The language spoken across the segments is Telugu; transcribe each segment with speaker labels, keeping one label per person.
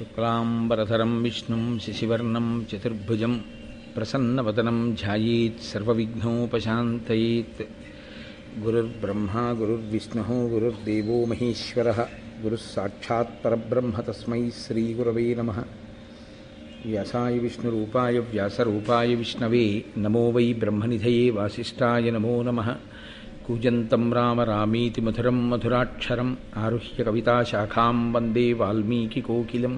Speaker 1: శుక్లాంబరధరం విష్ణుం శశివర్ణం చతుర్భుజం ప్రసన్నవదనం ధ్యాయేత్ సర్వవిఘ్నోపశాంతయేత్. గురుర్బ్రహ్మా గురుర్విష్ణుః గురుర్దేవో మహేశ్వరః గురుః సాక్షాత్ పరబ్రహ్మ తస్మై శ్రీగురవే నమః. వ్యాసాయ విష్ణురూపాయ వ్యాసరూపాయ విష్ణవే నమో వై బ్రహ్మనిధయే వాసిష్ఠాయ నమో నమః. కూజంతం రామ రామీతి మధురం మధురాక్షరం ఆరుహ్య కవితాశాఖాం వందే వాల్మీకికోకిలం.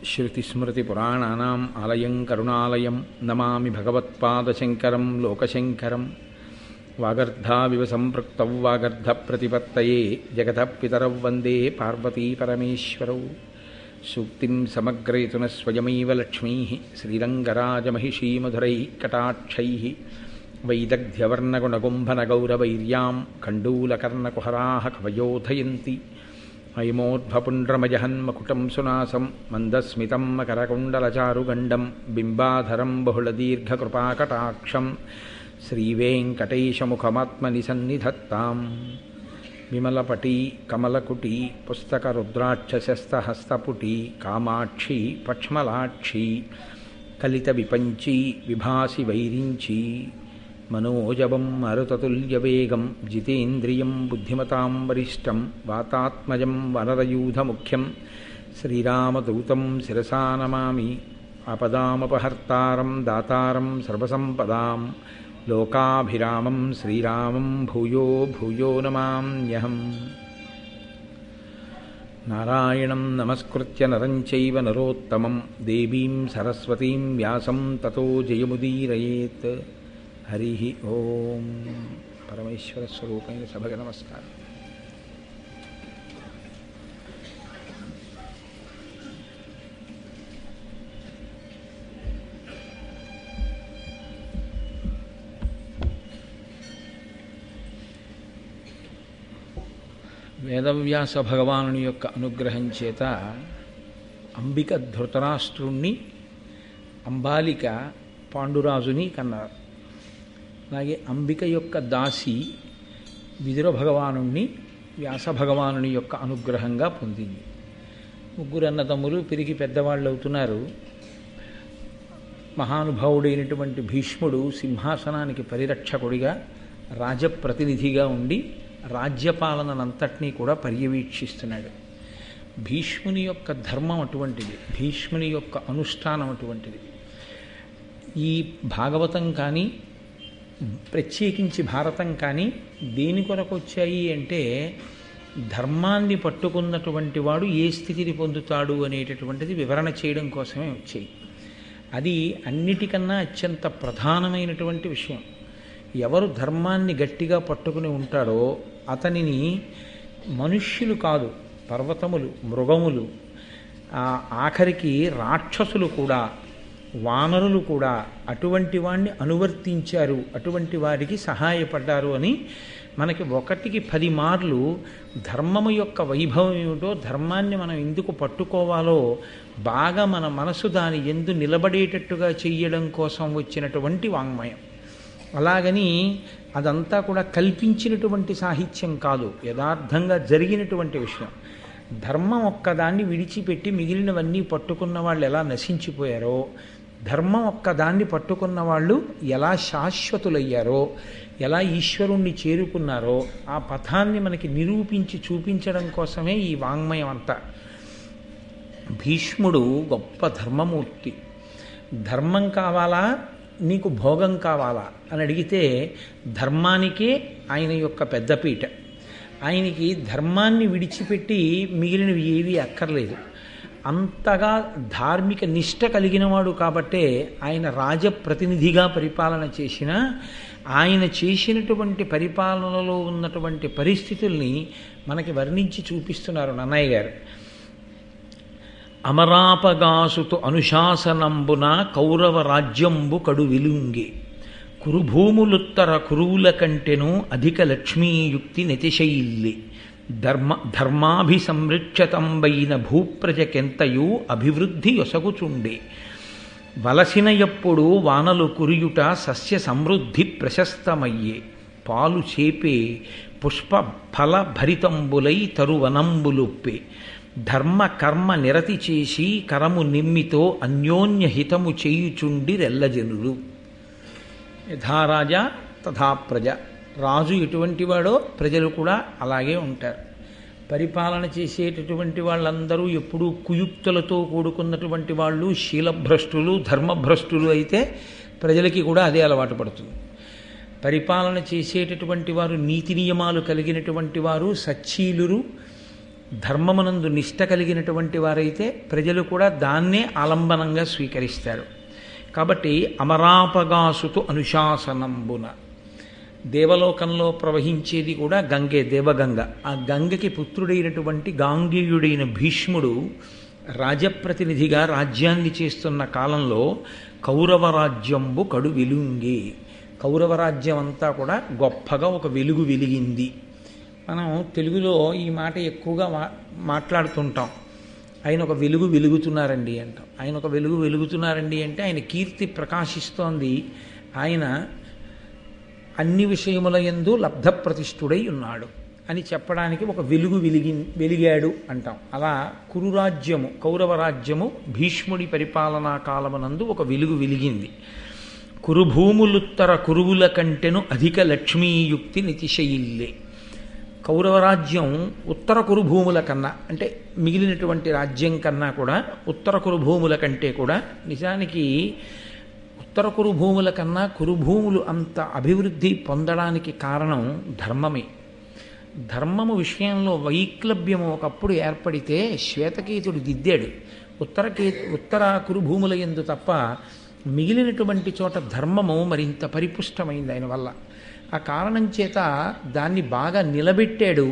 Speaker 1: శృతిస్మృతిపురాణానాం ఆలయం కరుణాలయం నమామి భగవత్పాదశంకరం లోకశంకరం. వాగర్ధావివ సంపృక్తౌ వాగర్ధప్రతిపత్తయే జగతః పితరౌ వందే పార్వతీపరమేశ్వరౌ. సూక్తిం సమగ్రయతున స్వయమైవ లక్ష్మీః శ్రీరంగరాజమహిషీమధురైః కటాక్షైః. వైదగ్ధ్యవర్ణగుణగుంభనగౌరవైర్యాం కండూలకర్ణకుహరాः కవయోధయంతి. అయమోర్ధ్వపుండ్రమజహన్మకుటం సునాసం మందస్మితం మకరకుండలచారుగండం బింబాధరం బహుళదీర్ఘకృపాకటాక్షం శ్రీవేంకటేశముఖమాత్మని సన్నిధత్తాం. విమలపటీ కమలకుటీ పుస్తకరుద్రాక్షశస్తహస్తపుటీ కామాక్షి పక్ష్మలాక్షి కలితవిపంచీ విభాసి వైరించీ. మనోజవం మరుతతుల్యవేగం జితేంద్రియం బుద్ధిమతాం వరిష్టం వాతాత్మజం వనరయూధముఖ్యం శ్రీరామదూతం శిరసా నమామి. ఆపదామపహర్తారం దాతారం సర్వసంపదాం లోకాభిరామం శ్రీరామం భూయో భూయో నమామ్యహం. నారాయణం నమస్కృత్య నరం చైవ నరోత్తమం దేవీం సరస్వతీం వ్యాసం తతో జయముదీరయేత్. హరి ఓం. పరమేశ్వర స్వరూపైన సభకు నమస్కారం. వేదవ్యాస భగవానుని యొక్క అనుగ్రహం చేత అంబిక ధృతరాష్ట్రుణ్ణి, అంబాలిక పాండురాజుని కన్నారు. అలాగే అంబిక యొక్క దాసి విదుర భగవానుణ్ణి వ్యాస భగవానుని యొక్క అనుగ్రహంగా పొందింది. ముగ్గురు అన్నదమ్ములు పెరిగి పెద్దవాళ్ళు అవుతున్నారు. మహానుభావుడైనటువంటి భీష్ముడు సింహాసనానికి పరిరక్షకుడిగా రాజప్రతినిధిగా ఉండి రాజ్యపాలనంతటినీ కూడా పర్యవేక్షిస్తున్నాడు. భీష్ముని యొక్క ధర్మం అటువంటిది, భీష్ముని యొక్క అనుష్ఠానం అటువంటిది. ఈ భాగవతం కానీ ప్రత్యేకించి భారతం కానీ దేని కొరకు వచ్చాయి అంటే ధర్మాన్ని పట్టుకున్నటువంటి వాడు ఏ స్థితిని పొందుతాడు అనేటటువంటిది వివరణ చేయడం కోసమే వచ్చాయి. అది అన్నిటికన్నా అత్యంత ప్రధానమైనటువంటి విషయం. ఎవరు ధర్మాన్ని గట్టిగా పట్టుకుని ఉంటాడో అతనిని మనుష్యులు కాదు, పర్వతములు, మృగములు, ఆఖరికి రాక్షసులు కూడా, వానరులు కూడా అటువంటి వాడిని అనువర్తించారు, అటువంటి వారికి సహాయపడ్డారు అని మనకి 1కి 10 మార్లు ధర్మము యొక్క వైభవం ఏమిటో, ధర్మాన్ని మనం ఎందుకు పట్టుకోవాలో బాగా మన మనసు దాని యందు నిలబడేటట్టుగా చెయ్యడం కోసం వచ్చినటువంటి వాంగ్మయం. అలాగని అదంతా కూడా కల్పించినటువంటి సాహిత్యం కాదు, యథార్థంగా జరిగినటువంటి విషయం. ధర్మం ఒక్కదాన్ని విడిచిపెట్టి మిగిలినవన్నీ పట్టుకున్న వాళ్ళు ఎలా నశించిపోయారో, ధర్మం ఒక్కదాన్ని పట్టుకున్న వాళ్ళు ఎలా శాశ్వతులయ్యారో, ఎలా ఈశ్వరుణ్ణి చేరుకున్నారో ఆ పథాన్ని మనకి నిరూపించి చూపించడం కోసమే ఈ వాంగ్మయం అంతా. భీష్ముడు గొప్ప ధర్మమూర్తి. ధర్మం కావాలా, నీకు భోగం కావాలా అని అడిగితే ధర్మానికే ఆయన యొక్క పెద్దపీట. ఆయనకి ధర్మాన్ని విడిచిపెట్టి మిగిలినవి ఏవీ అక్కర్లేదు. అంతగా ధార్మిక నిష్ట కలిగినవాడు కాబట్టే ఆయన రాజప్రతినిధిగా పరిపాలన చేసిన, ఆయన చేసినటువంటి పరిపాలనలో ఉన్నటువంటి పరిస్థితుల్ని మనకి వర్ణించి చూపిస్తున్నారు నన్నయ్య గారు. అమరాపగాసుతు అనుశాసనంబున కౌరవ రాజ్యంబు కడు విలుంగి కురుభూములుత్తర కురువుల కంటెను అధిక లక్ష్మీయుక్తి నెతిశైల్లి. ధర్మాభిసంరక్షతంబైన భూప్రజకెంతయు అభివృద్ధి యొసగుచుండే. వలసిన ఎప్పుడు వానలు కురియుట సస్య సమృద్ధి ప్రశస్తమయ్యే. పాలు చేపే పుష్ప ఫల భరితంబులై తరువనంబులొప్పే. ధర్మ కర్మ నిరతి చేసి కరము నిమ్మితో అన్యోన్య హితము చేయుచుండి రెల్లజనులు. యథారాజా తథా ప్రజ. రాజు ఎటువంటి వాడో ప్రజలు కూడా అలాగే ఉంటారు. పరిపాలన చేసేటటువంటి వాళ్ళందరూ ఎప్పుడూ కుయుక్తులతో కూడుకున్నటువంటి వాళ్ళు, శీలభ్రష్టులు, ధర్మభ్రష్టులు అయితే ప్రజలకి కూడా అదే అలవాటు పడుతుంది. పరిపాలన చేసేటటువంటి వారు నీతి నియమాలు కలిగినటువంటి వారు, సచ్చీలురు, ధర్మమునందు నిష్ట కలిగినటువంటి వారైతే ప్రజలు కూడా దాన్నే ఆలంబనంగా స్వీకరిస్తారు. కాబట్టి అమరాపగాసుతు అనుశాసనంబున, దేవలోకంలో ప్రవహించేది కూడా గంగే, దేవగంగ. ఆ గంగకి పుత్రుడైనటువంటి గాంగేయుడైన భీష్ముడు రాజప్రతినిధిగా రాజ్యాన్ని చేస్తున్న కాలంలో కౌరవ రాజ్యంబు కడు వెలుంగి, కౌరవ రాజ్యం అంతా కూడా గొప్పగా ఒక వెలుగు వెలిగింది. మనం తెలుగులో ఈ మాట ఎక్కువగా మాట్లాడుతుంటాం. ఆయన ఒక వెలుగు వెలుగుతున్నారండి అంటాం. ఆయన ఒక వెలుగు వెలుగుతున్నారండి అంటే ఆయన కీర్తి ప్రకాశిస్తోంది, ఆయన అన్ని విషయముల యందు లబ్ధ ప్రతిష్ఠుడై ఉన్నాడు అని చెప్పడానికి ఒక వెలుగు వెలిగాడు అంటాం. అలా కురురాజ్యము, కౌరవ రాజ్యము భీష్ముడి పరిపాలనా కాలమునందు ఒక వెలుగు వెలిగింది. కురుభూములుత్తర కురువుల కంటెను అధిక లక్ష్మీయుక్తి నితిశయిల్లే. కౌరవరాజ్యం ఉత్తర కురుభూముల కన్నా, అంటే మిగిలినటువంటి రాజ్యం కన్నా కూడా ఉత్తర కురుభూముల కంటే కూడా, నిజానికి ఉత్తర కురుభూముల కన్నా కురుభూములు అంత అభివృద్ధి పొందడానికి కారణం ధర్మమే. ధర్మము విషయంలో వైక్లభ్యము ఒకప్పుడు ఏర్పడితే శ్వేతకేతుడు దిద్దాడు. ఉత్తర కురుభూముల యందు తప్ప మిగిలినటువంటి చోట ధర్మము మరింత పరిపుష్టమైంది ఆయన వల్ల. ఆ కారణం చేత దాన్ని బాగా నిలబెట్టాడు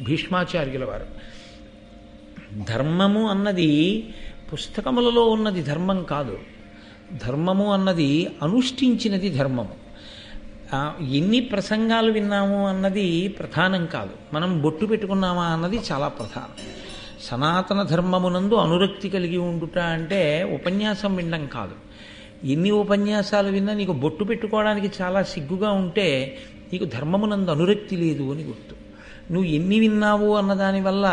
Speaker 1: భీష్మాచార్యుల వారు. ధర్మము అన్నది పుస్తకములలో ఉన్నది ధర్మం కాదు. ధర్మము అన్నది అనుష్ఠించినది ధర్మము. ఎన్ని ప్రసంగాలు విన్నాము అన్నది ప్రధానం కాదు, మనం బొట్టు పెట్టుకున్నామా అన్నది చాలా ప్రధానం. సనాతన ధర్మమునందు అనురక్తి కలిగి ఉండుట అంటే ఉపన్యాసం వినడం కాదు. ఎన్ని ఉపన్యాసాలు విన్నా నీకు బొట్టు పెట్టుకోవడానికి చాలా సిగ్గుగా ఉంటే నీకు ధర్మమునందు అనురక్తి లేదు అని గుర్తు. నువ్వు ఎన్ని విన్నావు అన్నదానివల్ల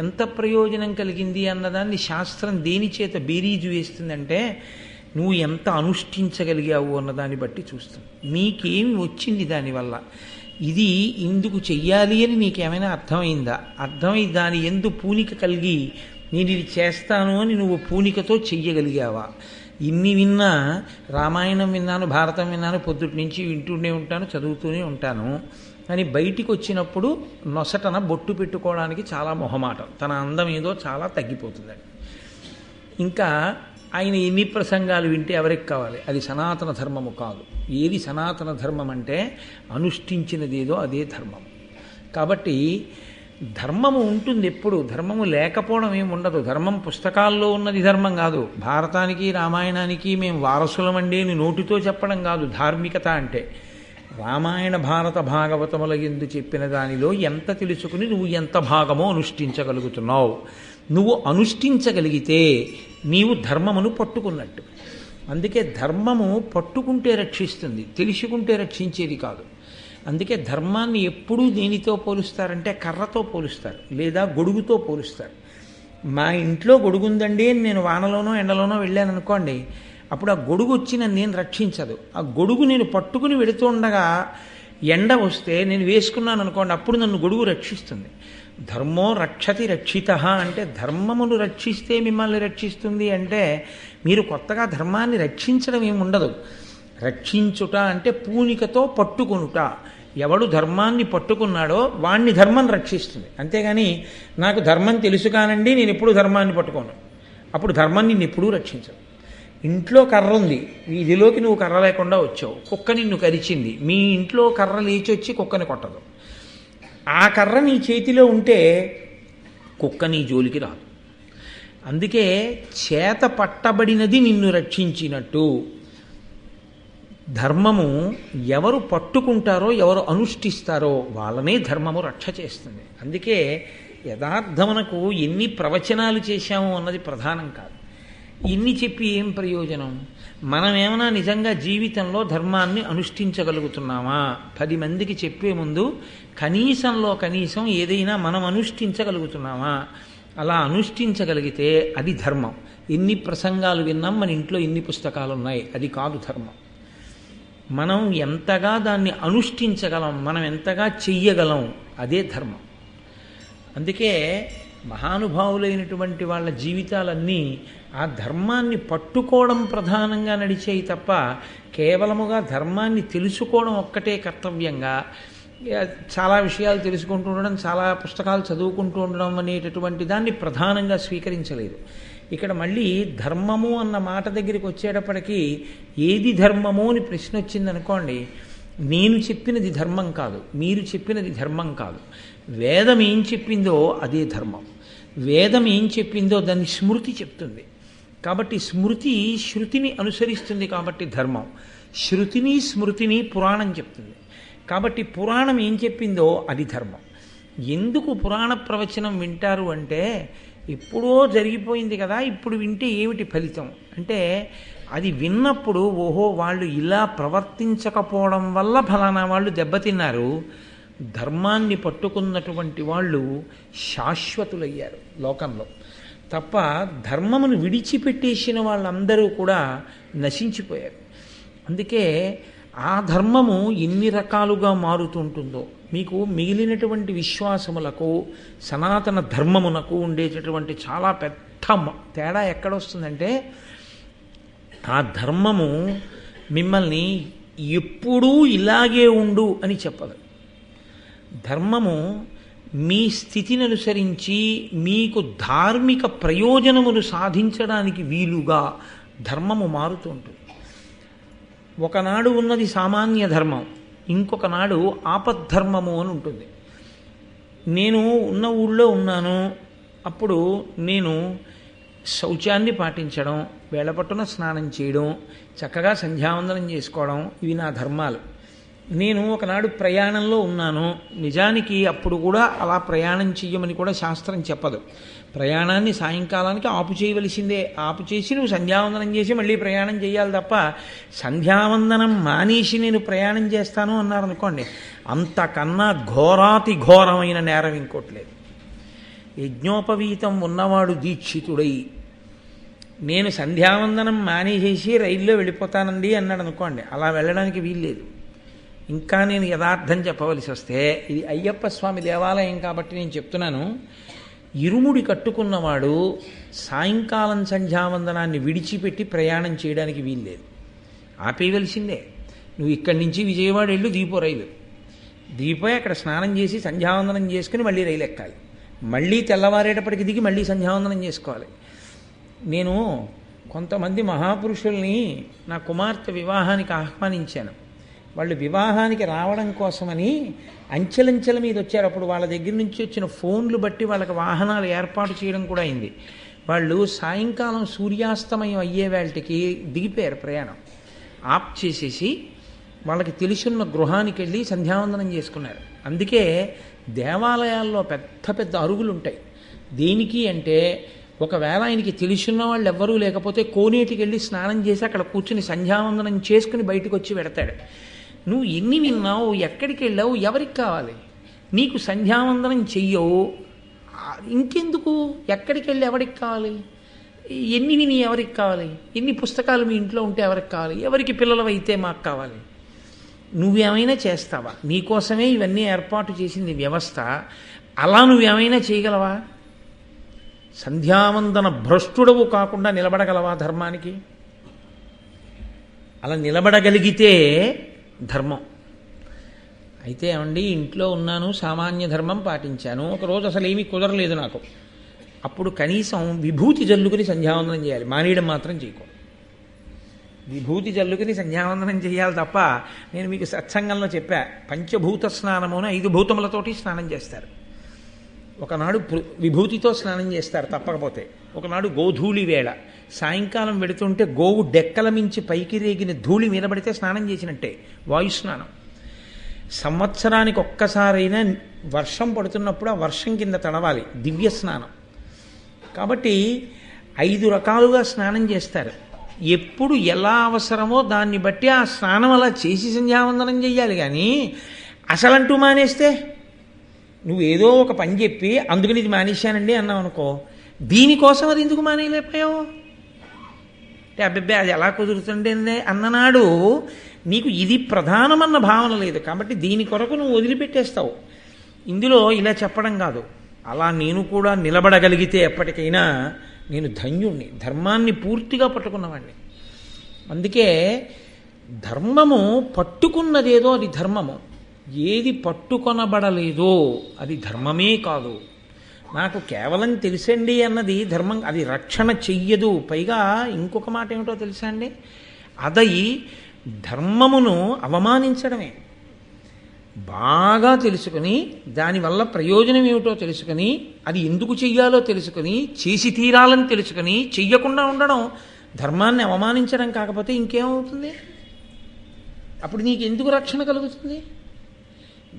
Speaker 1: ఎంత ప్రయోజనం కలిగింది అన్నదాన్ని శాస్త్రం దేని చేత బేరీజు వేస్తుందంటే నువ్వు ఎంత అనుష్ఠించగలిగావు అన్నదాన్ని బట్టి చూస్తుంది. నీకేమి వచ్చింది దానివల్ల, ఇది ఇందుకు చెయ్యాలి అని నీకేమైనా అర్థమైందా, అర్థమై దాని ఎందు పూనిక కలిగి నేను ఇది చేస్తాను అని నువ్వు పూనికతో చెయ్యగలిగావా. ఇన్ని విన్నా, రామాయణం విన్నాను, భారతం విన్నాను, పొద్దుటి నుంచి వింటూనే ఉంటాను, చదువుతూనే ఉంటాను అని బయటికి వచ్చినప్పుడు నొసటన బొట్టు పెట్టుకోవడానికి చాలా మొహమాటం, తన అందం ఏదో చాలా తగ్గిపోతుందండి. ఇంకా ఆయన ఎన్ని ప్రసంగాలు వింటే ఎవరికి కావాలి, అది సనాతన ధర్మము కాదు. ఏది సనాతన ధర్మం అంటే అనుష్ఠించినదేదో అదే ధర్మం. కాబట్టి ధర్మము ఉంటుంది ఎప్పుడు, ధర్మము లేకపోవడం ఏమి ఉండదు. ధర్మం పుస్తకాల్లో ఉన్నది ధర్మం కాదు. భారతానికి రామాయణానికి మేము వారసులమండి అని నోటితో చెప్పడం కాదు ధార్మికత అంటే. రామాయణ భారత భాగవతముల యందు చెప్పిన దానిలో ఎంత తెలుసుకుని నువ్వు ఎంత భాగమో అనుష్ఠించగలుగుతున్నావు. నువ్వు అనుష్ఠించగలిగితే నీవు ధర్మమును పట్టుకున్నట్టు. అందుకే ధర్మము పట్టుకుంటే రక్షిస్తుంది, తెలుసుకుంటే రక్షించేది కాదు. అందుకే ధర్మాన్ని ఎప్పుడూ దేనితో పోలుస్తారంటే కర్రతో పోలుస్తారు, లేదా గొడుగుతో పోలుస్తారు. మా ఇంట్లో గొడుగుందండి అని నేను వానలోనో ఎండలోనో వెళ్ళాను అనుకోండి, అప్పుడు ఆ గొడుగు వచ్చి నేను రక్షించదు. ఆ గొడుగు నేను పట్టుకుని వెళుతూ ఉండగా ఎండ వస్తే నేను వేసుకున్నాను అనుకోండి, అప్పుడు నన్ను గొడుగు రక్షిస్తుంది. ధర్మో రక్షతి రక్షిత అంటే ధర్మమును రక్షిస్తే మిమ్మల్ని రక్షిస్తుంది అంటే మీరు కొత్తగా ధర్మాన్ని రక్షించడం ఏమి ఉండదు. రక్షించుట అంటే పూనికతో పట్టుకొనుట. ఎవడు ధర్మాన్ని పట్టుకున్నాడో వాణ్ణి ధర్మం రక్షిస్తుంది. అంతేగాని నాకు ధర్మం తెలుసు కానండి నేను ఎప్పుడు ధర్మాన్ని పట్టుకోను, అప్పుడు ధర్మం నిన్ను ఎప్పుడూ రక్షించదు. ఇంట్లో కర్ర ఉంది, వీధిలోకి నువ్వు కర్ర లేకుండా వచ్చావు, కుక్క నిన్ను కరిచింది, మీ ఇంట్లో కర్ర లేచి వచ్చి కుక్కని కొట్టదు. ఆ కర్ర నీ చేతిలో ఉంటే కుక్క నీ జోలికి రాదు. అందుకే చేత పట్టబడినది నిన్ను రక్షించినట్టు ధర్మము ఎవరు పట్టుకుంటారో, ఎవరు అనుష్ఠిస్తారో వాళ్ళనే ధర్మము రక్ష చేస్తుంది. అందుకే యథార్థమునకు ఎన్ని ప్రవచనాలు చేశాము అన్నది ప్రధానం కాదు. ఇన్ని చెప్పి ఏం ప్రయోజనం? మనం ఏమైనా నిజంగా జీవితంలో ధర్మాన్ని అనుష్ఠించగలుగుతున్నామా? 10 మందికి చెప్పే ముందు కనీసంలో కనీసం ఏదైనా మనం అనుష్ఠించగలుగుతున్నామా అలా అనుష్ఠించగలిగితే అది ధర్మం. ఎన్ని ప్రసంగాలు విన్నాం, మన ఇంట్లో ఎన్ని పుస్తకాలు ఉన్నాయి, అది కాదు ధర్మం. మనం ఎంతగా దాన్ని అనుష్ఠించగలం, మనం ఎంతగా చెయ్యగలం, అదే ధర్మం. అందుకే మహానుభావులైనటువంటి వాళ్ళ జీవితాలన్నీ ఆ ధర్మాన్ని పట్టుకోవడం ప్రధానంగా నడిచాయి తప్ప కేవలముగా ధర్మాన్ని తెలుసుకోవడం ఒక్కటే కర్తవ్యంగా, చాలా విషయాలు తెలుసుకుంటూ ఉండడం, చాలా పుస్తకాలు చదువుకుంటూ ఉండడం అనేటటువంటి దాన్ని ప్రధానంగా స్వీకరించలేదు. ఇక్కడ మళ్ళీ ధర్మము అన్న మాట దగ్గరికి వచ్చేటప్పటికీ ఏది ధర్మము అని ప్రశ్న వచ్చిందనుకోండి, నేను చెప్పినది ధర్మం కాదు, మీరు చెప్పినది ధర్మం కాదు. వేదం ఏం చెప్పిందో అదే ధర్మం. వేదం ఏం చెప్పిందో దాన్ని స్మృతి చెప్తుంది. కాబట్టి స్మృతి శృతిని అనుసరిస్తుంది కాబట్టి ధర్మం. శృతిని స్మృతిని పురాణం చెప్తుంది కాబట్టి పురాణం ఏం చెప్పిందో అది ధర్మం. ఎందుకు పురాణ ప్రవచనం వింటారు అంటే, ఎప్పుడో జరిగిపోయింది కదా, ఇప్పుడు వింటే ఏమిటి ఫలితం అంటే, అది విన్నప్పుడు ఓహో వాళ్ళు ఇలా ప్రవర్తించకపోవడం వల్ల ఫలానా వాళ్ళు దెబ్బతిన్నారు, ధర్మాన్ని పట్టుకున్నటువంటి వాళ్ళు శాశ్వతులయ్యారు లోకంలో. తప్ప ధర్మమును విడిచిపెట్టేసిన వాళ్ళందరూ కూడా నశించిపోయారు. అందుకే ఆ ధర్మము ఎన్ని రకాలుగా మారుతుంటుందో, మీకు మిగిలినటువంటి విశ్వాసములకు సనాతన ధర్మమునకు ఉండేటటువంటి చాలా పెద్ద తేడా ఎక్కడొస్తుందంటే, ఆ ధర్మము మిమ్మల్ని ఎప్పుడూ ఇలాగే ఉండు అని చెప్పదు. ధర్మము మీ స్థితిని అనుసరించి మీకు ధార్మిక ప్రయోజనమును సాధించడానికి వీలుగా ధర్మము మారుతూ ఉంటుంది. ఒకనాడు ఉన్నది సామాన్య ధర్మం, ఇంకొక నాడు ఆపద్ధర్మము అని ఉంటుంది. నేను ఉన్న ఊళ్ళో ఉన్నాను, అప్పుడు నేను శౌచాన్ని పాటించడం, వేళపట్టున స్నానం చేయడం, చక్కగా సంధ్యావందనం చేసుకోవడం, ఇవి నా ధర్మాలు. నేను ఒకనాడు ప్రయాణంలో ఉన్నాను, నిజానికి అప్పుడు కూడా అలా ప్రయాణం చెయ్యమని కూడా శాస్త్రం చెప్పదు. ప్రయాణాన్ని సాయంకాలానికి ఆపు చేయవలసిందే, ఆపు చేసి నువ్వు సంధ్యావందనం చేసి మళ్ళీ ప్రయాణం చేయాలి తప్ప సంధ్యావందనం మానేసి నేను ప్రయాణం చేస్తాను అన్నారనుకోండి, అంతకన్నా ఘోరాతి ఘోరమైన నేరం ఇంకోట్లేదు. యజ్ఞోపవీతం ఉన్నవాడు దీక్షితుడై నేను సంధ్యావందనం మానేసేసి రైల్లో వెళ్ళిపోతానండి అన్నాడు అనుకోండి, అలా వెళ్ళడానికి వీల్లేదు. ఇంకా నేను యథార్థం చెప్పవలసి వస్తే, ఇది అయ్యప్ప స్వామి దేవాలయం కాబట్టి నేను చెప్తున్నాను, ఇరుముడి కట్టుకున్నవాడు సాయంకాలం సంధ్యావందనాన్ని విడిచిపెట్టి ప్రయాణం చేయడానికి వీల్లేదు, ఆపేయవలసిందే. నువ్వు ఇక్కడి నుంచి విజయవాడ వెళ్ళు, దీపో రైలు దిగిపోయి అక్కడ స్నానం చేసి సంధ్యావందనం చేసుకుని మళ్ళీ రైలు ఎక్కాలి, మళ్ళీ తెల్లవారేటప్పటికి దిగి మళ్ళీ సంధ్యావందనం చేసుకోవాలి. నేను కొంతమంది మహాపురుషుల్ని నా కుమార్తె వివాహానికి ఆహ్వానించాను. వాళ్ళు వివాహానికి రావడం కోసమని అంచెలంచెల మీద వచ్చారు. అప్పుడు వాళ్ళ దగ్గర నుంచి వచ్చిన ఫోన్లు బట్టి వాళ్ళకి వాహనాలు ఏర్పాటు చేయడం కూడా అయింది. వాళ్ళు సాయంకాలం సూర్యాస్తమయం అయ్యే వేళటికి దిగిపోయారు, ప్రయాణం ఆప్ చేసేసి వాళ్ళకి తెలుసున్న గృహానికి వెళ్ళి సంధ్యావందనం చేసుకున్నారు. అందుకే దేవాలయాల్లో పెద్ద పెద్ద అరుగులు ఉంటాయి. దేనికి అంటే, ఒకవేళ ఆయనకి తెలుసున్న వాళ్ళు ఎవ్వరూ లేకపోతే కోనేటికి వెళ్ళి స్నానం చేసి అక్కడ కూర్చుని సంధ్యావందనం చేసుకుని బయటకు వచ్చి పెడతాడు. నువ్వు ఎన్ని విన్నావు, ఎక్కడికి వెళ్ళావు, ఎవరికి కావాలి? నీకు సంధ్యావందనం చెయ్యవు, ఇంకెందుకు? ఎక్కడికి వెళ్ళి ఎవరికి కావాలి? ఎన్ని విని ఎవరికి కావాలి? ఎన్ని పుస్తకాలు మీ ఇంట్లో ఉంటే ఎవరికి కావాలి? ఎవరికి పిల్లలు అయితే మాకు కావాలి? నువ్వేమైనా చేస్తావా? నీకోసమే ఇవన్నీ ఏర్పాటు చేసింది వ్యవస్థ. అలా నువ్వేమైనా చేయగలవా? సంధ్యావందన భ్రష్టుడవు కాకుండా నిలబడగలవా ధర్మానికి? అలా నిలబడగలిగితే ధర్మం. అయితే ఏమండి, ఇంట్లో ఉన్నాను, సామాన్య ధర్మం పాటించాను, ఒకరోజు అసలు ఏమీ కుదరలేదు నాకు, అప్పుడు కనీసం విభూతి జల్లుకుని సంధ్యావందనం చేయాలి, మానేయడం మాత్రం చేయకూడదు. విభూతి జల్లుకుని సంధ్యావందనం చేయాలి తప్ప, నేను మీకు సత్సంగంలో చెప్పా, పంచభూత స్నానము అని 5 భూతములతోటి స్నానం చేస్తారు. ఒకనాడు విభూతితో స్నానం చేస్తారు తప్పకపోతే, ఒకనాడు గోధూళి వేళ సాయంకాలం వెడుతుంటే గోవు డెక్కల మించి పైకి రేగిన ధూళి మీద పడితే స్నానం చేసినట్టే, వాయుస్నానం. సంవత్సరానికి ఒక్కసారైనా వర్షం పడుతున్నప్పుడు ఆ వర్షం కింద తడవాలి, దివ్య స్నానం. కాబట్టి 5 రకాలుగా స్నానం చేస్తారు. ఎప్పుడు ఎలా అవసరమో దాన్ని బట్టి ఆ స్నానం అలా చేసి సంధ్యావందనం చెయ్యాలి. కానీ అసలంటూ మానేస్తే నువ్వు ఏదో ఒక పని చెప్పి అందుకని ఇది మానేశానండి అన్నావు అనుకో, దీనికోసం అది ఎందుకు మానేయలేకపోయావు అంటే అబ్బిబ్బే అది ఎలా కుదురుతుండే అన్ననాడు నీకు ఇది ప్రధానమన్న భావన లేదు, కాబట్టి దీని కొరకు నువ్వు వదిలిపెట్టేస్తావు. ఇందులో ఇలా చెప్పడం కాదు, అలా నేను కూడా నిలబడగలిగితే ఎప్పటికైనా నేను ధన్యుణ్ణి, ధర్మాన్ని పూర్తిగా పట్టుకున్నవాడిని. అందుకే ధర్మము పట్టుకున్నదేదో అది ధర్మము, ఏది పట్టుకొనబడలేదో అది ధర్మమే కాదు. నాకు కేవలం తెలుసండి అన్నది ధర్మం, అది రక్షణ చెయ్యదు. పైగా ఇంకొక మాట ఏమిటో తెలుసా అండి, అది ధర్మమును అవమానించడమే. బాగా తెలుసుకుని దానివల్ల ప్రయోజనం ఏమిటో తెలుసుకుని అది ఎందుకు చెయ్యాలో తెలుసుకుని చేసి తీరాలని తెలుసుకుని చెయ్యకుండా ఉండడం ధర్మాన్ని అవమానించడం కాకపోతే ఇంకేమవుతుంది? అప్పుడు నీకు ఎందుకు రక్షణ కలుగుతుంది?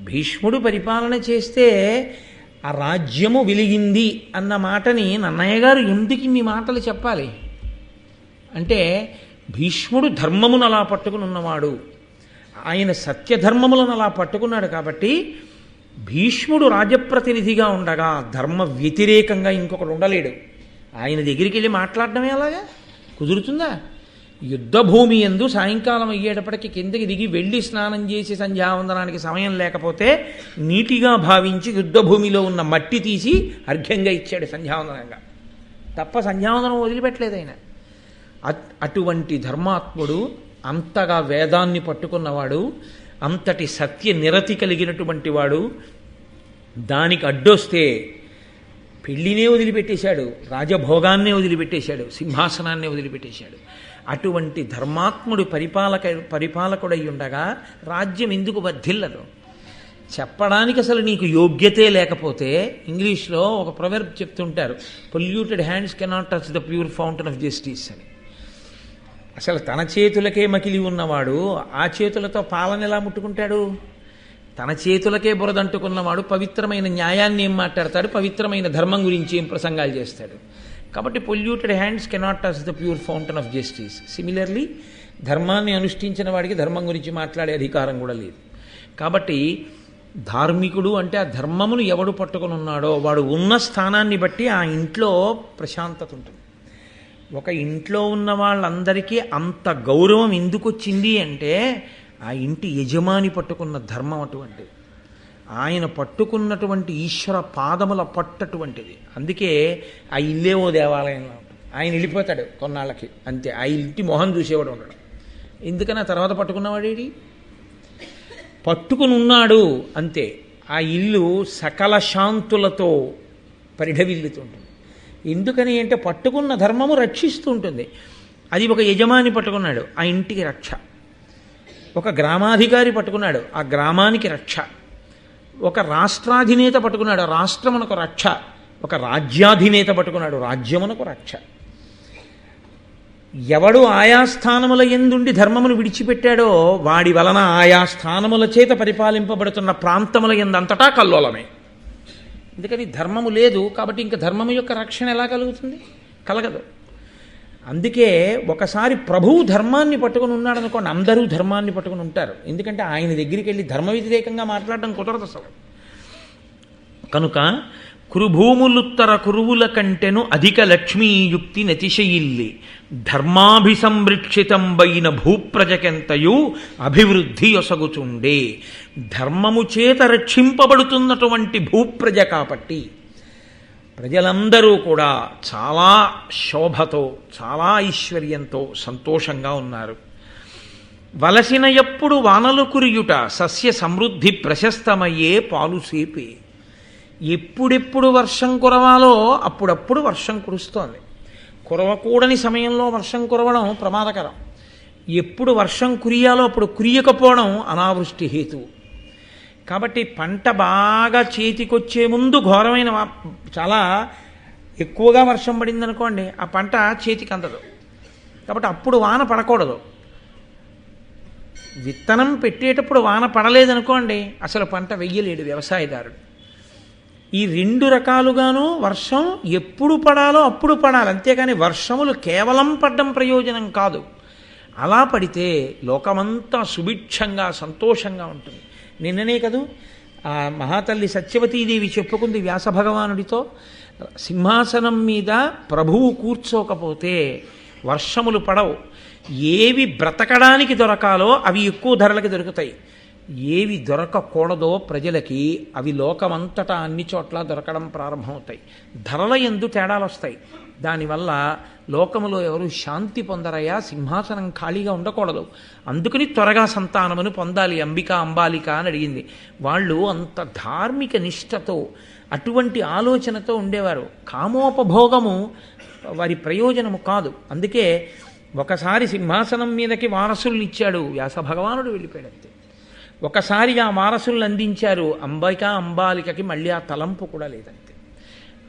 Speaker 1: భీష్ముడు పరిపాలన చేస్తే ఆ రాజ్యము వెలిగింది అన్న మాటని నన్నయ్య గారు ఎందుకు ఇన్ని మాటలు చెప్పాలి అంటే, భీష్ముడు ధర్మమును అలా పట్టుకుని ఉన్నవాడు, ఆయన సత్యధర్మములను అలా పట్టుకున్నాడు. కాబట్టి భీష్ముడు రాజప్రతినిధిగా ఉండగా ధర్మ వ్యతిరేకంగా ఇంకొకడు ఉండలేడు. ఆయన దగ్గరికి వెళ్ళి మాట్లాడడమే అలాగా కుదురుతుందా? యుద్ధభూమి యందు సాయంకాలం అయ్యేటప్పటికి కిందకి దిగి వెళ్ళి స్నానం చేసి సంధ్యావందనానికి సమయం లేకపోతే నీటిగా భావించి యుద్ధభూమిలో ఉన్న మట్టి తీసి అర్ఘ్యంగా ఇచ్చాడు సంధ్యావందనంగా, తప్ప సంధ్యావందనం వదిలిపెట్టలేదు ఆయన. అటువంటి ధర్మాత్ముడు, అంతగా వేదాన్ని పట్టుకున్నవాడు, అంతటి సత్య నిరతి కలిగినటువంటి వాడు, దానికి అడ్డొస్తే పెళ్ళినే వదిలిపెట్టేశాడు, రాజభోగాన్నే వదిలిపెట్టేశాడు, సింహాసనాన్నే వదిలిపెట్టేశాడు. అటువంటి ధర్మాత్ముడు పరిపాలకుడై ఉండగా రాజ్యం ఎందుకు వర్ధిల్లదు? చెప్పడానికి అసలు నీకు యోగ్యతే లేకపోతే, ఇంగ్లీష్లో ఒక ప్రొవెర్బ్ చెప్తుంటారు, polluted hands cannot touch the pure fountain of justice అని. అసలు తన చేతులకే మకిలి ఉన్నవాడు ఆ చేతులతో పాలన ఎలా ముట్టుకుంటాడు? తన చేతులకే బురదంటుకున్నవాడు పవిత్రమైన న్యాయాన్ని ఏం మాట్లాడతాడు, పవిత్రమైన ధర్మం గురించి ఏం ప్రసంగాలు చేస్తాడు? కాబట్టి polluted hands cannot touch the pure fountain of justice. Similarly ధర్మాన్ని అనుష్ఠించిన వాడికి ధర్మం గురించి మాట్లాడే అధికారం కూడా లేదు. కాబట్టి ధార్మికుడు అంటే ఆ ధర్మమును ఎవడు పట్టుకుని ఉన్నాడో వాడు ఉన్న స్థానాన్ని బట్టి ఆ ఇంట్లో ప్రశాంతత ఉంటుంది. ఒక ఇంట్లో ఉన్న వాళ్ళందరికీ అంత గౌరవం ఎందుకు వచ్చింది అంటే ఆ ఇంటి యజమాని పట్టుకున్న ధర్మం అటువంటిది, ఆయన పట్టుకున్నటువంటి ఈశ్వర పాదముల పట్టటువంటిది. అందుకే ఆ ఇల్లే ఓ దేవాలయంలో ఉంటుంది. ఆయన వెళ్ళిపోతాడు కొన్నాళ్ళకి, అంతే. ఆ ఇంటి మొహం చూసేవాడు ఉండడు. ఎందుకని ఆ తర్వాత పట్టుకున్నవాడేడి? పట్టుకుని ఉన్నాడు అంతే. ఆ ఇల్లు సకల శాంతులతో పరిఢవిల్లుతుంటుంది. ఎందుకని అంటే పట్టుకున్న ధర్మము రక్షిస్తూ ఉంటుంది. అది ఒక యజమాని పట్టుకున్నాడు, ఆ ఇంటికి రక్ష. ఒక గ్రామాధికారి పట్టుకున్నాడు, ఆ గ్రామానికి రక్ష. ఒక రాష్ట్రాధినేత పట్టుకున్నాడు, ఆ రాష్ట్రమునకు రక్ష. ఒక రాజ్యాధినేత పట్టుకున్నాడు, రాజ్యమునకు రక్ష. ఎవడు ఆయా స్థానముల యందుండి ధర్మమును విడిచిపెట్టాడో వాడి వలన ఆయా స్థానముల చేత పరిపాలింపబడుతున్న ప్రాంతముల యందంతటా కల్లోలమే. ఎందుకని ధర్మము లేదు కాబట్టి ఇంకా ధర్మము యొక్క రక్షణ ఎలా కలుగుతుంది? కలగదు. అందుకే ఒకసారి ప్రభువు ధర్మాన్ని పట్టుకుని ఉన్నాడు అనుకోండి, అందరూ ధర్మాన్ని పట్టుకుని ఉంటారు. ఎందుకంటే ఆయన దగ్గరికి వెళ్ళి ధర్మ వ్యతిరేకంగా మాట్లాడడం కుదరదు అసలు. కనుక కురుభూములుత్తర కురువుల కంటెను అధిక లక్ష్మీయుక్తి నతిశయిల్లి ధర్మాభిసంరక్షితంబైన భూప్రజకెంతయు అభివృద్ధి యొసగుచుండే. ధర్మము చేత రక్షింపబడుతున్నటువంటి భూప్రజ కాబట్టి ప్రజలందరూ కూడా చాలా శోభతో, చాలా ఐశ్వర్యంతో, సంతోషంగా ఉన్నారు. వలసిన ఎప్పుడు వానలు కురియుట సస్య సమృద్ధి ప్రశస్తమయ్యే పాలుసేపే. ఎప్పుడెప్పుడు వర్షం కురవాలో అప్పుడప్పుడు వర్షం కురుస్తోంది. కురవకూడని సమయంలో వర్షం కురవడం ప్రమాదకరం. ఎప్పుడు వర్షం కురియాలో అప్పుడు కురియకపోవడం అనావృష్టి హేతువు. కాబట్టి పంట బాగా చేతికొచ్చే ముందు ఘోరమైన చాలా ఎక్కువగా వర్షం పడిందనుకోండి, ఆ పంట చేతికి అందదు. కాబట్టి అప్పుడు వాన పడకూడదు. విత్తనం పెట్టేటప్పుడు వాన పడలేదనుకోండి, అసలు పంట వెయ్యలేడు వ్యవసాయదారుడు. ఈ రెండు రకాలుగాను వర్షం ఎప్పుడు పడాలో అప్పుడు పడాలి, అంతేకాని వర్షములు కేవలం పడ్డం ప్రయోజనం కాదు. అలా పడితే లోకమంతా సుభిక్షంగా సంతోషంగా ఉంటుంది. నిన్ననే కదూ ఆ మహాతల్లి సత్యవతీదేవి చెప్పుకుంది వ్యాస భగవానుడితో, సింహాసనం మీద ప్రభువు కూర్చోకపోతే వర్షములు పడవు, ఏవి బ్రతకడానికి దొరకాలో అవి ఎక్కువ ధరలకి దొరుకుతాయి, ఏవి దొరకకూడదో ప్రజలకి అవి లోకమంతటా అన్ని చోట్ల దొరకడం ప్రారంభమవుతాయి. ధరల యందు తేడాలు వస్తాయి. దానివల్ల లోకములో ఎవరు శాంతి పొందరయ్యా, సింహాసనం ఖాళీగా ఉండకూడదు, అందుకని త్వరగా సంతానమును పొందాలి అంబిక అంబాలిక అని అడిగింది. వాళ్ళు అంత ధార్మిక నిష్టతో అటువంటి ఆలోచనతో ఉండేవారు. కామోపభోగము వారి ప్రయోజనము కాదు. అందుకే ఒకసారి సింహాసనం మీదకి వారసుల్ని ఇచ్చాడు, వ్యాస భగవానుడు వెళ్ళిపోయాడంతే. ఒకసారి ఆ వారసుల్ని అందించారు, అంబిక అంబాలికకి మళ్ళీ ఆ తలంపు కూడా లేదంతే.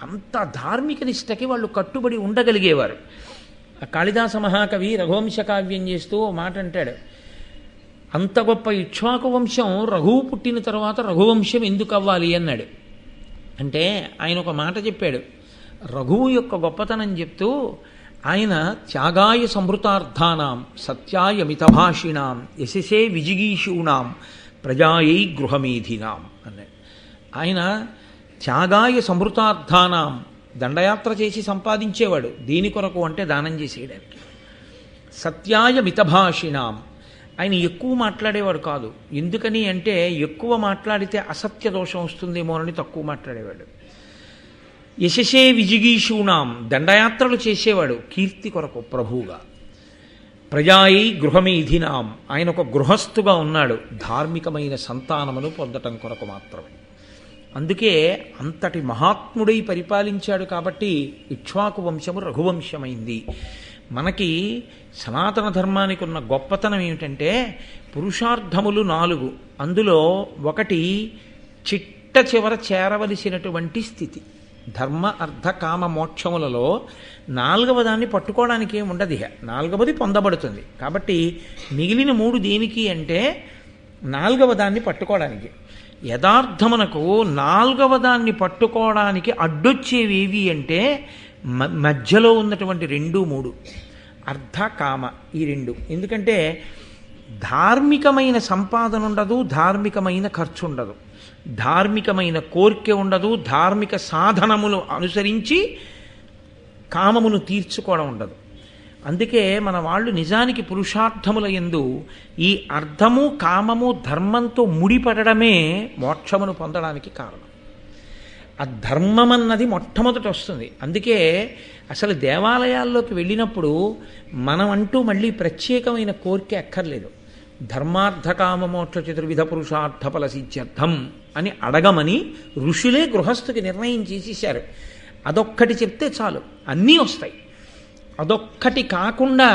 Speaker 1: అంత ధార్మిక నిష్టకి వాళ్ళు కట్టుబడి ఉండగలిగేవారు. కాళిదాస మహాకవి రఘువంశ కావ్యం చేస్తూ ఓ మాట అంటాడు, అంత గొప్ప ఇక్ష్వాకు వంశం రఘువు పుట్టిన తర్వాత రఘువంశం ఎందుకు అవ్వాలి అన్నాడు. అంటే ఆయన ఒక మాట చెప్పాడు, రఘువు యొక్క గొప్పతనం చెప్తూ ఆయన త్యాగాయ సంభృతార్థానాం సత్యాయ మితభాషిణాం యశసే విజిగీషూణాం ప్రజాయై గృహమేధినాం అన్నాడు. ఆయన త్యాగాయ సంభృతార్థానాం, దండయాత్ర చేసి సంపాదించేవాడు, దేని కొరకు అంటే దానం చేసేయడానికి. సత్యాయ మితభాషిణాం, ఆయన ఎక్కువ మాట్లాడేవాడు కాదు. ఎందుకని అంటే ఎక్కువ మాట్లాడితే అసత్య దోషం వస్తుందేమోనని తక్కువ మాట్లాడేవాడు. యశసే విజిగీషూణాం, దండయాత్రలు చేసేవాడు కీర్తి కొరకు ప్రభువుగా. ప్రజాయై గృహమేధినాం, ఆయన ఒక గృహస్థుగా ఉన్నాడు ధార్మికమైన సంతానమును పొందటం కొరకు మాత్రమే. అందుకే అంతటి మహాత్ముడై పరిపాలించాడు కాబట్టి ఇక్ష్వాకు వంశము రఘువంశమైంది. మనకి సనాతన ధర్మానికి ఉన్న గొప్పతనం ఏమిటంటే పురుషార్థములు 4, అందులో ఒకటి చిట్ట చివర చేరవలసినటువంటి స్థితి. ధర్మ అర్థ కామ మోక్షములలో 4వ దాన్ని పట్టుకోవడానికి ఏమి ఉండదు, 4వది పొందబడుతుంది. కాబట్టి మిగిలిన 3 దేనికి అంటే 4వ దాన్ని పట్టుకోవడానికి. యథార్థమునకు 4వ దాన్ని పట్టుకోవడానికి అడ్డొచ్చేవేవి అంటే మధ్యలో ఉన్నటువంటి 2, 3 అర్థ కామ, ఈ 2. ఎందుకంటే ధార్మికమైన సంపాదన ఉండదు, ధార్మికమైన ఖర్చు ఉండదు, ధార్మికమైన కోరిక ఉండదు, ధార్మిక సాధనములు అనుసరించి కామమును తీర్చుకోవడం ఉండదు. అందుకే మన వాళ్ళు నిజానికి పురుషార్థముల యందు ఈ అర్థము కామము ధర్మంతో ముడిపడడమే మోక్షమును పొందడానికి కారణం. ఆ ధర్మం అన్నది మొట్టమొదట వస్తుంది. అందుకే అసలు దేవాలయాల్లోకి వెళ్ళినప్పుడు మనం అంటూ మళ్ళీ ప్రత్యేకమైన కోరిక అక్కర్లేదు. ధర్మార్థకామ మోక్ష చతుర్విధ పురుషార్థ ఫల సిద్ధ్యర్థం అని అడగమని ఋషులే గృహస్థుకి నిర్ణయం చేసేశారు. అదొక్కటి చెప్తే చాలు, అన్నీ వస్తాయి. అదొక్కటి కాకుండా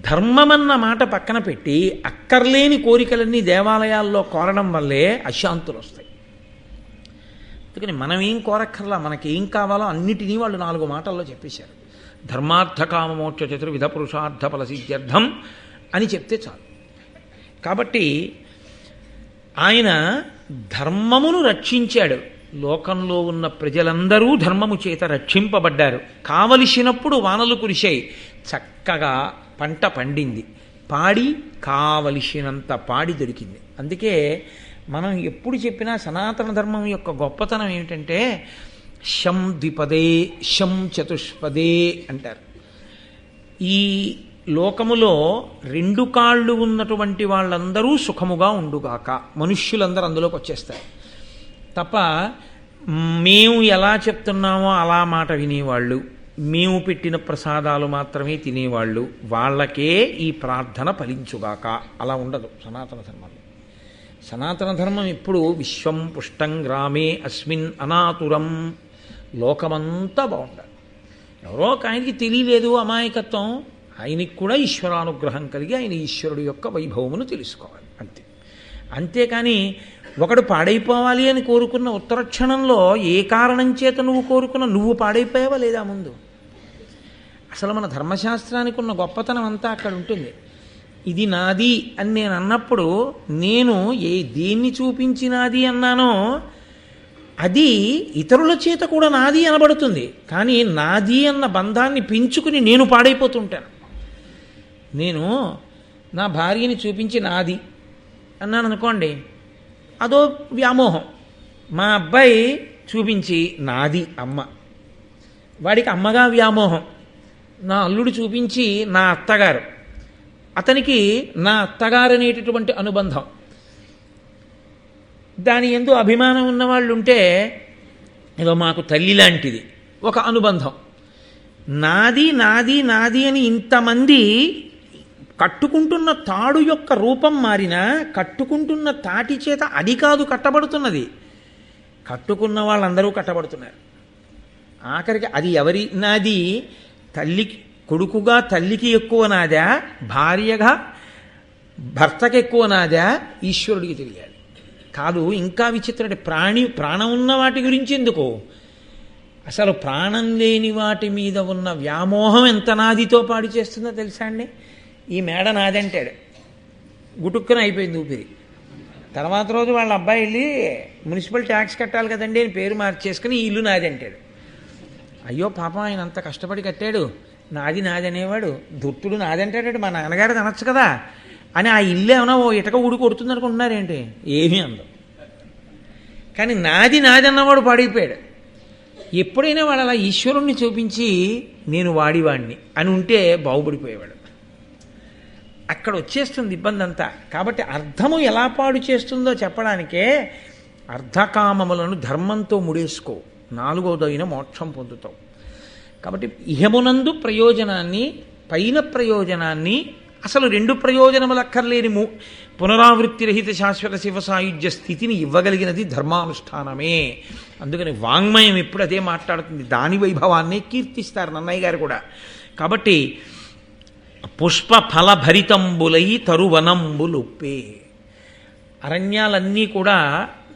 Speaker 1: ధర్మమన్న మాట పక్కన పెట్టి అక్కర్లేని కోరికలన్నీ దేవాలయాల్లో కోరడం వల్లే అశాంతులు వస్తాయి. అందుకని మనం ఏం కోరక్కర్లా, మనకేం కావాలో అన్నిటినీ వాళ్ళు 4 మాటల్లో చెప్పేశారు. ధర్మార్థకామ మోక్ష చతుర్విధ పురుషార్థ ఫల సిద్ధ్యర్థం అని చెప్తే చాలు. కాబట్టి ఆయన ధర్మమును రక్షించాడు. లోకంలో ఉన్న ప్రజలందరూ ధర్మము చేత రక్షింపబడ్డారు. కావలసినప్పుడు వానలు కురిశాయి, చక్కగా పంట పండింది, పాడి కావలసినంత పాడి దొరికింది. అందుకే మనం ఎప్పుడు చెప్పినా సనాతన ధర్మం యొక్క గొప్పతనం ఏమిటంటే శం ద్విపదే శం చతుష్పదే అంటారు. ఈ లోకములో 2 కాళ్ళు ఉన్నటువంటి వాళ్ళందరూ సుఖముగా ఉండుగాక, మనుష్యులందరూ అందులోకి వచ్చేస్తారు తప్ప మేము ఎలా చెప్తున్నామో అలా మాట వినేవాళ్ళు, మేము పెట్టిన ప్రసాదాలు మాత్రమే తినేవాళ్ళు, వాళ్ళకే ఈ ప్రార్థన ఫలించుగాక అలా ఉండదు సనాతన ధర్మంలో. సనాతన ధర్మం ఎప్పుడు విశ్వం పుష్టం గ్రామే అస్మిన్ అనాతురం, లోకమంతా బాగుండాలి. ఎవరో ఒక ఆయనకి తెలియలేదు అమాయకత్వం, ఆయనకి కూడా ఈశ్వరానుగ్రహం కలిగి ఆయన ఈశ్వరుడు యొక్క వైభవమును తెలుసుకోవాలి అంతే. అంతేకాని ఒకడు పాడైపోవాలి అని కోరుకున్న ఉత్తరక్షణంలో ఏ కారణం చేత నువ్వు కోరుకున్న నువ్వు పాడైపోయావా లేదా ముందు? అసలు మన ధర్మశాస్త్రానికి ఉన్న గొప్పతనం అంతా అక్కడ ఉంటుంది. ఇది నాది అని నేను అన్నప్పుడు నేను దేన్ని చూపించి నాది అన్నానో అది ఇతరుల చేత కూడా నాది అనబడుతుంది. కానీ నాది అన్న బంధాన్ని పెంచుకుని నేను పాడైపోతుంటాను. నేను నా భార్యని చూపించి నాది అన్నాను అనుకోండి, అదో వ్యామోహం, మా అబ్బాయి చూపించి నాది అమ్మ, వాడికి అమ్మగా వ్యామోహం. నా అల్లుడు చూపించి నా అత్తగారు, అతనికి నా అత్తగారు అనేటటువంటి అనుబంధం. దాని యందు అభిమానం ఉన్నవాళ్ళు ఉంటే ఏదో మాకు తల్లి లాంటిది ఒక అనుబంధం. నాది నాది నాది అని ఇంతమంది కట్టుకుంటున్న తాడు యొక్క రూపం మారినా కట్టుకుంటున్న తాటి చేత అది కాదు కట్టబడుతున్నది, కట్టుకున్న వాళ్ళందరూ కట్టబడుతున్నారు. ఆఖరికి అది ఎవరి నాది? తల్లికి, కొడుకుగా తల్లికి ఎక్కువ నాదా, భార్యగా భర్తకి ఎక్కువ నాదా, ఈశ్వరుడికి తెలియాలి. కాదు, ఇంకా విచిత్రమైన ప్రాణం ఉన్న వాటి గురించి ఎందుకు, అసలు ప్రాణం లేని వాటి మీద ఉన్న వ్యామోహం ఎంత నాదితో పాడు చేస్తుందో తెలుసా అండి? ఈ మేడ నాదంటాడు, గుటుక్కున అయిపోయింది ఊపిరి. తర్వాత రోజు వాళ్ళ అబ్బాయి వెళ్ళి మున్సిపల్ ట్యాక్స్ కట్టాలి కదండి అని పేరు మార్చేసుకుని ఈ ఇల్లు నాది అంటాడు. అయ్యో పాపం, ఆయన అంత కష్టపడి కట్టాడు, నాది నాది అనేవాడు, దుట్టుడు నాదంటాడు, మా నాన్నగారు అనొచ్చు కదా అని ఆ ఇల్లు ఏమైనా ఓ ఇటక ఊడి కొడుతుంది అనుకుంటున్నారేంటి? ఏమీ అందం. కానీ నాది నాది అన్నవాడు పాడైపోయాడు. ఎప్పుడైనా వాడు అలా ఈశ్వరుణ్ణి చూపించి నేను వాడివాణ్ణి అని ఉంటే బాగుపడిపోయేవాడు. అక్కడ వచ్చేస్తుంది ఇబ్బంది అంతా. కాబట్టి అర్థము ఎలా పాడు చేస్తుందో చెప్పడానికే అర్ధకామములను ధర్మంతో ముడేసుకో, నాలుగోదైన మోక్షం పొందుతావు. కాబట్టి ఇహమునందు ప్రయోజనాన్ని, పైన ప్రయోజనాన్ని, అసలు రెండు ప్రయోజనములు అక్కర్లేని పునరావృత్తి రహిత శాశ్వత శివ సాయుధ్య స్థితిని ఇవ్వగలిగినది ధర్మానుష్ఠానమే. అందుకని వాంగ్మయం ఎప్పుడు అదే మాట్లాడుతుంది, దాని వైభవాన్ని కీర్తిస్తారు నన్నయ్య గారు కూడా. కాబట్టి పుష్ప ఫలభరితంబులై తరువనంబులుప్పే, అరణ్యాలన్నీ కూడా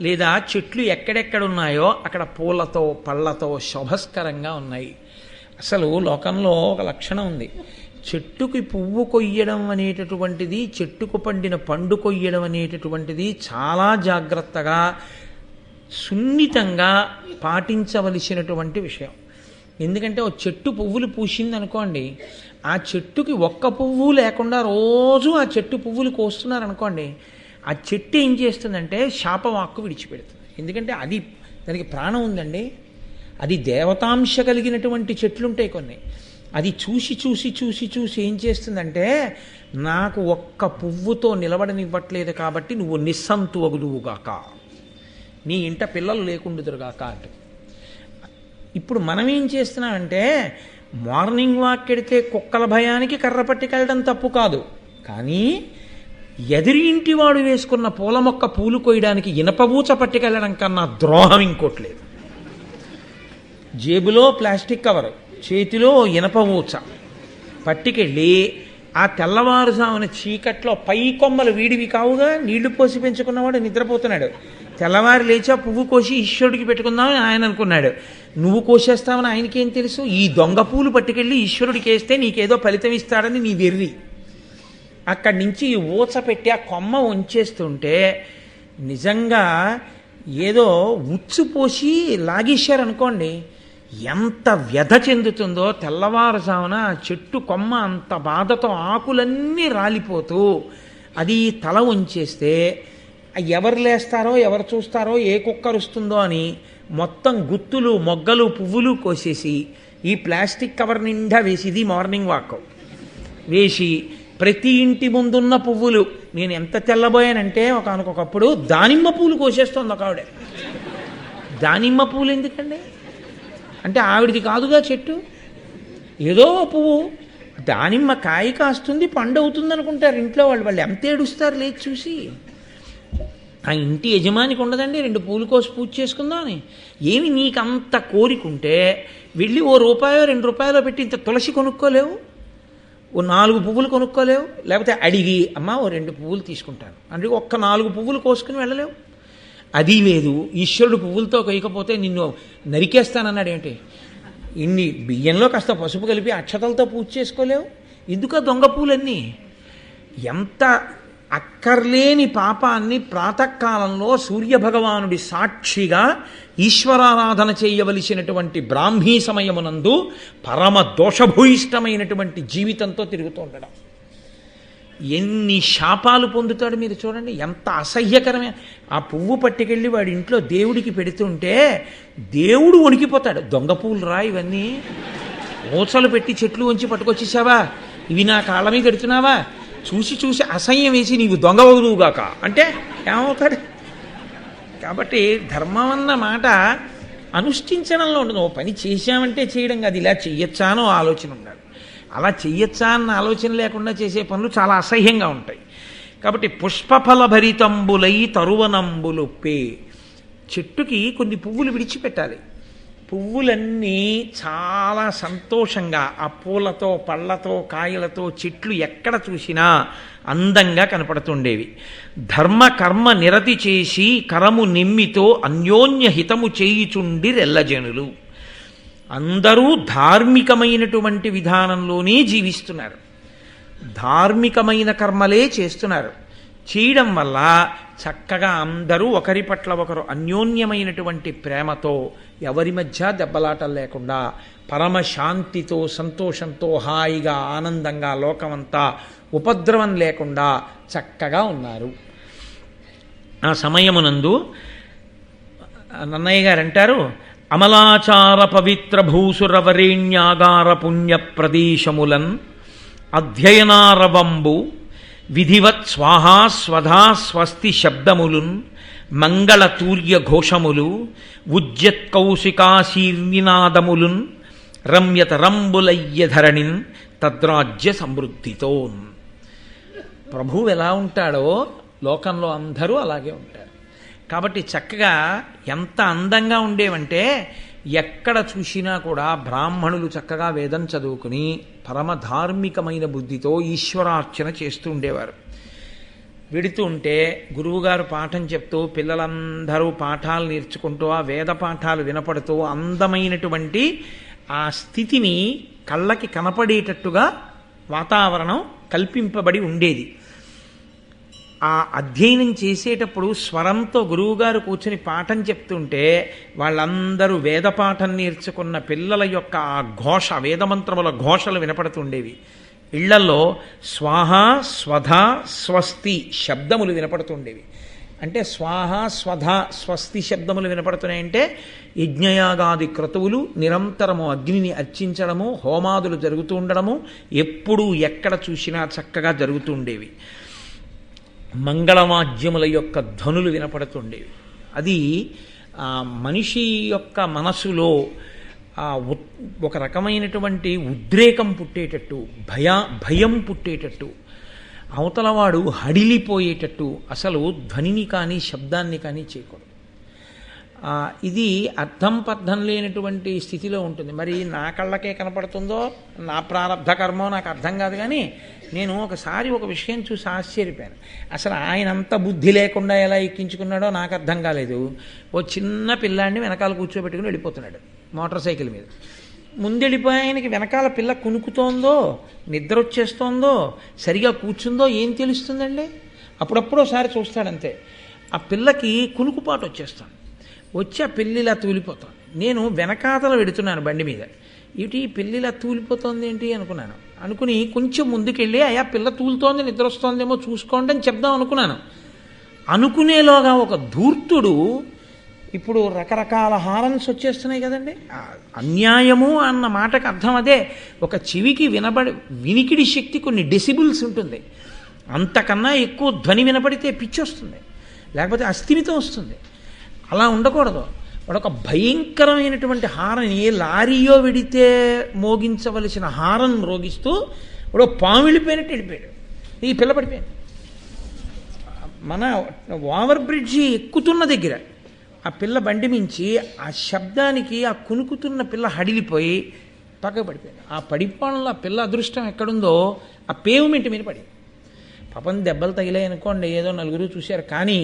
Speaker 1: లేదా చెట్లు ఎక్కడెక్కడున్నాయో అక్కడ పూలతో పళ్ళతో శోభస్కరంగా ఉన్నాయి. అసలు లోకంలో ఒక లక్షణం ఉంది, చెట్టుకి పువ్వు కొయ్యడం అనేటటువంటిది, చెట్టుకు పండిన పండు కొయ్యడం అనేటటువంటిది చాలా జాగ్రత్తగా సున్నితంగా పాటించవలసినటువంటి విషయం. ఎందుకంటే ఓ చెట్టు పువ్వులు పూసింది అనుకోండి, ఆ చెట్టుకి ఒక్క పువ్వు లేకుండా రోజు ఆ చెట్టు పువ్వులు కోస్తున్నారనుకోండి, ఆ చెట్టు ఏం చేస్తుందంటే శాపవాక్కు విడిచిపెడుతుంది. ఎందుకంటే అది, దానికి ప్రాణం ఉందండి, అది దేవతాంశ కలిగినటువంటి చెట్లుంటాయి కొన్ని. అది చూసి చూసి చూసి చూసి ఏం చేస్తుందంటే, నాకు ఒక్క పువ్వుతో నిలబడనివ్వట్లేదు కాబట్టి నువ్వు నిస్సంతు వగుదువుగాక, నీ ఇంట పిల్లలు లేకుండుదురుగాక అంటే. ఇప్పుడు మనం ఏం చేస్తున్నామంటే, మార్నింగ్ వాక్ ఎడితే కుక్కల భయానికి కర్ర పట్టుకెళ్ళడం తప్పు కాదు, కానీ ఎదురి ఇంటి వాడు వేసుకున్న పూల మొక్క పూలు కొయ్యడానికి ఇనపబూచ పట్టుకెళ్ళడం కన్నా ద్రోహం ఇంకోట్లేదు. జేబులో ప్లాస్టిక్ కవరు, చేతిలో ఇనపబూచ పట్టుకెళ్ళి ఆ తెల్లవారుజామున చీకట్లో పై కొమ్మలు వీడివి కావుగా నీళ్లు పోసి పెంచుకున్నవాడు నిద్రపోతున్నాడు. తెల్లవారు లేచా పువ్వు కోసి ఈశ్వరుడికి పెట్టుకుందామని ఆయన అనుకున్నాడు. నువ్వు కోసేస్తావని ఆయనకేం తెలుసు? ఈ దొంగ పూలు పట్టుకెళ్ళి ఈశ్వరుడికి వేస్తే నీకేదో ఫలితం ఇస్తాడని నీ వెర్రి. అక్కడి నుంచి ఈ ఊచ పెట్టి ఆ కొమ్మ ఉంచేస్తుంటే నిజంగా ఏదో ఉచ్చు పోసి లాగేశారనుకోండి, ఎంత వ్యధ చెందుతుందో. తెల్లవారుజామున చెట్టు కొమ్మ అంత బాధతో ఆకులన్నీ రాలిపోతూ అది తల ఉంచేస్తే ఎవరు లేస్తారో ఎవరు చూస్తారో ఏ కుక్క రుస్తుందో అని మొత్తం గుత్తులు మొగ్గలు పువ్వులు కోసేసి ఈ ప్లాస్టిక్ కవర్ నిండా వేసి, ఇది మార్నింగ్ వాక్ వేసి ప్రతి ఇంటి ముందున్న పువ్వులు, నేను ఎంత తెల్లబోయానంటే ఒకనకొకప్పుడు దానిమ్మ పూలు కోసేస్తోంది ఒక ఆవిడ. దానిమ్మ పూలు ఎందుకండి అంటే ఆవిడిది కాదుగా చెట్టు, ఏదో పువ్వు, దానిమ్మ కాయ కాస్తుంది పండు అవుతుంది అనుకుంటారు ఇంట్లో వాళ్ళు ఎంత ఏడుస్తారు లేచి చూసి. ఆ ఇంటి యజమానికి ఉండదండి 2 పూలు కోసి పూజ చేసుకుందాం అని. ఏమి నీకంత కోరికుంటే వెళ్ళి ఓ రూపాయో 2 రూపాయలో పెట్టి ఇంత తులసి కొనుక్కోలేవు, ఓ 4 పువ్వులు కొనుక్కోలేవు, లేకపోతే అడిగి అమ్మ ఓ 2 పువ్వులు తీసుకుంటాను అంటే ఒక్క 4 పువ్వులు కోసుకుని వెళ్ళలేవు. అది లేదు, ఈశ్వరుడు పువ్వులతో కొయ్యకపోతే నిన్ను నరికేస్తానన్నాడు. ఏంటి ఇన్ని బియ్యంలో కాస్త పసుపు కలిపి అక్షతలతో పూజ చేసుకోలేవు? ఎందుక దొంగ పూలన్నీ? ఎంత అక్కర్లేని పాపాన్ని ప్రాతకాలంలో సూర్యభగవానుడి సాక్షిగా ఈశ్వరారాధన చేయవలసినటువంటి బ్రాహ్మీ సమయమునందు పరమ దోషభూయిష్టమైనటువంటి జీవితంతో తిరుగుతూ ఉండడం. ఎన్ని శాపాలు పొందుతాడు మీరు చూడండి, ఎంత అసహ్యకరమే. ఆ పువ్వు పట్టుకెళ్ళి వాడి ఇంట్లో దేవుడికి పెడుతుంటే దేవుడు వణికిపోతాడు. దొంగ పువ్వులు రా ఇవన్నీ, ఓచలు పెట్టి చెట్లు ఉంచి పట్టుకొచ్చేసావా, ఇవి నా కాళ్ళ మీద పెడుతున్నావా, చూసి చూసి అసహ్యం వేసి నీవు దొంగ వదువుగాక అంటే ఏమవుతాడు? కాబట్టి ధర్మం అన్న మాట అనుష్ఠించడంలో ఉండదు. ఓ పని చేశామంటే చేయడం కాదు, ఇలా చెయ్యొచ్చా అనో ఆలోచన ఉండాలి. అలా చెయ్యొచ్చా అన్న ఆలోచన లేకుండా చేసే పనులు చాలా అసహ్యంగా ఉంటాయి. కాబట్టి పుష్పఫల భరితంబులై తరువనంబులొప్పే, చెట్టుకి కొన్ని పువ్వులు విడిచిపెట్టాలి. పువ్వులన్నీ చాలా సంతోషంగా ఆ పూలతో పళ్ళతో కాయలతో చెట్లు ఎక్కడ చూసినా అందంగా కనపడుతుండేవి. ధర్మ కర్మ నిరతి చేసి కరము నిమ్మితో అన్యోన్య హితము చేయుచుండి రెల్లజనులు. అందరూ ధార్మికమైనటువంటి విధానంలోనే జీవిస్తున్నారు, ధార్మికమైన కర్మలే చేస్తున్నారు. చేయడం వల్ల చక్కగా అందరూ ఒకరి పట్ల ఒకరు అన్యోన్యమైనటువంటి ప్రేమతో, ఎవరి మధ్య దెబ్బలాటలు లేకుండా పరమశాంతితో సంతోషంతో హాయిగా ఆనందంగా లోకమంతా ఉపద్రవం లేకుండా చక్కగా ఉన్నారు. ఆ సమయమునందు నన్నయ్య గారు అంటారు, అమలాచార పవిత్ర భూసురవరేణ్యాగార పుణ్య ప్రదేశములన్ అధ్యయనారవంబు విధివత్ స్వాహా స్వధా స్వస్తి శబ్దములున్ మంగళ తూర్య ఘోషములు ఉజ్జత్ కౌశికాశీర్నినాదములున్ రమ్యత రంబులయ్యధరణిన్ తద్రాజ్య సమృద్ధితోన్. ప్రభువు ఎలా ఉంటాడో లోకంలో అందరూ అలాగే ఉంటారు. కాబట్టి చక్కగా ఎంత అందంగా ఉండేవంటే ఎక్కడ చూసినా కూడా బ్రాహ్మణులు చక్కగా వేదం చదువుకుని పరమధార్మికమైన బుద్ధితో ఈశ్వరార్చన చేస్తూ ఉండేవారు. వెడుతూ ఉంటే గురువుగారు పాఠం చెప్తూ పిల్లలందరూ పాఠాలు నేర్చుకుంటూ ఆ వేద పాఠాలు వినపడుతూ అందమైనటువంటి ఆ స్థితిని కళ్ళకి కనపడేటట్టుగా వాతావరణం కల్పింపబడి ఉండేది. ఆ అధ్యయనం చేసేటప్పుడు స్వరంతో గురువుగారు కూర్చుని పాఠం చెప్తుంటే వాళ్ళందరూ వేదపాఠం నేర్చుకున్న పిల్లల యొక్క ఆ ఘోష, వేదమంత్రముల ఘోషలు వినపడుతుండేవి. ఇళ్లలో స్వాహ స్వధ స్వస్తి శబ్దములు వినపడుతుండేవి. అంటే స్వాహ స్వధ స్వస్తి శబ్దములు వినపడుతున్నాయంటే యజ్ఞయాగాది క్రతువులు నిరంతరము అగ్నిని అర్చించడము, హోమాదులు జరుగుతూ ఉండడము ఎప్పుడూ ఎక్కడ చూసినా చక్కగా జరుగుతూ ఉండేవి. మంగళవాద్యముల యొక్క ధ్వనులు వినపడుతుండేవి. అది మనిషి యొక్క మనసులో ఒక రకమైనటువంటి ఉద్రేకం పుట్టేటట్టు, భయం పుట్టేటట్టు, అవతలవాడు హడిలిపోయేటట్టు అసలు ధ్వనిని కానీ శబ్దాన్ని కానీ చేయకూడదు. ఇది అర్థం పర్థం లేనటువంటి స్థితిలో ఉంటుంది. మరి నా కళ్ళకే కనపడుతుందో నా ప్రారంధ కర్మో నాకు అర్థం కాదు. కానీ నేను ఒకసారి ఒక విషయం చూసి ఆశ్చర్యపోయాను. అసలు ఆయన అంత బుద్ధి లేకుండా ఎలా ఎక్కించుకున్నాడో నాకు అర్థం కాలేదు. ఓ చిన్న పిల్లాడిని వెనకాల కూర్చోబెట్టుకుని వెళ్ళిపోతున్నాడు మోటార్ సైకిల్ మీద. ముందెళ్ళిపోయి ఆయనకి వెనకాల పిల్ల కునుకుతోందో, నిద్ర వచ్చేస్తోందో, సరిగా కూర్చుందో ఏం తెలుస్తుందండి? అప్పుడప్పుడు ఒకసారి చూస్తాడంతే. ఆ పిల్లకి కునుకుపాటు వచ్చేస్తాను, వచ్చి ఆ పిల్లిలా తూలిపోతాను. నేను వెనకాతల వెడుతున్నాను బండి మీద, ఇటు ఈ పిల్లిలా తూలిపోతుంది ఏంటి అనుకున్నాను. అనుకుని కొంచెం ముందుకెళ్ళి అయ్యా పిల్ల తూలుతోంది, నిద్ర వస్తోందేమో చూసుకోండి అని చెప్దాం అనుకున్నాను. అనుకునేలోగా ఒక ధూర్తుడు, ఇప్పుడు రకరకాల హారన్స్ వచ్చేస్తున్నాయి కదండి, అన్యాయము అన్న మాటకు అర్థం అదే. ఒక చెవికి వినికిడి శక్తి కొన్ని డెసిబుల్స్ ఉంటుంది, అంతకన్నా ఎక్కువ ధ్వని వినపడితే పిచ్చి వస్తుంది, లేకపోతే అస్థిమితం వస్తుంది. అలా ఉండకూడదు. వాడు ఒక భయంకరమైనటువంటి హారన్, ఏ లారీయో వెడితే మోగించవలసిన హారన్ మ్రోగిస్తూ వాడు పాము వెళ్ళిపోయినట్టు వెళ్ళిపోయాడు. ఈ పిల్ల పడిపోయింది. మన ఓవర్ బ్రిడ్జి ఎక్కుతున్న దగ్గర ఆ పిల్ల బండి మించి ఆ శబ్దానికి ఆ కునుకుతున్న పిల్ల హడిలిపోయి పక్కకు పడిపోయింది. ఆ పడిపోవడంలో ఆ పిల్ల అదృష్టం ఎక్కడుందో ఆ పేవ్మెంట్ మీద పడి పాపం దెబ్బలు తగిలాయి అనుకోండి, ఏదో నలుగురు చూశారు. కానీ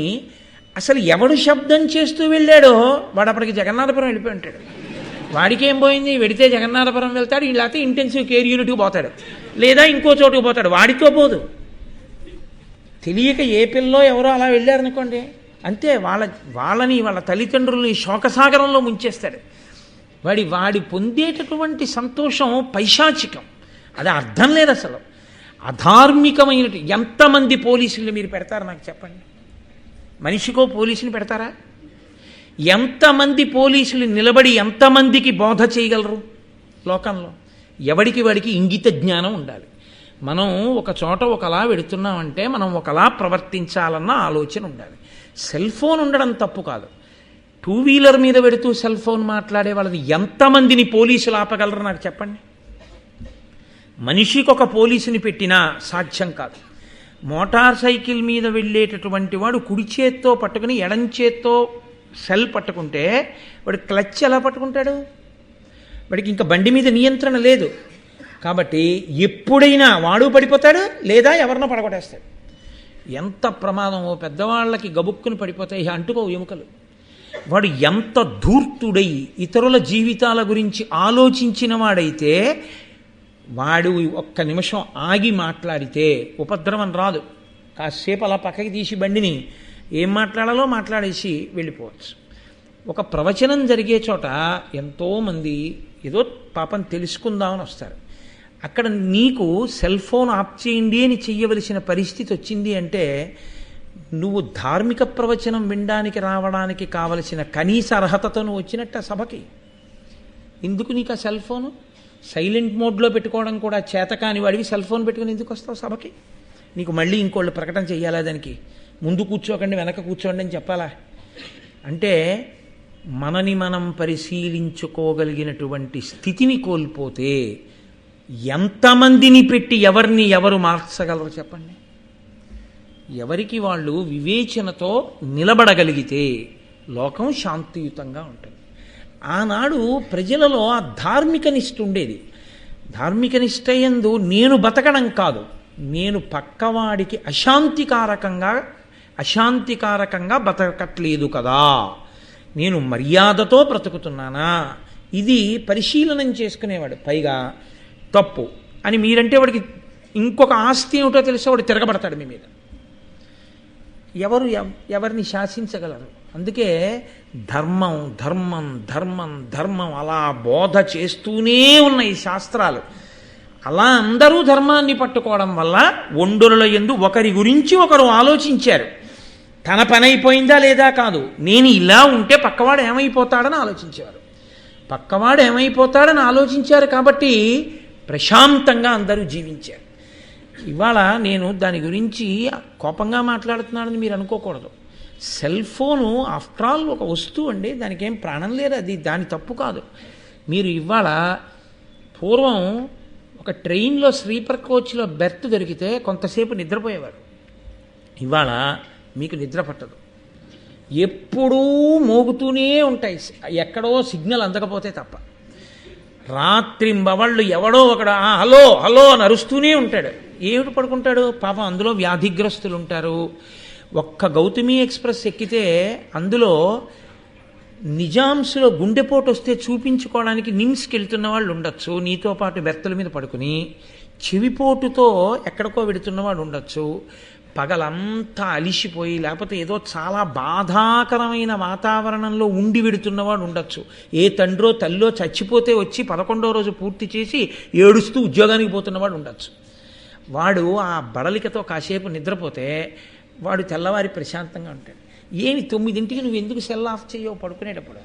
Speaker 1: అసలు ఎవడు శబ్దం చేస్తూ వెళ్ళాడో వాడు అప్పటికి జగన్నాథపురం వెళ్ళిపోయి ఉంటాడు. వాడికి ఏం పోయింది? వెడితే జగన్నాథపురం వెళ్తాడు, లేకపోతే ఇంటెన్సివ్ కేర్ యూనిట్కి పోతాడు, లేదా ఇంకో చోటుకు పోతాడు. వాడితో పోదు. తెలియక ఏ పిల్లో ఎవరో అలా వెళ్ళారనుకోండి, అంతే వాళ్ళని వాళ్ళ తల్లిదండ్రులని శోకసాగరంలో ముంచేస్తాడు. వాడి పొందేటటువంటి సంతోషం పైశాచికం, అది అర్థం లేదు అసలు. అధార్మికమైన ఎంతమంది పోలీసులు మీరు పెడతారు నాకు చెప్పండి? మనిషికో పోలీసుని పెడతారా? ఎంతమంది పోలీసులు నిలబడి ఎంతమందికి బోధ చేయగలరు లోకంలో? ఎవడికి వాడికి ఇంగిత జ్ఞానం ఉండాలి. మనం ఒక చోట ఒకలా వెడుతున్నామంటే మనం ఒకలా ప్రవర్తించాలన్న ఆలోచన ఉండాలి. సెల్ ఫోన్ ఉండడం తప్పు కాదు. 2 వీలర్ మీద పెడుతూ సెల్ ఫోన్ మాట్లాడే వాళ్ళది ఎంతమందిని పోలీసులు ఆపగలరు నాకు చెప్పండి? మనిషికి ఒక పోలీసుని పెట్టినా సాధ్యం కాదు. మోటార్ సైకిల్ మీద వెళ్ళేటటువంటి వాడు కుడి చేత్తో పట్టుకుని ఎడం చేత్తో సెల్ పట్టుకుంటే వాడు క్లచ్ ఎలా పట్టుకుంటాడు? వాడికి ఇంకా బండి మీద నియంత్రణ లేదు. కాబట్టి ఎప్పుడైనా వాడు పడిపోతాడు లేదా ఎవరినో పడగొట్టేస్తాడు. ఎంత ప్రమాదమో! పెద్దవాళ్ళకి గబుక్కుని పడిపోతాయి, అంటుకో ఎముకలు. వాడు ఎంత ధూర్తుడై ఇతరుల జీవితాల గురించి ఆలోచించిన వాడైతే వాడు ఒక్క నిమిషం ఆగి మాట్లాడితే ఉపద్రవం రాదు. కాసేపు అలా పక్కకి తీసి బండిని ఏం మాట్లాడాలో మాట్లాడేసి వెళ్ళిపోవచ్చు. ఒక ప్రవచనం జరిగే చోట ఎంతోమంది ఏదో పాపం తెలుసుకుందామని వస్తారు. అక్కడ నీకు సెల్ ఫోన్ ఆఫ్ చేయండి అని చెయ్యవలసిన పరిస్థితి వచ్చింది అంటే నువ్వు ధార్మిక ప్రవచనం వినడానికి రావడానికి కావలసిన కనీస అర్హతతో నువ్వు వచ్చినట్టు ఆ సభకి. ఎందుకు నీకు ఆ సెల్ ఫోను? సైలెంట్ మోడ్లో పెట్టుకోవడం కూడా చేతకాని వాడివి సెల్ ఫోన్ పెట్టుకుని ఎందుకు వస్తావు సభకి? నీకు మళ్ళీ ఇంకోళ్ళు ప్రకటన చెయ్యాలా? దానికి ముందు కూర్చోకండి వెనక కూర్చోండి అని చెప్పాలా? అంటే మనని మనం పరిశీలించుకోగలిగినటువంటి స్థితిని కోల్పోతే ఎంతమందిని పెట్టి ఎవరిని ఎవరు మార్చగలరు చెప్పండి? ఎవరికి వాళ్ళు వివేచనతో నిలబడగలిగితే లోకం శాంతియుతంగా ఉంటుంది. ఆనాడు ప్రజలలో ఆ ధార్మిక నిష్ఠ ఉండేది. ధార్మిక నిష్ఠ యందు నేను బతకడం కాదు, నేను పక్కవాడికి అశాంతికారకంగా బతకట్లేదు కదా, నేను మర్యాదతో బ్రతుకుతున్నానా, ఇది పరిశీలనం చేసుకునేవాడు. పైగా తప్పు అని మీరంటే వాడికి ఇంకొక ఆస్తి ఏమిటో తెలిసే వాడు తిరగబడతాడు మీ మీద. ఎవరిని శాసించగలరు? అందుకే ధర్మం ధర్మం ధర్మం ధర్మం అలా బోధ చేస్తూనే ఉన్నాయి శాస్త్రాలు. అలా అందరూ ధర్మాన్ని పట్టుకోవడం వల్ల ఒండరుల యందు ఒకరి గురించి ఒకరు ఆలోచించారు. తన పని అయిపోయిందా లేదా కాదు, నేను ఇలా ఉంటే పక్కవాడు ఏమైపోతాడని ఆలోచించేవారు. పక్కవాడు ఏమైపోతాడని ఆలోచించారు కాబట్టి ప్రశాంతంగా అందరూ జీవించారు. ఇవాళ నేను దాని గురించి కోపంగా మాట్లాడుతున్నానని మీరు అనుకోకూడదు. సెల్ ఫోను ఆఫ్టర్ ఆల్ ఒక వస్తువు అండి, దానికి ఏం ప్రాణం లేదు. అది దాని తప్పు కాదు. మీరు ఇవాళ పూర్వం ఒక ట్రైన్లో స్లీపర్ కోచ్లో బెర్త్ దొరికితే కొంతసేపు నిద్రపోయేవారు. ఇవాళ మీకు నిద్ర పట్టదు, ఎప్పుడూ మోగుతూనే ఉంటాయి, ఎక్కడో సిగ్నల్ అందకపోతే తప్ప. రాత్రింబవళ్ళు ఎవడో ఒకడు హలో హలో అని అరుస్తూనే ఉంటాడు. ఏమిటి పడుకుంటాడు పాపం? అందులో వ్యాధిగ్రస్తులు ఉంటారు. ఒక్క గౌతమి ఎక్స్ప్రెస్ ఎక్కితే అందులో నిజాంస్లో గుండెపోటు వస్తే చూపించుకోవడానికి నిమ్స్కి వెళ్తున్న వాళ్ళు ఉండొచ్చు, నీతో పాటు బెర్తల మీద పడుకుని. చెవిపోటుతో ఎక్కడికో వెడుతున్నవాడు ఉండొచ్చు. పగలంతా అలిసిపోయి లేకపోతే ఏదో చాలా బాధాకరమైన వాతావరణంలో ఉండి వెడుతున్నవాడు ఉండొచ్చు. ఏ తండ్రో తల్లో చచ్చిపోతే వచ్చి 11వ రోజు పూర్తి చేసి ఏడుస్తూ ఉద్యోగానికి పోతున్నవాడు ఉండొచ్చు. వాడు ఆ బడలికతో కాసేపు నిద్రపోతే వాడు తెల్లవారి ప్రశాంతంగా ఉంటాడు. ఏమి 9ంటికి నువ్వు ఎందుకు సెల్ ఆఫ్ చేయవు పడుకునేటప్పుడు?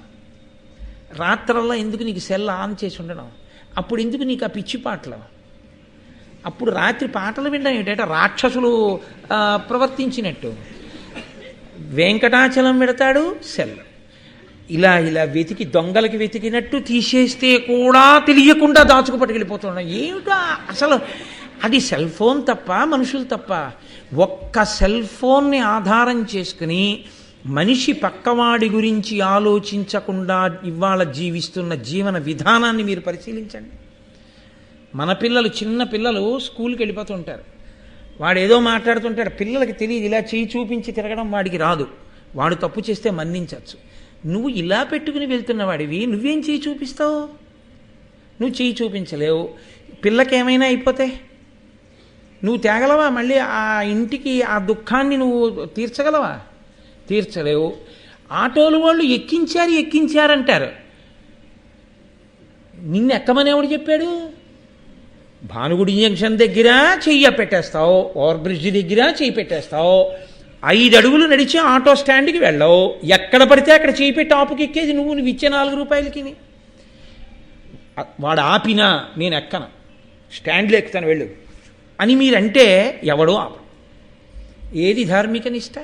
Speaker 1: రాత్రల్లా ఎందుకు నీకు సెల్ ఆన్ చేసి ఉండడం? అప్పుడు ఎందుకు నీకు ఆ పిచ్చి పాటలు? అప్పుడు రాత్రి పాటలు వినడం ఏంటంటే రాక్షసులు ప్రవర్తించినట్టు. వెంకటాచలం పెడతాడు సెల్, ఇలా ఇలా వెతికి దొంగలకి వెతికినట్టు తీసేస్తే కూడా తెలియకుండా దాచుకు పట్టుకెళ్ళిపోతున్నాం. ఏమిటా అసలు? అది సెల్ ఫోన్ తప్ప మనుషులు తప్ప? ఒక్క సెల్ ఫోన్ని ఆధారం చేసుకుని మనిషి పక్కవాడి గురించి ఆలోచించకుండా ఇవాళ జీవిస్తున్న జీవన విధానాన్ని మీరు పరిశీలించండి. మన పిల్లలు, చిన్న పిల్లలు స్కూల్కి వెళ్ళిపోతుంటారు. వాడు ఏదో మాట్లాడుతుంటాడు, పిల్లలకి తెలియదు. ఇలా చేయి చూపించి తిరగడం వాడికి రాదు. వాడు తప్పు చేస్తే మన్నించవచ్చు. నువ్వు ఇలా పెట్టుకుని వెళ్తున్న వాడివి నువ్వేం చేయి చూపిస్తావు? నువ్వు చేయి చూపించలేవు. పిల్లకేమైనా అయిపోతే నువ్వు తేగలవా? మళ్ళీ ఆ ఇంటికి ఆ దుఃఖాన్ని నువ్వు తీర్చగలవా? తీర్చలేవు. ఆటోలు వాళ్ళు ఎక్కించారంటారు. నిన్ను ఎక్కమని ఎవడు చెప్పాడు? భానుగుడి జంక్షన్ దగ్గర చెయ్యి పెట్టేస్తావు, ఓవర్ బ్రిడ్జ్ దగ్గర చెయ్యి పెట్టేస్తావు, 5 అడుగులు నడిచి ఆటో స్టాండ్కి వెళ్ళవు, ఎక్కడ పడితే అక్కడ చెయ్యి పెట్టి ఆపుకి ఎక్కేది నువ్వు ఇచ్చే 4 రూపాయలకి. వాడు ఆపినా నేను ఎక్కను, స్టాండ్లో ఎక్కుతాను వెళ్ళు అని మీరంటే ఎవడో ఆపడు. ఏది ధార్మిక నిష్ట?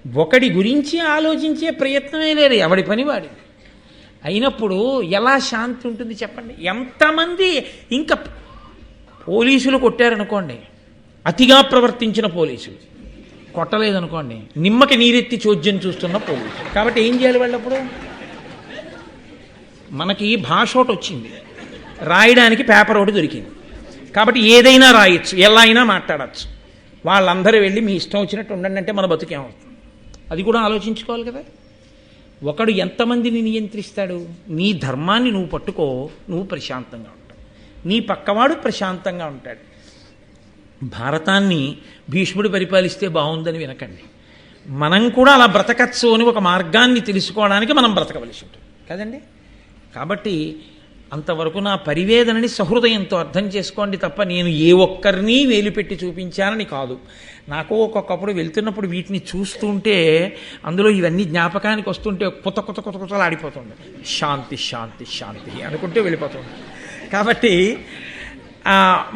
Speaker 1: ఒకడి గురించి ఆలోచించే ప్రయత్నమే లేదు, ఎవడి పని వాడిది. అయినప్పుడు ఎలా శాంతి ఉంటుంది చెప్పండి? ఎంతమంది ఇంకా పోలీసులు కొట్టారనుకోండి, అతిగా ప్రవర్తించిన పోలీసులు, కొట్టలేదనుకోండి నిమ్మకి నీరెత్తి చోద్యం చూస్తున్న పోలీసులు. కాబట్టి ఏం చేయాలి వాళ్ళప్పుడు? మనకి భాష ఒకటి వచ్చింది, రాయడానికి పేపర్ ఒకటి దొరికింది, కాబట్టి ఏదైనా రాయొచ్చు, ఎలా అయినా మాట్లాడచ్చు. వాళ్ళందరూ వెళ్ళి మీ ఇష్టం వచ్చినట్టు ఉండండి అంటే మన బతుకేమవుతుంది? అది కూడా ఆలోచించుకోవాలి కదా. ఒకడు ఎంతమందిని నియంత్రిస్తాడు? నీ ధర్మాన్ని నువ్వు పట్టుకో, నువ్వు ప్రశాంతంగా ఉంటావు, నీ పక్కవాడు ప్రశాంతంగా ఉంటాడు. భారతాన్ని భీష్ముడు పరిపాలిస్తే బాగుందని వినకండి. మనం కూడా అలా బ్రతకచ్చు అని ఒక మార్గాన్ని తెలుసుకోవడానికి మనం బ్రతకవలసి ఉంటుంది కదండి. కాబట్టి అంతవరకు నా పరివేదనని సహృదయంతో అర్థం చేసుకోండి తప్ప నేను ఏ ఒక్కరిని వేలుపెట్టి చూపించానని కాదు. నాకు ఒక్కొక్కప్పుడు వెళ్తున్నప్పుడు వీటిని చూస్తుంటే అందులో ఇవన్నీ జ్ఞాపకానికి వస్తుంటే కొత్తలు ఆడిపోతుంది. శాంతి శాంతి శాంతి అనుకుంటే వెళ్ళిపోతుంది. కాబట్టి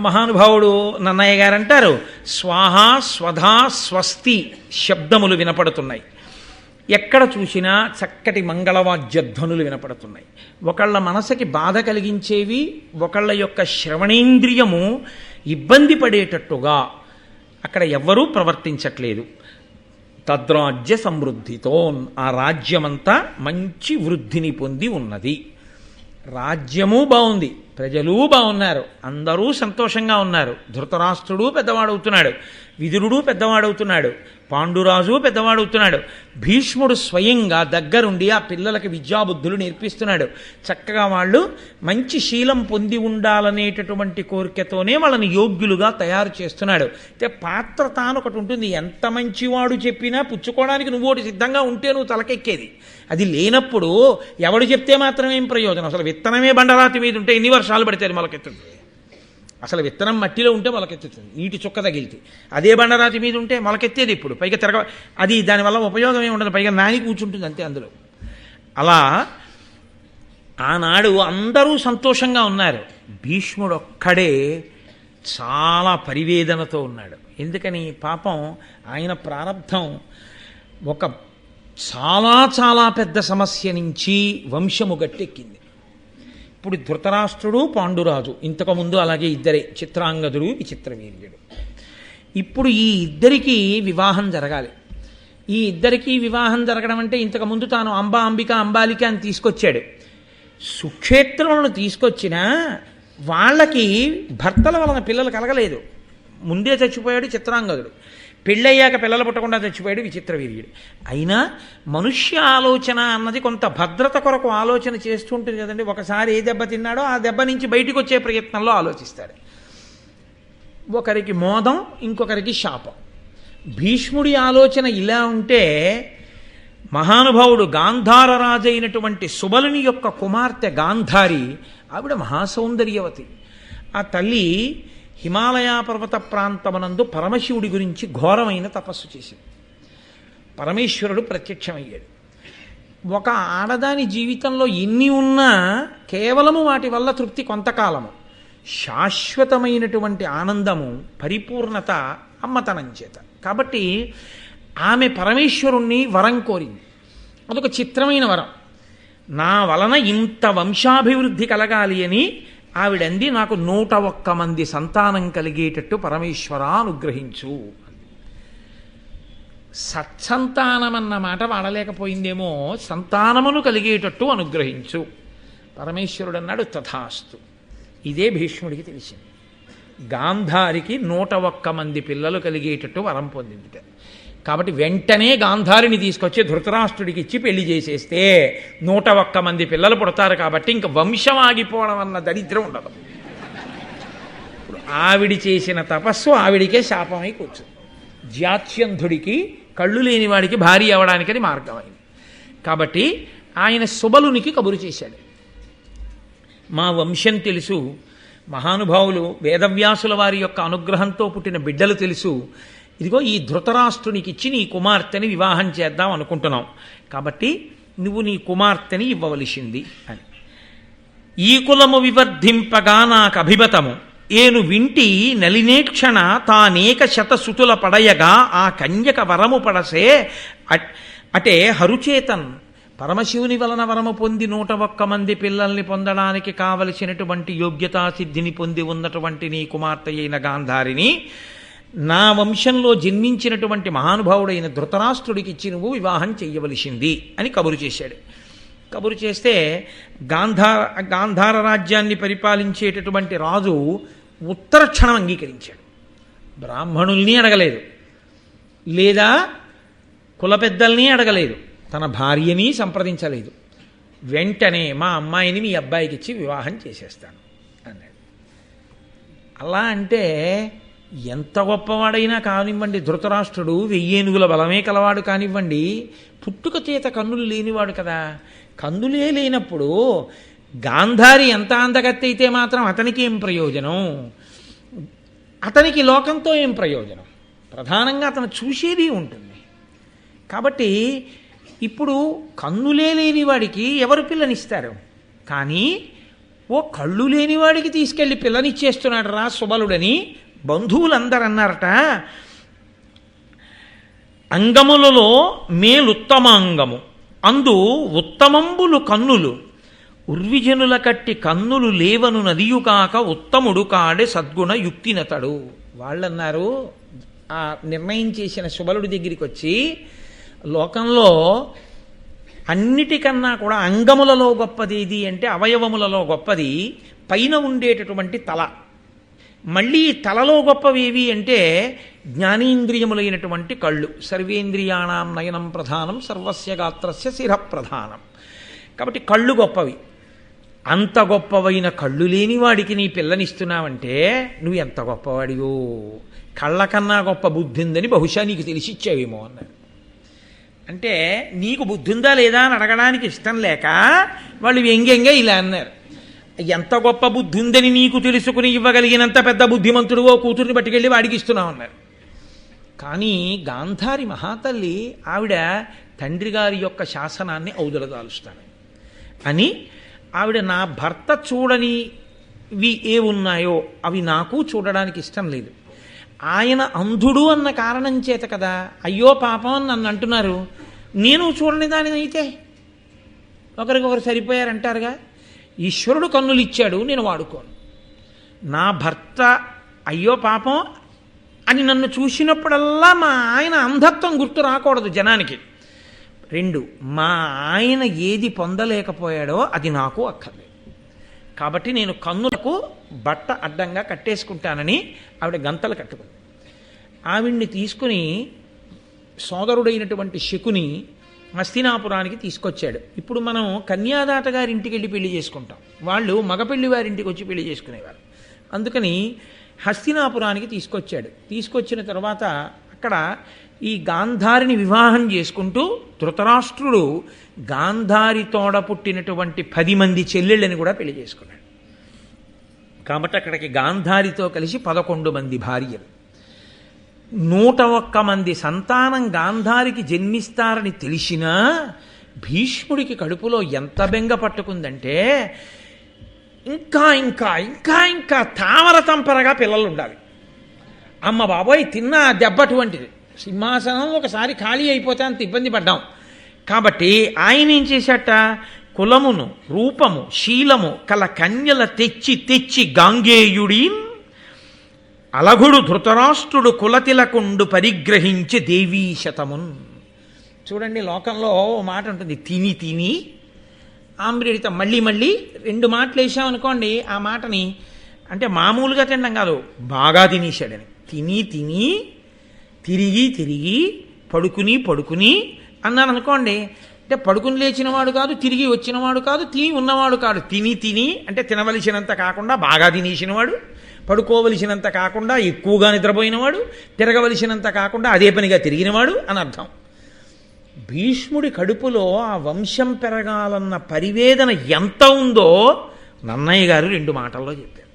Speaker 1: మహానుభావుడు నన్నయ్య గారు అంటారు, స్వాహ స్వధా స్వస్తి శబ్దములు వినపడుతున్నాయి, ఎక్కడ చూసినా చక్కటి మంగళవాద్యధ్వనులు వినపడుతున్నాయి. ఒకళ్ళ మనసుకి బాధ కలిగించేవి, ఒకళ్ళ యొక్క శ్రవణేంద్రియము ఇబ్బంది పడేటట్టుగా అక్కడ ఎవ్వరూ ప్రవర్తించట్లేదు. తద్రాజ్య సమృద్ధితో ఆ రాజ్యమంతా మంచి వృద్ధిని పొంది ఉన్నది. రాజ్యము బాగుంది, ప్రజలు బాగున్నారు, అందరూ సంతోషంగా ఉన్నారు. ధృతరాష్ట్రుడు పెద్దవాడవుతున్నాడు, విదురుడు పెద్దవాడవుతున్నాడు, పాండురాజు పెద్దవాడవుతున్నాడు, భీష్ముడు స్వయంగా దగ్గరుండి ఆ పిల్లలకి విద్యాబుద్ధులు నేర్పిస్తున్నాడు. చక్కగా వాళ్ళు మంచి శీలం పొంది ఉండాలనేటటువంటి కోరికతోనే వాళ్ళని యోగ్యులుగా తయారు చేస్తున్నాడు. అయితే పాత్ర తాను ఒకటి ఉంటుంది, ఎంత మంచివాడు చెప్పినా పుచ్చుకోవడానికి నువ్వు ఒకటి సిద్ధంగా ఉంటే నువ్వు తలకెక్కేది. అది లేనప్పుడు ఎవడు చెప్తే మాత్రం ఏం ప్రయోజనం? అసలు విత్తనమే బండరాతి మీద ఉంటే ఎన్ని వర్షాలు పడితే అది మొలకెత్తుతుంది? అసలు విత్తనం మట్టిలో ఉంటే మొలకెత్తుతుంది, నీటి చుక్క తగిలితే. అదే బండరాతి మీద ఉంటే మొలకెత్తేది ఇప్పుడు, పైగా అది దానివల్ల ఉపయోగం ఏమి ఉండదు, పైగా నాని కూర్చుంటుంది అంతే అందులో. అలా ఆనాడు అందరూ సంతోషంగా ఉన్నారు, భీష్ముడు ఒక్కడే చాలా పరివేదనతో ఉన్నాడు. ఎందుకని? పాపం ఆయన ప్రారంధం ఒక చాలా చాలా పెద్ద సమస్య నుంచి వంశము గట్టెక్కింది. ఇప్పుడు ధృతరాష్ట్రుడు పాండురాజు, ఇంతకుముందు అలాగే ఇద్దరే, చిత్రాంగదుడు విచిత్రవీర్యుడు. ఇప్పుడు ఈ ఇద్దరికీ వివాహం జరగాలి. ఈ ఇద్దరికీ వివాహం జరగడం అంటే ఇంతకుముందు తాను అంబిక అంబాలిక అని తీసుకొచ్చాడు. సుక్షేత్రములను తీసుకొచ్చినా వాళ్ళకి భర్తల వలన పిల్లలు కలగలేదు. ముందే చచ్చిపోయాడు చిత్రాంగదుడు, పెళ్ళయ్యాక పిల్లలు పుట్టకుండా చచ్చిపోయాడు విచిత్రవీర్యుడు. అయినా మనుష్య ఆలోచన అన్నది కొంత భద్రత కొరకు ఆలోచన చేస్తూ ఉంటుంది కదండి. ఒకసారి ఏ దెబ్బ తిన్నాడో ఆ దెబ్బ నుంచి బయటికి వచ్చే ప్రయత్నంలో ఆలోచిస్తాడు. ఒకరికి మోదం, ఇంకొకరికి శాపం. భీష్ముడి ఆలోచన ఇలా ఉంటే మహానుభావుడు గాంధార రాజు అయినటువంటి సుబలుని యొక్క కుమార్తె గాంధారి, ఆవిడ మహాసౌందర్యవతి. ఆ తల్లి హిమాలయ పర్వత ప్రాంతమునందు పరమశివుడి గురించి ఘోరమైన తపస్సు చేసింది. పరమేశ్వరుడు ప్రత్యక్షమయ్యాడు. ఒక ఆడదాని జీవితంలో ఎన్ని ఉన్నా కేవలము వాటి వల్ల తృప్తి కొంతకాలము, శాశ్వతమైనటువంటి ఆనందము, పరిపూర్ణత అమ్మతనం చేత. కాబట్టి ఆమె పరమేశ్వరుణ్ణి వరం కోరింది. అదొక చిత్రమైన వరం. నా వలన ఇంత వంశాభివృద్ధి కలగాలి అని ఆవిడంది, నాకు 101 మంది సంతానం కలిగేటట్టు పరమేశ్వర అనుగ్రహించు. సత్సంతానం అన్న మాట వాడలేకపోయిందేమో, సంతానమును కలిగేటట్టు అనుగ్రహించు. పరమేశ్వరుడు అన్నాడు తథాస్తు. ఇదే భీష్ముడికి తెలిసింది. గాంధారికి 101 మంది పిల్లలు కలిగేటట్టు వరం పొందిందిట. కాబట్టి వెంటనే గాంధారిని తీసుకొచ్చి ధృతరాష్ట్రుడికి ఇచ్చి పెళ్లి చేసేస్తే 101 మంది పిల్లలు పుడతారు. కాబట్టి ఇంక వంశం ఆగిపోవడం అన్న దరిద్రం ఉండదు. ఇప్పుడు ఆవిడి చేసిన తపస్సు ఆవిడికే శాపమై కూర్చుంది. జాత్యంధుడికి, కళ్ళు లేనివాడికి భార్య అవడానికని మార్గమైంది. కాబట్టి ఆయన సుబలునికి కబురు చేశాడు, మా వంశం తెలుసు, మహానుభావులు వేదవ్యాసుల వారి యొక్క అనుగ్రహంతో పుట్టిన బిడ్డలు తెలుసు. ఇదిగో ఈ ధృతరాష్ట్రునికి ఇచ్చి నీ కుమార్తెని వివాహం చేద్దాం అనుకుంటున్నాం, కాబట్టి నువ్వు నీ కుమార్తెని ఇవ్వవలసింది అని. ఈ కులము వివర్ధింపగా నాకు అభిమతము, ఏను వింటి నలినేక్షణ తానేక శతసుతుల పడయగా ఆ కన్యక వరము పడసే అటే హరుచేతన్. పరమశివుని వలన వరము పొంది 101 మంది పిల్లల్ని పొందడానికి కావలసినటువంటి యోగ్యతా సిద్ధిని పొంది ఉన్నటువంటి నీ కుమార్తె అయిన గాంధారిని నా వంశంలో జన్మించినటువంటి మహానుభావుడైన ధృతరాష్ట్రుడికి ఇచ్చి నువ్వు వివాహం చెయ్యవలసింది అని కబురు చేశాడు. కబురు చేస్తే గాంధార రాజ్యాన్ని పరిపాలించేటటువంటి రాజు ఉత్తర క్షణం అంగీకరించాడు. బ్రాహ్మణుల్ని అడగలేదు, లేదా కుల పెద్దల్ని అడగలేదు, తన భార్యని సంప్రదించలేదు. వెంటనే మా అమ్మాయిని మీ అబ్బాయికి ఇచ్చి వివాహం చేసేస్తాను అన్నాడు. అలా అంటే ఎంత గొప్పవాడైనా కానివ్వండి, ధృతరాష్ట్రుడు 1000 ఏనుగుల బలమే కలవాడు కానివ్వండి, పుట్టుక చేత కన్నులు లేనివాడు కదా. కన్నులే లేనప్పుడు గాంధారి ఎంత అందగత్తి అయితే మాత్రం అతనికి ఏం ప్రయోజనం, అతనికి లోకంతో ఏం ప్రయోజనం? ప్రధానంగా అతను చూసేది ఉంటుంది. కాబట్టి ఇప్పుడు కన్నులే లేనివాడికి ఎవరు పిల్లనిస్తారు? కానీ ఓ కళ్ళు లేనివాడికి తీసుకెళ్ళి పిల్లనిచ్చేస్తున్నాడు రా సుబలుడని బంధువులందరూ అన్నారట. అంగములలో మేలుత్తమాంగము అందు ఉత్తమంబులు కన్నులు, ఉర్విజనుల కట్టి కన్నులు లేవను నదియుకాక ఉత్తముడు కాడే సద్గుణ యుక్తినతడు. వాళ్ళన్నారు, ఆ నిర్ణయం చేసిన సుబలుడి దగ్గరికి వచ్చి, లోకంలో అన్నిటికన్నా కూడా అంగములలో గొప్పది ఏది అంటే అవయవములలో గొప్పది పైన ఉండేటటువంటి తల. మళ్ళీ తలలో గొప్పవేవి అంటే జ్ఞానేంద్రియములైనటువంటి కళ్ళు. సర్వేంద్రియాణం నయనం ప్రధానం సర్వస్య గాత్రస్య శిర ప్రధానం. కాబట్టి కళ్ళు గొప్పవి. అంత గొప్పవైన కళ్ళు లేని వాడికి నీ పిల్లనిస్తున్నావంటే నువ్వు ఎంత గొప్పవాడివో, కళ్ళ కన్నా గొప్ప బుద్ధి ఉందని బహుశా నీకు తెలిసిచ్చావేమో అన్నాడు. అంటే నీకు బుద్ధి ఉందా లేదా అని అడగడానికి ఇష్టం లేక వాళ్ళు వ్యంగ్యంగా ఇలా అన్నారు. ఎంత గొప్ప బుద్ధి ఉందని నీకు తెలుసుకుని ఇవ్వగలిగినంత పెద్ద బుద్ధిమంతుడువో కూతుర్ని పట్టుకెళ్ళి వాడికి ఇస్తున్నావు అన్నారు. కానీ గాంధారి మహాతల్లి ఆవిడ తండ్రి గారి యొక్క శాసనాన్ని ఔదలదాలుస్తాను అని ఆవిడ నా భర్త చూడనివి ఏ ఉన్నాయో అవి నాకు చూడడానికి ఇష్టం లేదు. ఆయన అంధుడు అన్న కారణం చేత కదా అయ్యో పాపం అని నన్ను అంటున్నారు. నేను చూడని దానిని అయితే ఒకరికొకరు సరిపోయారంటారుగా. ఈశ్వరుడు కన్నులు ఇచ్చాడు, నేను వాడుకోను. నా భర్త అయ్యో పాపం అని నన్ను చూసినప్పుడల్లా మా ఆయన అంధత్వం గుర్తు రాకూడదు జనానికి. 2, మా ఆయన ఏది పొందలేకపోయాడో అది నాకు అక్కర్లేదు. కాబట్టి నేను కన్నులకు బట్ట అడ్డంగా కట్టేసుకుంటానని ఆవిడ గంతలు కట్టుకుంది. ఆవిడ్ని తీసుకుని సోదరుడైనటువంటి శకుని హస్తినాపురానికి తీసుకొచ్చాడు. ఇప్పుడు మనం కన్యాదాత గారి ఇంటికి వెళ్ళి పెళ్లి చేసుకుంటాం, వాళ్ళు మగపెళ్లి వారింటికి వచ్చి పెళ్లి చేసుకునేవారు. అందుకని హస్తినాపురానికి తీసుకొచ్చాడు. తీసుకొచ్చిన తర్వాత అక్కడ ఈ గాంధారిని వివాహం చేసుకుంటూ ధృతరాష్ట్రుడు గాంధారి తోడ పుట్టినటువంటి 10 మంది చెల్లెళ్ళని కూడా పెళ్లి చేసుకున్నాడు. కాబట్టి అక్కడికి గాంధారితో కలిసి 11 మంది భార్యలు, 101 మంది సంతానం గాంధారికి జన్మిస్తారని తెలిసినా భీష్ముడికి కడుపులో ఎంత బెంగ పట్టుకుందంటే ఇంకా ఇంకా ఇంకా ఇంకా తామర తంపరగా పిల్లలు ఉండాలి. అమ్మ బాబోయ్ తిన్నా దెబ్బ అటువంటిది. సింహాసనం ఒకసారి ఖాళీ అయిపోతే అంత ఇబ్బంది పడ్డాం. కాబట్టి ఆయన ఏం చేశాట, కులమును రూపము శీలము కల కన్యల తెచ్చి తెచ్చి గాంగేయుడి అలగుడు ధృతరాష్ట్రుడు కులతిలకుండు పరిగ్రహించి దేవీ శతమున్. చూడండి, లోకంలో ఓ మాట ఉంటుంది, తిని తిని ఆమ్రిడిత. మళ్ళీ మళ్ళీ 2 మాటలు వేసామనుకోండి ఆ మాటని, అంటే మామూలుగా తినడం కాదు, బాగా తినేశాడని. తిని తిని తిరిగి తిరిగి పడుకుని పడుకుని అన్నాను అనుకోండి, అంటే పడుకుని లేచినవాడు కాదు, తిరిగి వచ్చినవాడు కాదు, తిని ఉన్నవాడు కాదు. తిని తిని అంటే తినవలసినంత కాకుండా బాగా తినేసినవాడు, పడుకోవలసినంత కాకుండా ఎక్కువగా నిద్రపోయినవాడు, తిరగవలసినంత కాకుండా అదే పనిగా తిరిగినవాడు అని అర్థం. భీష్ముడి కడుపులో ఆ వంశం పెరగాలన్న పరివేదన ఎంత ఉందో నన్నయ్య గారు 2 మాటల్లో చెప్పారు.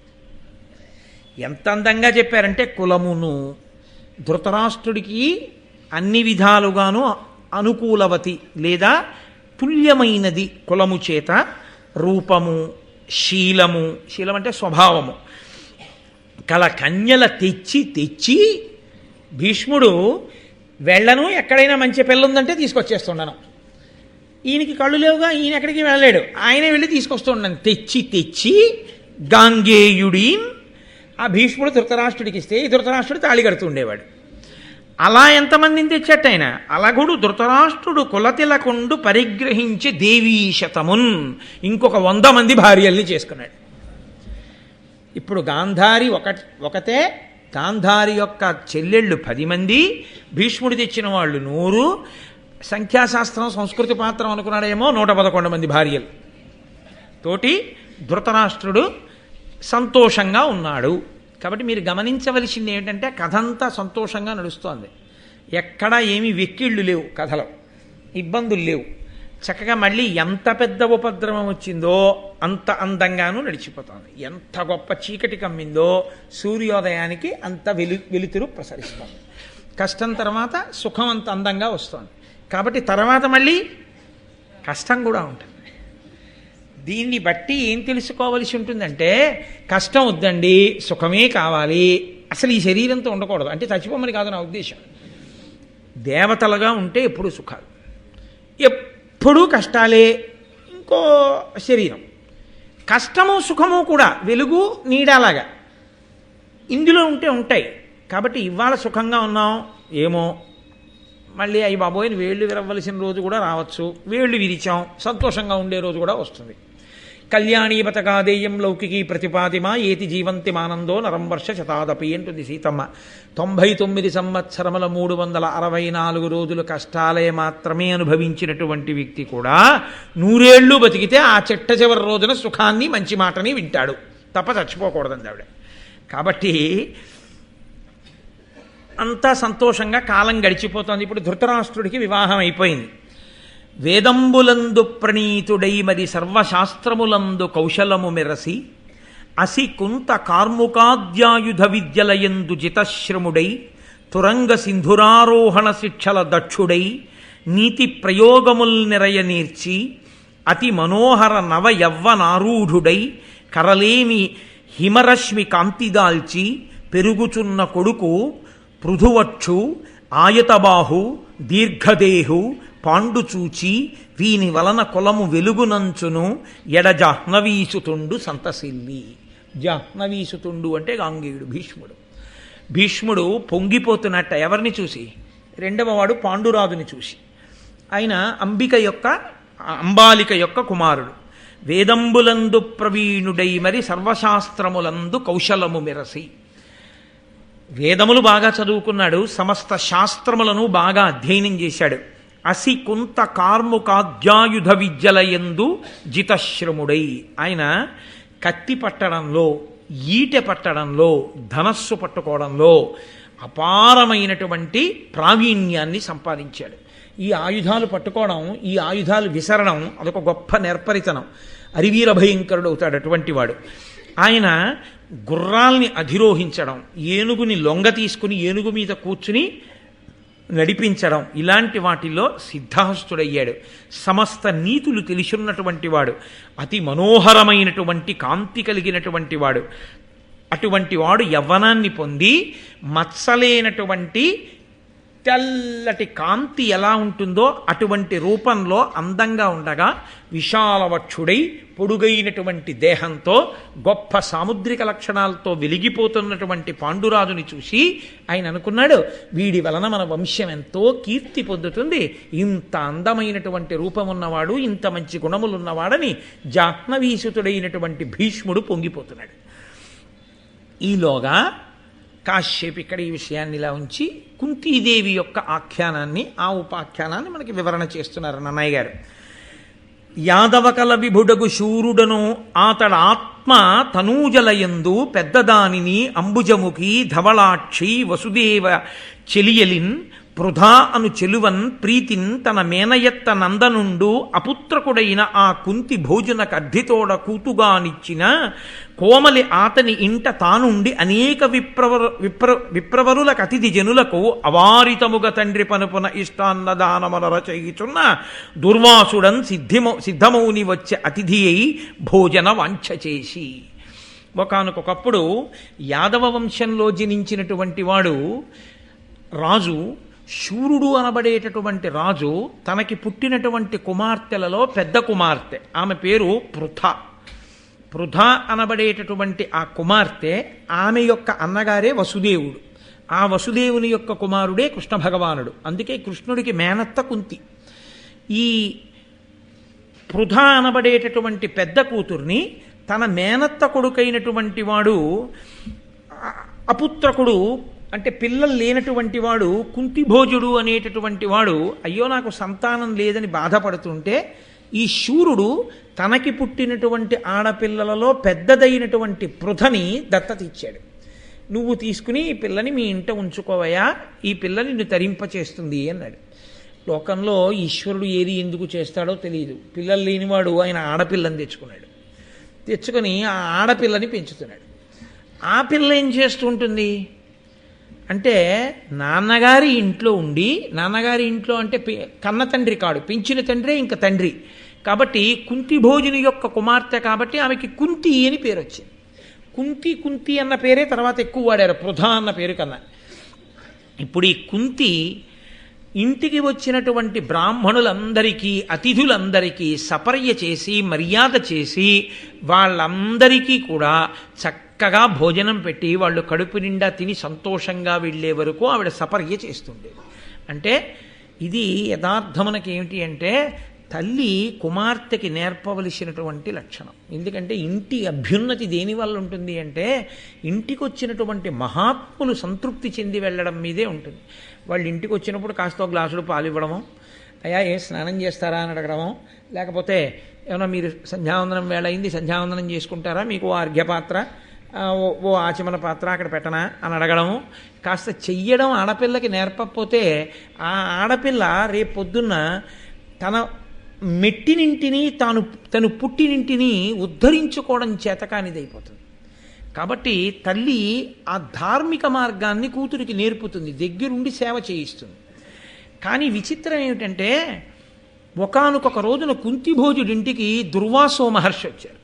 Speaker 1: ఎంత అందంగా చెప్పారంటే కులమును ధృతరాష్ట్రుడికి అన్ని విధాలుగాను అనుకూలవతి లేదా తుల్యమైనది కులము చేత రూపము శీలం అంటే స్వభావము కల కన్యల తెచ్చి భీష్ముడు వెళ్ళను ఎక్కడైనా మంచి పిల్ల ఉందంటే తీసుకొచ్చేస్తున్నాను. ఈయనకి కళ్ళు లేవుగా, ఈయన ఎక్కడికి వెళ్ళలేడు, ఆయనే వెళ్ళి తీసుకొస్తున్నాను. తెచ్చి గాంగేయుడి ఆ భీష్ముడు ధృతరాష్ట్రుడికి ఇస్తే ఈ ధృతరాష్ట్రుడు తాళి కడుతూ ఉండేవాడు. అలా ఎంతమందిని తెచ్చట్టు ఆయన. అలాగుడు ధృతరాష్ట్రుడు కులతిలకుండు పరిగ్రహించి దేవీశతమున్ ఇంకొక 100 మంది భార్యల్ని చేసుకున్నాడు. ఇప్పుడు గాంధారి ఒకతే, గాంధారి యొక్క చెల్లెళ్ళు 10 మంది, భీష్ముడు తెచ్చిన వాళ్ళు 100, సంఖ్యాశాస్త్రం సంస్కృతి పాత్రం అనుకున్నాడేమో 111 మంది భార్యలు తోటి ధృతరాష్ట్రుడు సంతోషంగా ఉన్నాడు. కాబట్టి మీరు గమనించవలసింది ఏమిటంటే కథంతా సంతోషంగా నడుస్తోంది. ఎక్కడా ఏమీ వెక్కిళ్ళు లేవు, కథలో ఇబ్బందులు లేవు. చక్కగా మళ్ళీ ఎంత పెద్ద ఉపద్రవం వచ్చిందో అంత అందంగానూ నడిచిపోతుంది. ఎంత గొప్ప చీకటి కమ్మిందో సూర్యోదయానికి అంత వెలుతురు ప్రసరిస్తుంది. కష్టం తర్వాత సుఖం అంత అందంగా వస్తుంది. కాబట్టి తర్వాత మళ్ళీ కష్టం కూడా ఉంటుంది. దీన్ని బట్టి ఏం తెలుసుకోవలసి ఉంటుందంటే కష్టం వద్దండి, సుఖమే కావాలి, అసలు ఈ శరీరంతో ఉండకూడదు అంటే చచ్చిపోమని కాదు నా ఉద్దేశం. దేవతలుగా ఉంటే ఎప్పుడు సుఖాలు, ఎప్పుడూ కష్టాలే. ఇంకో శరీరం కష్టము సుఖము కూడా వెలుగు నీడలాగా ఇందులో ఉంటే ఉంటాయి. కాబట్టి ఇవాళ సుఖంగా ఉన్నాం, ఏమో మళ్ళీ అయ్యి బాబోయని వేళ్ళు విరవలసిన రోజు కూడా రావచ్చు. వేళ్ళు విరిచాం, సంతోషంగా ఉండే రోజు కూడా వస్తుంది. కళ్యాణీ బతకాదేయం లౌకికీ ప్రతిపాదిమ ఏతి జీవంతి మానందో నరం వర్ష శతాదపి అంటుంది సీతమ్మ. 99 సంవత్సరముల 364 రోజులు కష్టాలే మాత్రమే అనుభవించినటువంటి వ్యక్తి కూడా 100 ఏళ్ళు బతికితే ఆ చిట్ట చివరి రోజున సుఖాన్ని మంచి మాటని వింటాడు తప్ప చచ్చిపోకూడదండి ఆవిడ. కాబట్టి అంతా సంతోషంగా కాలం గడిచిపోతుంది. ఇప్పుడు ధృతరాష్ట్రుడికి వివాహం అయిపోయింది. వేదంబులందు ప్రణీతుడై మరి సర్వశాస్త్రములందు కౌశలము మెరసి అసి కుంత కార్ముకాద్యాయుధ విద్యలయందు జితశ్రముడై తురంగ సింధురారోహణ శిక్షల దక్షుడై నీతి ప్రయోగముల్ నిరయ నేర్చి అతి మనోహర నవ యవ్వనారూఢుడై కరలేమి హిమరశ్మి కాంతిదాల్చి పెరుగుచున్న కొడుకు పృథువక్షు ఆయతబాహు దీర్ఘదేహు పాండుచూచి వీని వలన కులము వెలుగునంచును ఎడ జాహ్నవీసుతుండు సంతసిల్లి. జాహ్నవీసుతుండు అంటే గాంగేయుడు భీష్ముడు పొంగిపోతున్నట్ట. ఎవరిని చూసి? రెండవ వాడు పాండురాజుని చూసి. ఆయన అంబాలిక యొక్క కుమారుడు. వేదంబులందు ప్రవీణుడై మరి సర్వశాస్త్రములందు కౌశలము మెరసి. వేదములు బాగా చదువుకున్నాడు, సమస్త శాస్త్రములను బాగా అధ్యయనం చేశాడు. అసి కుంత కార్ముకాద్యాయుధ విద్యలయందు జితశ్రముడై. ఆయన కత్తి పట్టడంలో, ఈటె పట్టడంలో, ధనస్సు పట్టుకోవడంలో అపారమైనటువంటి ప్రావీణ్యాన్ని సంపాదించాడు. ఈ ఆయుధాలు పట్టుకోవడం, ఈ ఆయుధాలు విసరడం అదొక గొప్ప నేర్పరితనం. అరివీర భయంకరుడు అవుతాడు అటువంటి వాడు. ఆయన గుర్రాల్ని అధిరోహించడం, ఏనుగుని లొంగ తీసుకుని ఏనుగు మీద కూర్చుని నడిపించడం, ఇలాంటి వాటిల్లో సిద్ధాస్తుడయ్యాడు. సమస్త నీతులు తెలిసిన్నటువంటి వాడు, అతి మనోహరమైనటువంటి కాంతి కలిగినటువంటి వాడు. అటువంటి వాడు యవ్వనాన్ని పొంది మత్సలేనటువంటి తెల్లటి కాంతి ఎలా ఉంటుందో అటువంటి రూపంలో అందంగా ఉండగా విశాలవక్షుడై పొడుగైనటువంటి దేహంతో గొప్ప సాముద్రిక లక్షణాలతో వెలిగిపోతున్నటువంటి పాండురాజుని చూసి ఆయన అనుకున్నాడు, వీడి వలన మన వంశం ఎంతో కీర్తి పొందుతుంది, ఇంత అందమైనటువంటి రూపం ఉన్నవాడు, ఇంత మంచి గుణములున్నవాడని జాహ్నవీసుతుడైనటువంటి భీష్ముడు పొంగిపోతున్నాడు. ఈలోగా కాశ్యప్ ఇక్కడ ఈ విషయాన్ని ఇలా ఉంచి కుంతీదేవి యొక్క ఆఖ్యానాన్ని, ఆ ఉపాఖ్యానాన్ని మనకి వివరణ చేస్తున్నారు నన్నయ్య గారు. యాదవకల విభుడగు శూరుడను ఆతడ ఆత్మ తనూజలయందు పెద్దదానిని అంబుజముఖి ధవళాక్షి వసుదేవ చెలియలిన్ పృథా అను చెలువన్ ప్రీతిన్ తన మేనయత్త నందనుండు అపుత్రకుడైన ఆ కుంతి భోజన కర్ధితోడ కూతుగానిచ్చిన కోమలి ఆతని ఇంట తానుండి అనేక విప్రవరులకు అతిథి జనులకు అవారితముగ తండ్రి పనుపున ఇష్టాన్నదానముల చేయుచున్న దుర్వాసుడన్ సిద్ధమౌని వచ్చే అతిథి అయి భోజన వాంఛ చేసి. ఒకానొకప్పుడు యాదవ వంశంలో జనించినటువంటి వాడు రాజు, శూరుడు అనబడేటటువంటి రాజు, తనకి పుట్టినటువంటి కుమార్తెలలో పెద్ద కుమార్తె, ఆమె పేరు పృథ. పృథ అనబడేటటువంటి ఆ కుమార్తె, ఆమె యొక్క అన్నగారే వసుదేవుడు. ఆ వసుదేవుని యొక్క కుమారుడే కృష్ణ భగవానుడు. అందుకే కృష్ణుడికి మేనత్త కుంతి. ఈ పృథ అనబడేటటువంటి పెద్ద కూతుర్ని తన మేనత్త కొడుకైనటువంటి వాడు, అపుత్రకుడు అంటే పిల్లలు లేనటువంటి వాడు కుంతిభోజుడు అనేటటువంటి వాడు, అయ్యో నాకు సంతానం లేదని బాధపడుతుంటే ఈ శూరుడు తనకి పుట్టినటువంటి ఆడపిల్లలలో పెద్దదైనటువంటి పృథని దత్తత ఇచ్చాడు. నువ్వు తీసుకుని ఈ పిల్లని మీ ఇంట ఉంచుకోవయా, ఈ పిల్లని నిన్ను తరింపచేస్తుంది అన్నాడు. లోకంలో ఈశ్వరుడు ఏది ఎందుకు చేస్తాడో తెలియదు. పిల్లలు లేనివాడు ఆయన ఆడపిల్లని తెచ్చుకొని ఆ ఆడపిల్లని పెంచుతున్నాడు. ఆ పిల్ల ఏం చేస్తూ ఉంటుంది అంటే, నాన్నగారి ఇంట్లో ఉండి, నాన్నగారి ఇంట్లో అంటే కన్న తండ్రి కాడు, పెంచిన తండ్రే ఇంకా తండ్రి కాబట్టి కుంతి భోజుని యొక్క కుమార్తె కాబట్టి ఆమెకి కుంతి అని పేరు వచ్చింది. కుంతి అన్న పేరే తర్వాత ఎక్కువ వాడారు పృథ అన్న పేరు కన్నా. ఇప్పుడు ఈ కుంతి ఇంటికి వచ్చినటువంటి బ్రాహ్మణులందరికీ, అతిథులందరికీ సపర్య చేసి మర్యాద చేసి వాళ్ళందరికీ కూడా చక్కగా భోజనం పెట్టి వాళ్ళు కడుపు నిండా తిని సంతోషంగా వెళ్ళే వరకు ఆవిడ సపర్య చేస్తుండేది. అంటే ఇది యథార్థమునకి ఏమిటి అంటే తల్లి కుమార్తెకి నేర్పవలసినటువంటి లక్షణం. ఎందుకంటే ఇంటి అభ్యున్నతి దేనివల్ల ఉంటుంది అంటే ఇంటికి వచ్చినటువంటి మహాత్ములు సంతృప్తి చెంది వెళ్ళడం మీదే ఉంటుంది. వాళ్ళు ఇంటికి వచ్చినప్పుడు కాస్త గ్లాసులు పాలు ఇవ్వడము, అయ్యా ఏ స్నానం చేస్తారా అని అడగడము, లేకపోతే ఏమన్నా మీరు సంధ్యావందనం వేళ అయింది సంధ్యావందనం చేసుకుంటారా, మీకు ఓ అర్ఘ్యపాత్ర ఓ ఆచమన పాత్ర అక్కడ పెట్టనా అని అడగడము, కాస్త చెయ్యడం ఆడపిల్లకి నేర్పకపోతే ఆ ఆడపిల్ల రేపు పొద్దున్న తన మెట్టినింటిని తను పుట్టినింటిని ఉద్ధరించుకోవడం చేతకానిదైపోతుంది. కాబట్టి తల్లి ఆ ధార్మిక మార్గాన్ని కూతురికి నేర్పుతుంది, దగ్గరుండి సేవ చేయిస్తుంది. కానీ విచిత్రం ఏమిటంటే ఒకానొక రోజున కుంతిభోజుడింటికి దుర్వాసో మహర్షి వచ్చారు.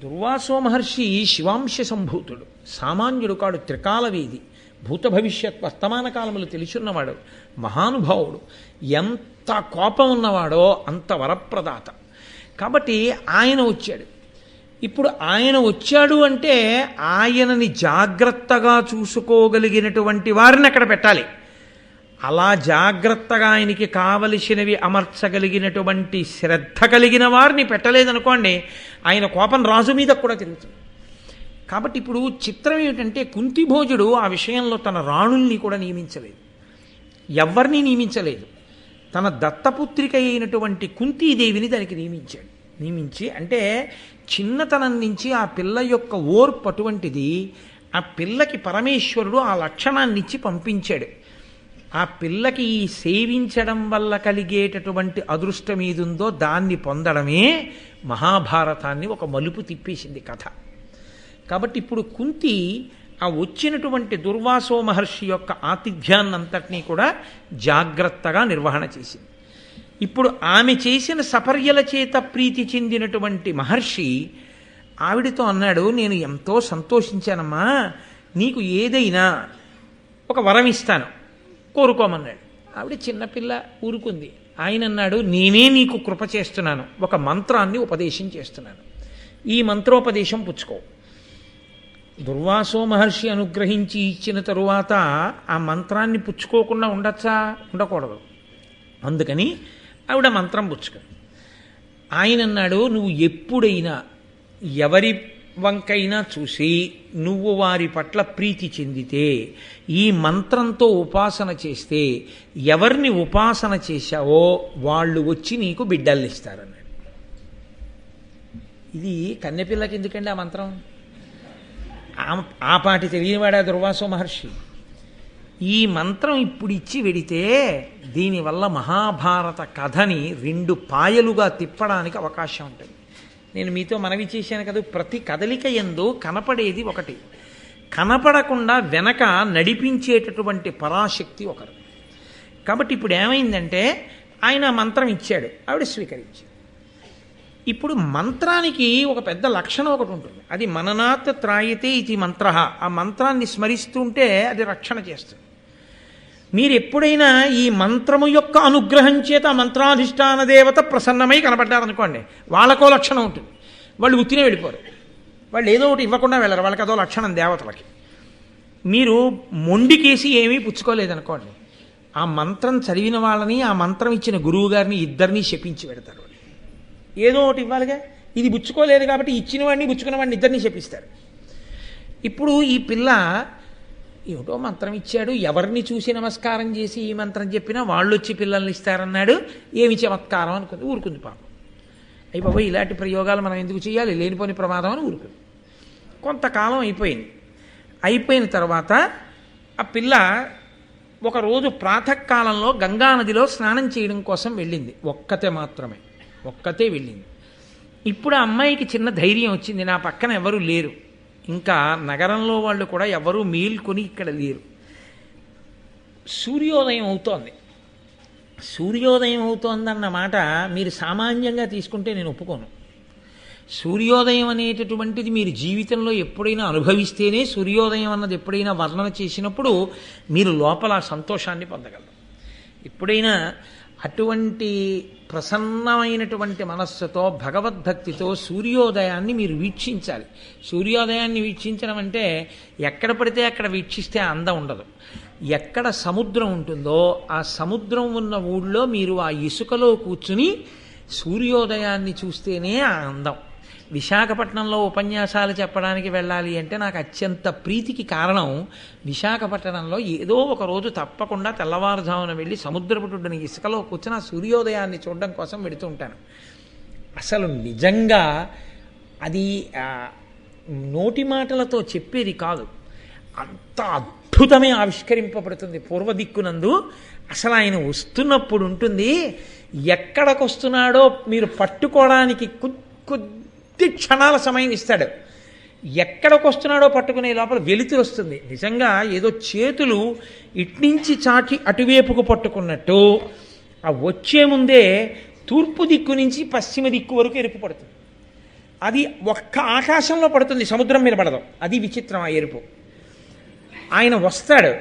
Speaker 1: దుర్వాసో మహర్షి శివాంశ సంభూతుడు, సామాన్యుడు కాడు, త్రికాలవేది, భూత భవిష్యత్ వర్తమాన కాలములు తెలుసున్నవాడు, మహానుభావుడు, ఎంత కోపం ఉన్నవాడో అంత వరప్రదాత. కాబట్టి ఆయన వచ్చాడు. ఇప్పుడు ఆయన వచ్చాడు అంటే ఆయనని జాగ్రత్తగా చూసుకోగలిగినటువంటి వారిని అక్కడ పెట్టాలి. అలా జాగ్రత్తగా ఆయనకి కావలసినవి అమర్చగలిగినటువంటి శ్రద్ధ కలిగిన వారిని పెట్టలేదనుకోండి, ఆయన కోపం రాజు మీద కూడా తిరుగుతుంది. కాబట్టి ఇప్పుడు చిత్రం ఏమిటంటే కుంతిభోజుడు ఆ విషయంలో తన రాణుల్ని కూడా నియమించలేదు, ఎవరిని నియమించలేదు. తన దత్తపుత్రిక అయినటువంటి కుంతీదేవిని దానికి నియమించి అంటే చిన్నతనం నుంచి ఆ పిల్ల యొక్క ఓర్పు అటువంటిది. ఆ పిల్లకి పరమేశ్వరుడు ఆ లక్షణాన్ని ఇచ్చి పంపించాడు. ఆ పిల్లకి ఈ సేవించడం వల్ల కలిగేటటువంటి అదృష్టం ఏదుందో దాన్ని పొందడమే మహాభారతాన్ని ఒక మలుపు తిప్పేసింది కథ. కాబట్టి ఇప్పుడు కుంతి ఆ వచ్చినటువంటి దుర్వాసో మహర్షి యొక్క ఆతిథ్యాన్నంతటినీ కూడా జాగ్రత్తగా నిర్వహణ చేసింది. ఇప్పుడు ఆమె చేసిన సపర్యల చేత ప్రీతి చెందినటువంటి మహర్షి ఆవిడతో అన్నాడు, నేను ఎంతో సంతోషించానమ్మా, నీకు ఏదైనా ఒక వరం ఇస్తాను, కోరుకోమన్నాడు. ఆవిడ చిన్నపిల్ల ఊరుకుంది. ఆయన అన్నాడు, నేనే నీకు కృప చేస్తున్నాను, ఒక మంత్రాన్ని ఉపదేశం చేస్తున్నాను, ఈ మంత్రోపదేశం పుచ్చుకో. దుర్వాసో మహర్షి అనుగ్రహించి ఇచ్చిన తరువాత ఆ మంత్రాన్ని పుచ్చుకోకుండా ఉండకూడదు. అందుకని ఆవిడ మంత్రం పుచ్చుకుంది. ఆయన అన్నాడు, నువ్వు ఎప్పుడైనా ఎవరి వంకైనా చూసి నువ్వు వారి పట్ల ప్రీతి చెందితే ఈ మంత్రంతో ఉపాసన చేస్తే ఎవరిని ఉపాసన చేశావో వాళ్ళు వచ్చి నీకు బిడ్డల్ని ఇస్తారన్నాడు. ఇది కన్నెపిల్లకి ఎందుకండి ఆ మంత్రం? ఆ పాటి తెలియనివాడా దుర్వాసో మహర్షి? ఈ మంత్రం ఇప్పుడు ఇచ్చి వెడితే దీనివల్ల మహాభారత కథని 2 పాయలుగా తిప్పడానికి అవకాశం ఉంటుంది. నేను మీతో మనవి చేశాను కదా, ప్రతి కదలిక యందు కనపడేది ఒకటి, కనపడకుండా వెనక నడిపించేటటువంటి పరాశక్తి ఒకరు. కాబట్టి ఇప్పుడు ఏమైందంటే ఆయన మంత్రం ఇచ్చాడు, ఆవిడ స్వీకరించాడు. ఇప్పుడు మంత్రానికి ఒక పెద్ద లక్షణం ఒకటి ఉంటుంది, అది మననాత్ త్రాయతే ఇది మంత్ర. ఆ మంత్రాన్ని స్మరిస్తుంటే అది రక్షణ చేస్తుంది. మీరు ఎప్పుడైనా ఈ మంత్రము యొక్క అనుగ్రహం చేత ఆ మంత్రాధిష్టాన దేవత ప్రసన్నమై కనపడ్డారనుకోండి, వాళ్ళకో లక్షణం ఉంటుంది, వాళ్ళు ఉత్తినే వెళ్ళిపోరు, వాళ్ళు ఏదో ఒకటి ఇవ్వకుండా వెళ్ళరు, వాళ్ళకి అదో లక్షణం దేవతలకి. మీరు మొండికేసి ఏమీ పుచ్చుకోలేదనుకోండి, ఆ మంత్రం చదివిన వాళ్ళని ఆ మంత్రం ఇచ్చిన గురువు గారిని ఇద్దరినీ శపించి పెడతారు. ఏదో ఒకటి ఇవ్వాలిగా, ఇది పుచ్చుకోలేదు కాబట్టి ఇచ్చిన వాడిని పుచ్చుకున్న వాడిని ఇద్దరినీ శపిస్తారు. ఇప్పుడు ఈ పిల్ల ఏమిటో మంత్రం ఇచ్చాడు, ఎవరిని చూసి నమస్కారం చేసి ఈ మంత్రం చెప్పినా వాళ్ళు వచ్చి పిల్లల్ని ఇస్తారన్నాడు, ఏమి చమత్కారం అనుకుంది, ఊరుకుంది పాపం. అయిపోయి ఇలాంటి ప్రయోగాలు మనం ఎందుకు చేయాలి, లేనిపోని ప్రమాదం అని ఊరుకుంది. కొంతకాలం అయిపోయిన తర్వాత ఆ పిల్ల ఒకరోజు ప్రాతకాలంలో గంగానదిలో స్నానం చేయడం కోసం వెళ్ళింది. ఒక్కతే వెళ్ళింది. ఇప్పుడు ఆ అమ్మాయికి చిన్న ధైర్యం వచ్చింది, నా పక్కన ఎవరు లేరు, ఇంకా నగరంలో వాళ్ళు కూడా ఎవరూ మేల్కొని ఇక్కడ లేరు. సూర్యోదయం అవుతోందన్న మాట మీరు సామాన్యంగా తీసుకుంటే నేను ఒప్పుకోను. సూర్యోదయం అనేటటువంటిది మీరు జీవితంలో ఎప్పుడైనా అనుభవిస్తేనే, సూర్యోదయం అన్నది ఎప్పుడైనా వర్ణన చేసినప్పుడు మీరు లోపల సంతోషాన్ని పొందగలరు. ఎప్పుడైనా అటువంటి ప్రసన్నమైనటువంటి మనస్సుతో భగవద్భక్తితో సూర్యోదయాన్ని మీరు వీక్షించాలి. సూర్యోదయాన్ని వీక్షించడం అంటే ఎక్కడ పడితే అక్కడ వీక్షిస్తే అందం ఉండదు. ఎక్కడ సముద్రం ఉంటుందో ఆ సముద్రం ఉన్న ఊళ్ళో మీరు ఆ ఇసుకలో కూర్చుని సూర్యోదయాన్ని చూస్తేనే ఆ అందం. విశాఖపట్నంలో ఉపన్యాసాలు చెప్పడానికి వెళ్ళాలి అంటే నాకు అత్యంత ప్రీతికి కారణం, విశాఖపట్నంలో ఏదో ఒక రోజు తప్పకుండా తెల్లవారుజామున వెళ్ళి సముద్రపుటుడిని ఇసుకలో కూర్చుని ఆ సూర్యోదయాన్ని చూడడం కోసం వెడుతూ ఉంటాను. అసలు నిజంగా అది నోటి మాటలతో చెప్పేది కాదు, అంత అద్భుతమే ఆవిష్కరింపబడుతుంది. పూర్వదిక్కునందు అసలు ఆయన వస్తున్నప్పుడు ఉంటుంది, ఎక్కడికొస్తున్నాడో మీరు పట్టుకోవడానికి కొద్ది క్షణాల సమయం ఇస్తాడు. ఎక్కడికొస్తున్నాడో పట్టుకునే లోపల వెలుతురు వస్తుంది. నిజంగా ఏదో చేతులు ఇట్నుంచి చాచి అటువైపుకు పట్టుకున్నట్టు ఆ వచ్చే ముందే తూర్పు దిక్కు నుంచి పశ్చిమ దిక్కు వరకు ఎరుపు పడుతుంది. అది ఒక్క ఆకాశంలో పడుతుంది, సముద్రం మీద పడదు. అది విచిత్రం ఆ ఎరుపు. ఆయన వస్తాడు,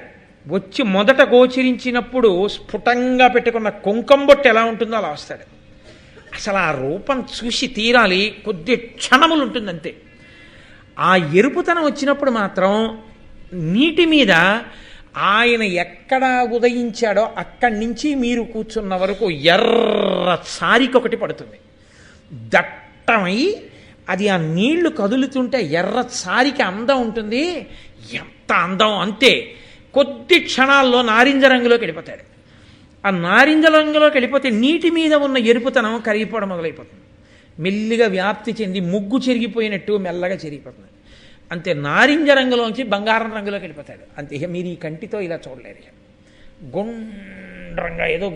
Speaker 1: వచ్చి మొదట గోచరించినప్పుడు స్ఫుటంగా పెట్టుకున్న కుంకంబొట్టు ఎలా ఉంటుందో అలా వస్తాడు. అసలు ఆ రూపం చూసి తీరాలి, కొద్ది క్షణములు ఉంటుంది అంతే. ఆ ఎరుపుతనం వచ్చినప్పుడు మాత్రం నీటి మీద ఆయన ఎక్కడ ఉదయించాడో అక్కడి నుంచి మీరు కూర్చున్న వరకు ఎర్ర సారికొకటి పడుతుంది దట్టమై. అది ఆ నీళ్లు కదులుతుంటే ఎర్ర సారికి అందం ఉంటుంది. ఎంత అందం అంతే. కొద్ది క్షణాల్లో నారింజ రంగులోకి వెళ్ళిపోతాడు. ఆ నారింజ రంగులోకి వెళ్ళిపోతే నీటి మీద ఉన్న ఎరుపుతనం కరిగిపోవడం మొదలైపోతుంది. మెల్లిగా వ్యాప్తి చెంది ముగ్గు చెరిగిపోయినట్టు మెల్లగా చెరిగిపోతుంది. అంతే, నారింజ రంగులోంచి బంగారం రంగులోకి వెళ్ళిపోతాడు. అంతే, ఇక మీరు ఈ కంటితో ఇలా చూడలేరు. ఇక గుండ్రంగా ఏదో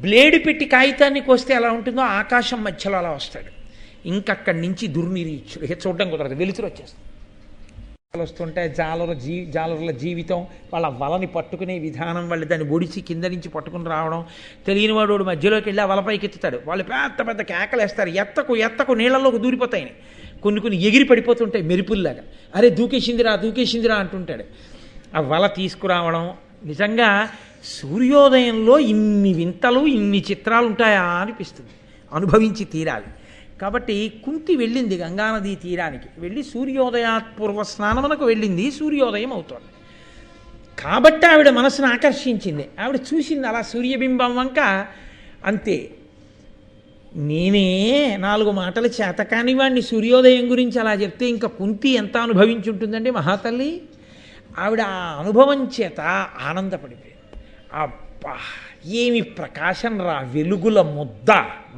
Speaker 1: బ్లేడు పెట్టి కాగితాన్ని కోస్తే ఎలా ఉంటుందో ఆకాశం మధ్యలో అలా వస్తాడు. ఇంకక్కడి నుంచి దుర్నిరీక్షుడు, ఇక చూడడం కుదరదు, వెలుతురు వచ్చేస్తుంది. వస్తుంటే జాలరుల జీవితం, వాళ్ళ వలని పట్టుకునే విధానం, వాళ్ళు దాన్ని ఒడిచి కింద నుంచి పట్టుకుని రావడం, తెలియని వాడు మధ్యలోకి వెళ్ళి ఆ వలపైకి ఎత్తుతాడు. వాళ్ళు పెద్ద పెద్ద కేకలేస్తారు, ఎత్తకు నీళ్ళలోకి దూరిపోతాయని. కొన్ని ఎగిరి పడిపోతుంటాయి మెరుపుల్లాగా. అరే దూకేసిందిరా అంటుంటాడు. ఆ వల తీసుకురావడం. నిజంగా సూర్యోదయంలో ఇన్ని వింతలు, ఇన్ని చిత్రాలు ఉంటాయా అనిపిస్తుంది. అనుభవించి తీరాలి. కాబట్టి కుంతి వెళ్ళింది గంగానదీ తీరానికి, వెళ్ళి సూర్యోదయాత్పూర్వ స్నానమునకు వెళ్ళింది. సూర్యోదయం అవుతోంది కాబట్టి ఆవిడ మనసును ఆకర్షించింది. ఆవిడ చూసింది అలా సూర్యబింబం వంక. అంతే, నేనే 4 మాటలు చేతకాని వాడిని సూర్యోదయం గురించి అలా చెప్తే ఇంకా కుంతి ఎంత అనుభవించుంటుందండి మహాతల్లి. ఆవిడ ఆ అనుభవం చేత ఆనందపడిపోయింది. అబ్బా, ఏమి ప్రకాశం రా, వెలుగుల ముద్ద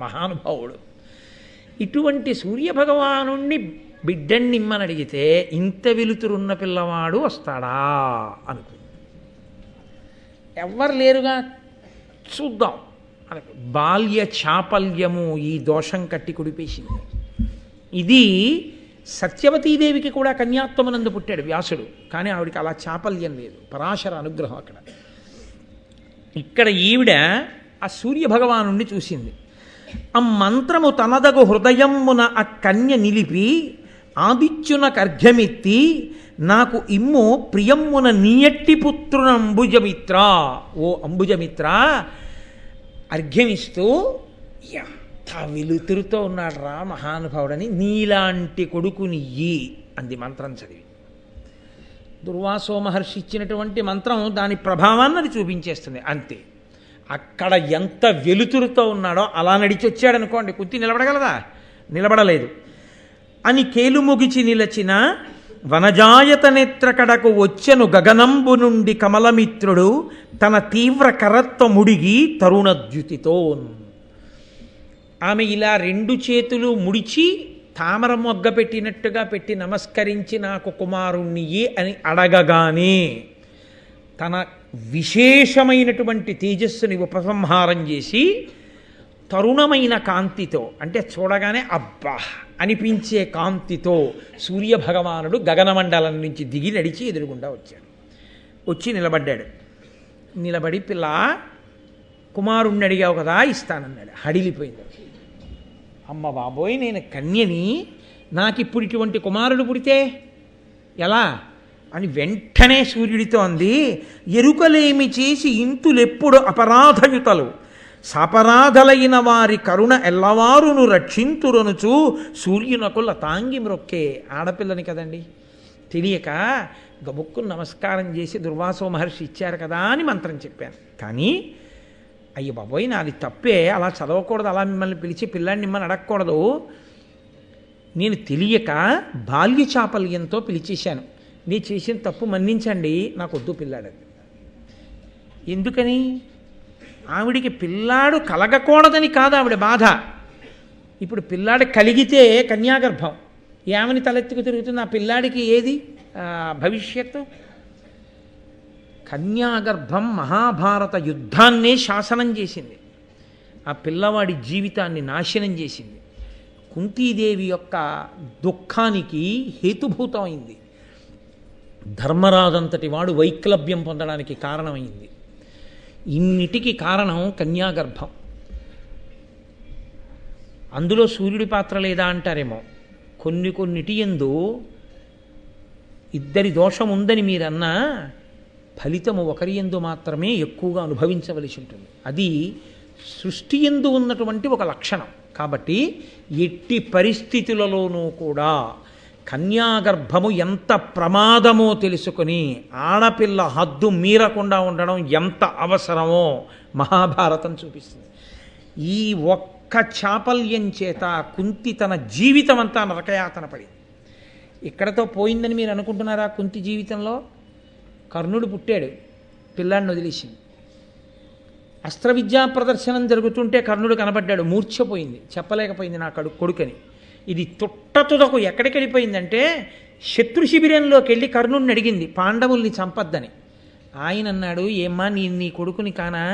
Speaker 1: మహానుభావుడు. ఇటువంటి సూర్యభగవానుణ్ణి బిడ్డన్నిమ్మని అడిగితే ఇంత వెలుతురున్న పిల్లవాడు వస్తాడా అనుకుంది. ఎవ్వరు లేరుగా, చూద్దాం అని బాల్య చాపల్యము ఈ దోషం కట్టి కుడిపేసింది. ఇది సత్యవతీదేవికి కూడా కన్యాత్వమునందు పుట్టాడు వ్యాసుడు, కానీ ఆవిడికి అలా చాపల్యం లేదు, పరాశర అనుగ్రహం అక్కడ. ఇక్కడ ఈవిడ ఆ సూర్యభగవానుణ్ణి చూసింది. ఆ మంత్రము తనదగు హృదయమున ఆ కన్య నిలిపి ఆదిత్యున కర్ఘ్యమెత్తి నాకు ఇమ్ము ప్రియమ్మున నీయట్టి పుత్రున అంబుజమిత్ర, ఓ అంబుజమిత్ర, అర్ఘ్యమిస్తూ ఎంత వెలుతురుతో ఉన్నాడు రా మహానుభావుడని, నీలాంటి కొడుకునియ్యి అంది మంత్రం చదివి. దుర్వాసో మహర్షి ఇచ్చినటువంటి మంత్రం దాని ప్రభావాన్ని అది చూపించేస్తుంది అంతే. అక్కడ ఎంత వెలుతురుతో ఉన్నాడో అలా నడిచి వచ్చాడనుకోండి, కుంతి నిలబడగలదా? నిలబడలేదు. అని కేలుముగిచి నిలచిన వనజాయత నేత్రకడకు వచ్చెను గగనంబు నుండి కమలమిత్రుడు తన తీవ్ర కరత్వ ముడిగి తరుణద్యుతితో. ఆమె ఇలా రెండు చేతులు ముడిచి తామర మొగ్గ పెట్టినట్టుగా పెట్టి నమస్కరించి నాకు కుమారుణ్ణియే అని అడగగానే తన విశేషమైనటువంటి తేజస్సుని ఉపసంహారం చేసి తరుణమైన కాంతితో, అంటే చూడగానే అబ్బా అనిపించే కాంతితో సూర్యభగవానుడు గగనమండలం నుంచి దిగి నడిచి ఎదురుగుండా వచ్చాడు. వచ్చి నిలబడ్డాడు. నిలబడి పిల్ల కుమారుణ్ణి అడిగావు కదా ఇస్తానన్నాడు. హడిలిపోయింది. అమ్మ బాబోయ్, నేను కన్యని, నాకిప్పుడు ఇటువంటి కుమారుడు పుడితే ఎలా అని వెంటనే సూర్యుడితో అంది. ఎరుకలేమి చేసి ఇంతులెప్పుడు అపరాధయుతలు సపరాధలైన వారి కరుణ ఎల్లవారును రక్షింతురనుచు సూర్యునకు లతాంగి మ్రొక్కే. ఆడపిల్లని కదండి, తెలియక గబుక్కు నమస్కారం చేసి దుర్వాసో మహర్షి ఇచ్చారు కదా అని మంత్రం చెప్పాను. కానీ అయ్య బాబోయ్ నాది తప్పే, అలా చదవకూడదు, అలా మిమ్మల్ని పిలిచి పిల్లాడిని మిమ్మల్ని అడగకూడదు. నేను తెలియక బాల్య చాపల్యంతో పిలిచేశాను, నీ చేసిన తప్పు మన్నించండి, నాకు వద్దు పిల్లాడు. ఎందుకని? ఆవిడికి పిల్లాడు కలగకూడదని కాదు ఆవిడ బాధ. ఇప్పుడు పిల్లాడు కలిగితే కన్యాగర్భం ఏమని తలెత్తుకు తిరుగుతుంది? ఆ పిల్లాడికి ఏది భవిష్యత్తు? కన్యాగర్భం మహాభారత యుద్ధాన్నే శాసనం చేసింది, ఆ పిల్లవాడి జీవితాన్ని నాశనం చేసింది, కుంతీదేవి యొక్క దుఃఖానికి హేతుభూతమైంది, ధర్మరాజంతటి వాడు వైక్లభ్యం పొందడానికి కారణమైంది. ఇన్నిటికి కారణం కన్యాగర్భం. అందులో సూర్యుడి పాత్ర లేదా అంటారేమో. కొన్నిటి యందు ఇద్దరి దోషం ఉందని మీరన్నా ఫలితము ఒకరి యందు మాత్రమే ఎక్కువగా అనుభవించవలసి ఉంటుంది. అది సృష్టి యందు ఉన్నటువంటి ఒక లక్షణం. కాబట్టి ఎట్టి పరిస్థితులలోనూ కూడా కన్యాగర్భము ఎంత ప్రమాదమో తెలుసుకొని ఆడపిల్ల హద్దు మీరకుండా ఉండడం ఎంత అవసరమో మహాభారతం చూపిస్తుంది. ఈ ఒక్క చాపల్యం చేత కుంతి తన జీవితం అంతా నరకయాతన పడింది. ఇక్కడతో పోయిందని మీరు అనుకుంటున్నారా? కుంతి జీవితంలో కర్ణుడు పుట్టాడు, పిల్లాడిని వదిలేసింది. అస్త్ర విద్యా ప్రదర్శనం జరుగుతుంటే కర్ణుడు కనబడ్డాడు, మూర్ఛపోయింది, చెప్పలేకపోయింది నా కొడుకని. ఇది తుట్టతుదకు ఎక్కడికి వెళ్ళిపోయిందంటే శత్రు శిబిరంలోకి వెళ్ళి కర్ణుడిని అడిగింది పాండవుల్ని చంపద్దని. ఆయన అన్నాడు, ఏమ్మా నీ కొడుకుని కానా,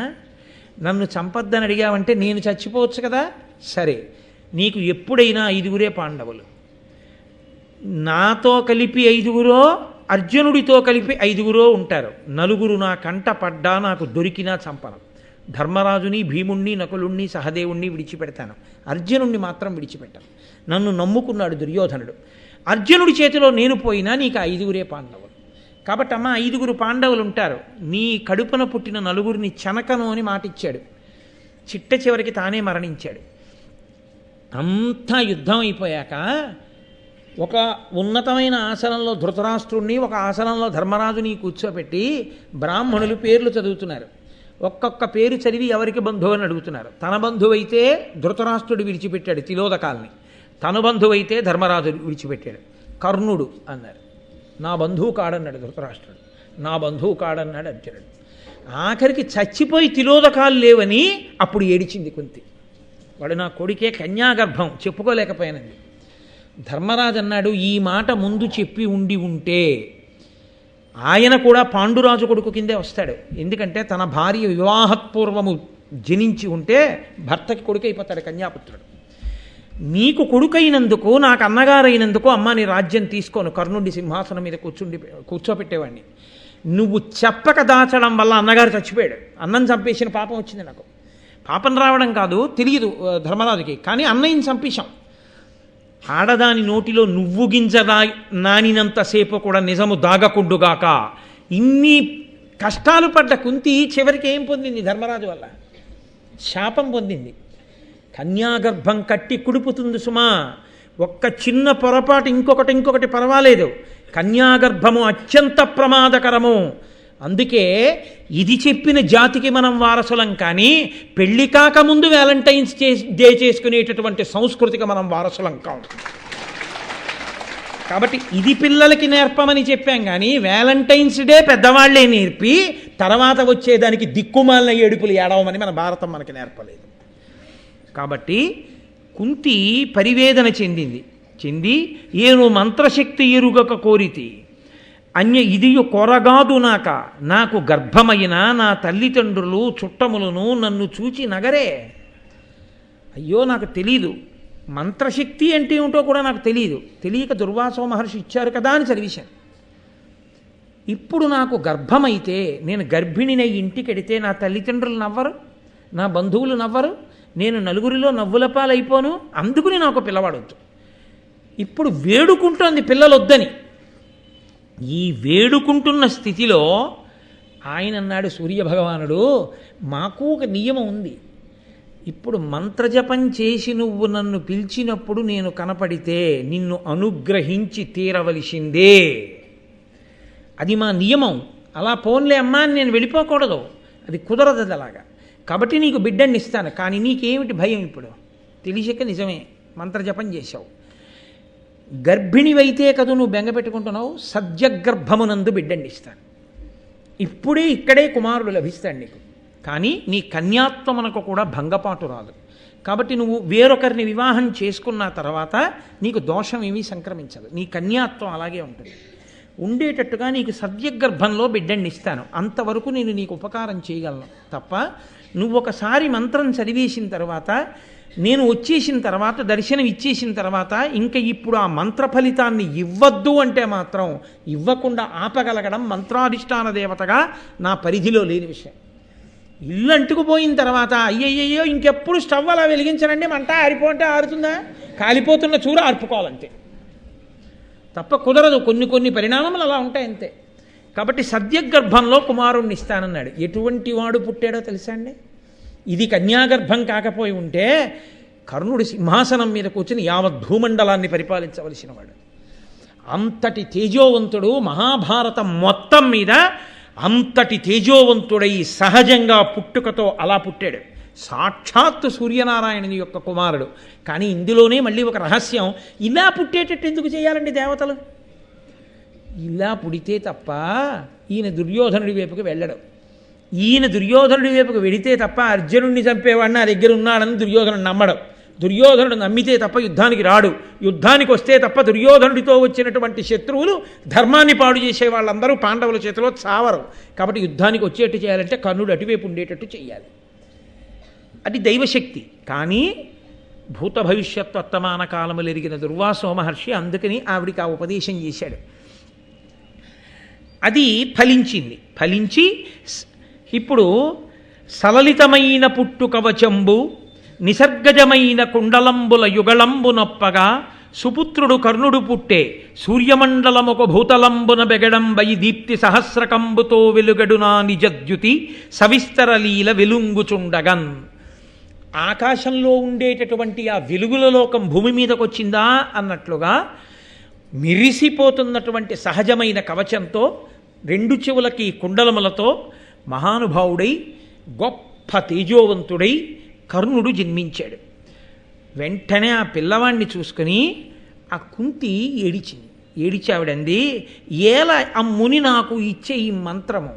Speaker 1: నన్ను చంపద్దని అడిగావంటే నేను చచ్చిపోవచ్చు కదా, సరే నీకు ఎప్పుడైనా 5 పాండవులు, నాతో కలిపి 5 అర్జునుడితో కలిపి 5 ఉంటారు, 4 నా కంట పడ్డా నాకు దొరికినా చంపను. ధర్మరాజుని, భీముణ్ణి, నకులుణ్ణి, సహదేవుణ్ణి విడిచిపెడతాను, అర్జునుణ్ణి మాత్రం విడిచిపెట్టాను. నన్ను నమ్ముకున్నాడు దుర్యోధనుడు, అర్జునుడి చేతిలో నేను పోయినా నీకు 5 పాండవులు. కాబట్టి అమ్మ 5 పాండవులు ఉంటారు, నీ కడుపున పుట్టిన 4 చనకను అని మాటిచ్చాడు. చిట్ట చివరికి తానే మరణించాడు. అంతా యుద్ధం అయిపోయాక ఒక ఉన్నతమైన ఆసనంలో ధృతరాష్ట్రుణ్ణి, ఒక ఆసనంలో ధర్మరాజుని కూర్చోబెట్టి బ్రాహ్మణులు పేర్లు చదువుతున్నారు. ఒక్కొక్క పేరు చదివి ఎవరికి బంధువు అని అడుగుతున్నారు. తన బంధువైతే ధృతరాష్ట్రుడు విడిచిపెట్టాడు తిలోదకాల్ని, తన బంధువైతే ధర్మరాజు విడిచిపెట్టాడు. కర్ణుడు అన్నారు, నా బంధువు కాడన్నాడు ధృతరాష్ట్రుడు, నా బంధువు కాడన్నాడు అర్జునుడు. ఆఖరికి చచ్చిపోయి తిలోదకాలు లేవని అప్పుడు ఏడిచింది కుంతి. వాడు నా కొడుకే, కన్యాగర్భం, చెప్పుకోలేకపోయానండి. ధర్మరాజు అన్నాడు, ఈ మాట ముందు చెప్పి ఉండి ఉంటే ఆయన కూడా పాండురాజు కొడుకు కిందే వస్తాడు. ఎందుకంటే తన భార్య వివాహపూర్వము జనించి ఉంటే భర్తకి కొడుకు అయిపోతాడు, కన్యాపుత్రుడు. నీకు కొడుకైనందుకు, నాకు అన్నగారైనందుకు అమ్మ నీ రాజ్యం తీసుకోను, కర్ణుడి సింహాసనం మీద కూర్చోపెట్టేవాడిని. నువ్వు చెప్పక దాచడం వల్ల అన్నగారు చచ్చిపోయాడు. అన్నం చంపేసిన పాపం వచ్చింది నాకు. పాపం రావడం కాదు, తెలియదు ధర్మరాజుకి, కానీ అన్నయ్యని చంపేశాం. ఆడదాని నోటిలో నువ్వు గింజ నానినంతసేపు కూడా నిజము దాగకుండుగాక. ఇన్ని కష్టాలు పడ్డ కుంతి చివరికి ఏం పొందింది? ధర్మరాజు వల్ల శాపం పొందింది. కన్యాగర్భం కట్టి కుడుపుతుంది సుమా. ఒక్క చిన్న పొరపాటు, ఇంకొకటి పర్వాలేదు, కన్యాగర్భము అత్యంత ప్రమాదకరము. అందుకే ఇది చెప్పిన జాతికి మనం వారసులం, కానీ పెళ్లి కాకముందు వ్యాలంటైన్స్ డే చేసుకునేటటువంటి సంస్కృతికి మనం వారసులం కావు. కాబట్టి ఇది పిల్లలకి నేర్పమని చెప్పాం, కానీ వ్యాలంటైన్స్ డే పెద్దవాళ్లే నేర్పి తర్వాత వచ్చేదానికి దిక్కుమాలిన ఏడుపులు ఏడవమని మన భారతం మనకి నేర్పలేదు. కాబట్టి కుంతి పరివేదన చెంది ఏను మంత్రశక్తి ఎరుగక కోరితి అన్య ఇదియు కొరగాదు నాకు గర్భమైన నా తల్లిదండ్రులు చుట్టములను నన్ను చూచి నగరే. అయ్యో నాకు తెలీదు, మంత్రశక్తి అంటే ఏమిటో కూడా నాకు తెలియక దుర్వాసో మహర్షి ఇచ్చారు కదా అని చదివేశాను. ఇప్పుడు నాకు గర్భమైతే, నేను గర్భిణినై ఇంటికెడితే నా తల్లిదండ్రులు నవ్వరు, నా బంధువులు నవ్వరు, నేను నలుగురిలో నవ్వుల పాలైపోను. అందుకుని నాకు పిల్లవాడొద్దు. ఇప్పుడు వేడుకుంటోంది పిల్లలొద్దని. ఈ వేడుకుంటున్న స్థితిలో ఆయన అన్నాడు, సూర్యభగవానుడు, మాకు ఒక నియమం ఉంది. ఇప్పుడు మంత్రజపం చేసి నువ్వు నన్ను పిలిచినప్పుడు నేను కనపడితే నిన్ను అనుగ్రహించి తీరవలసిందే. అది మా నియమం. అలా పోన్లే అమ్మా అని నేను వెళ్ళిపోకూడదు, అది కుదరదు అలాగా. కాబట్టి నీకు బిడ్డని ఇస్తాను. కానీ నీకేమిటి భయం? ఇప్పుడు తెలియక నిజమే మంత్రజపం చేశావు. గర్భిణివైతే కదా నువ్వు బెంగ పెట్టుకుంటున్నావు. సద్యగర్భమునందు బిడ్డని ఇస్తాను. ఇక్కడే కుమారుడు లభిస్తాడు నీకు. కానీ నీ కన్యాత్వమునకు కూడా భంగపాటు రాదు. కాబట్టి నువ్వు వేరొకరిని వివాహం చేసుకున్న తర్వాత నీకు దోషం ఏమీ సంక్రమించదు. నీ కన్యాత్వం అలాగే ఉంటుంది. ఉండేటట్టుగా నీకు సద్యగర్భంలో బిడ్డని ఇస్తాను. అంతవరకు నేను నీకు ఉపకారం చేయగలను తప్ప నువ్వు ఒకసారి మంత్రం చదివేసిన తర్వాత, నేను వచ్చేసిన తర్వాత, దర్శనం ఇచ్చేసిన తర్వాత ఇంకా ఇప్పుడు ఆ మంత్ర ఫలితాన్ని ఇవ్వద్దు అంటే మాత్రం ఇవ్వకుండా ఆపగలగడం మంత్రాధిష్టాన దేవతగా నా పరిధిలో లేని విషయం. ఇల్లు అంటుకుపోయిన తర్వాత అయ్యయ్యో ఇంకెప్పుడు స్టవ్ అలా వెలిగించనండి, మంట ఆరిపోంటే ఆరుతుందా? కాలిపోతున్న చూర ఆర్పుకోవాలంతే తప్ప కుదరదు. కొన్ని పరిణామాలు అలా ఉంటాయి అంతే. కాబట్టి సద్యగర్భంలో కుమారుణ్ణి ఇస్తానన్నాడు. ఎటువంటి వాడు పుట్టాడో తెలుసా అండి? ఇది కన్యాగర్భం కాకపోయి ఉంటే కర్ణుడి సింహాసనం మీద కూర్చుని యావత్ భూమండలాన్ని పరిపాలించవలసిన వాడు. అంతటి తేజోవంతుడు, మహాభారతం మొత్తం మీద అంతటి తేజోవంతుడై సహజంగా పుట్టుకతో అలా పుట్టాడు. సాక్షాత్తు సూర్యనారాయణుని యొక్క కుమారుడు. కానీ ఇందులోనే మళ్ళీ ఒక రహస్యం. ఇలా పుట్టేటట్టు ఎందుకు చేయాలండి దేవతలు? ఇలా పుడితే తప్ప ఈయన దుర్యోధనుడి వైపుకి వెళ్ళడం. ఈయన దుర్యోధనుడి వైపుకి వెడితే తప్ప అర్జునుడిని చంపేవాడిని నా దగ్గర ఉన్నాడని దుర్యోధనుడు నమ్మడం. దుర్యోధనుడు నమ్మితే తప్ప యుద్ధానికి రాడు. యుద్ధానికి వస్తే తప్ప దుర్యోధనుడితో వచ్చినటువంటి శత్రువులు ధర్మాన్ని పాడు చేసే వాళ్ళందరూ పాండవుల చేతిలో చావరు. కాబట్టి యుద్ధానికి వచ్చేట్టు చేయాలంటే కర్ణుడు అటువైపు ఉండేటట్టు చేయాలి. అది దైవశక్తి. కానీ భూత భవిష్యత్ వర్తమాన కాలములు ఎరిగిన దుర్వాసో మహర్షి అందుకని ఆవిడికి ఆ ఉపదేశం చేశాడు. అది ఫలించి ఇప్పుడు సలలితమైన పుట్టు కవచంబు నిసర్గజమైన కుండలంబుల యుగళంబు నొప్పగా సుపుత్రుడు కర్ణుడు పుట్టే సూర్యమండలముకు భూతలంబున బెగడంబయి దీప్తి సహస్రకంబుతో వెలుగడునా నిజద్యుతి సవిస్తరలీల వెలుంగుచుండగన్. ఆకాశంలో ఉండేటటువంటి ఆ వెలుగుల లోకం భూమి మీదకి వచ్చిందా అన్నట్లుగా మిరిసిపోతున్నటువంటి సహజమైన కవచంతో, రెండు చెవులకి కుండలములతో మహానుభావుడై గొప్ప తేజోవంతుడై కర్ణుడు జన్మించాడు. వెంటనే ఆ పిల్లవాడిని చూసుకుని ఆ కుంతి ఏడిచి ఆవిడంది, ఏలా ఆ ముని నాకు ఇచ్చే ఈ మంత్రము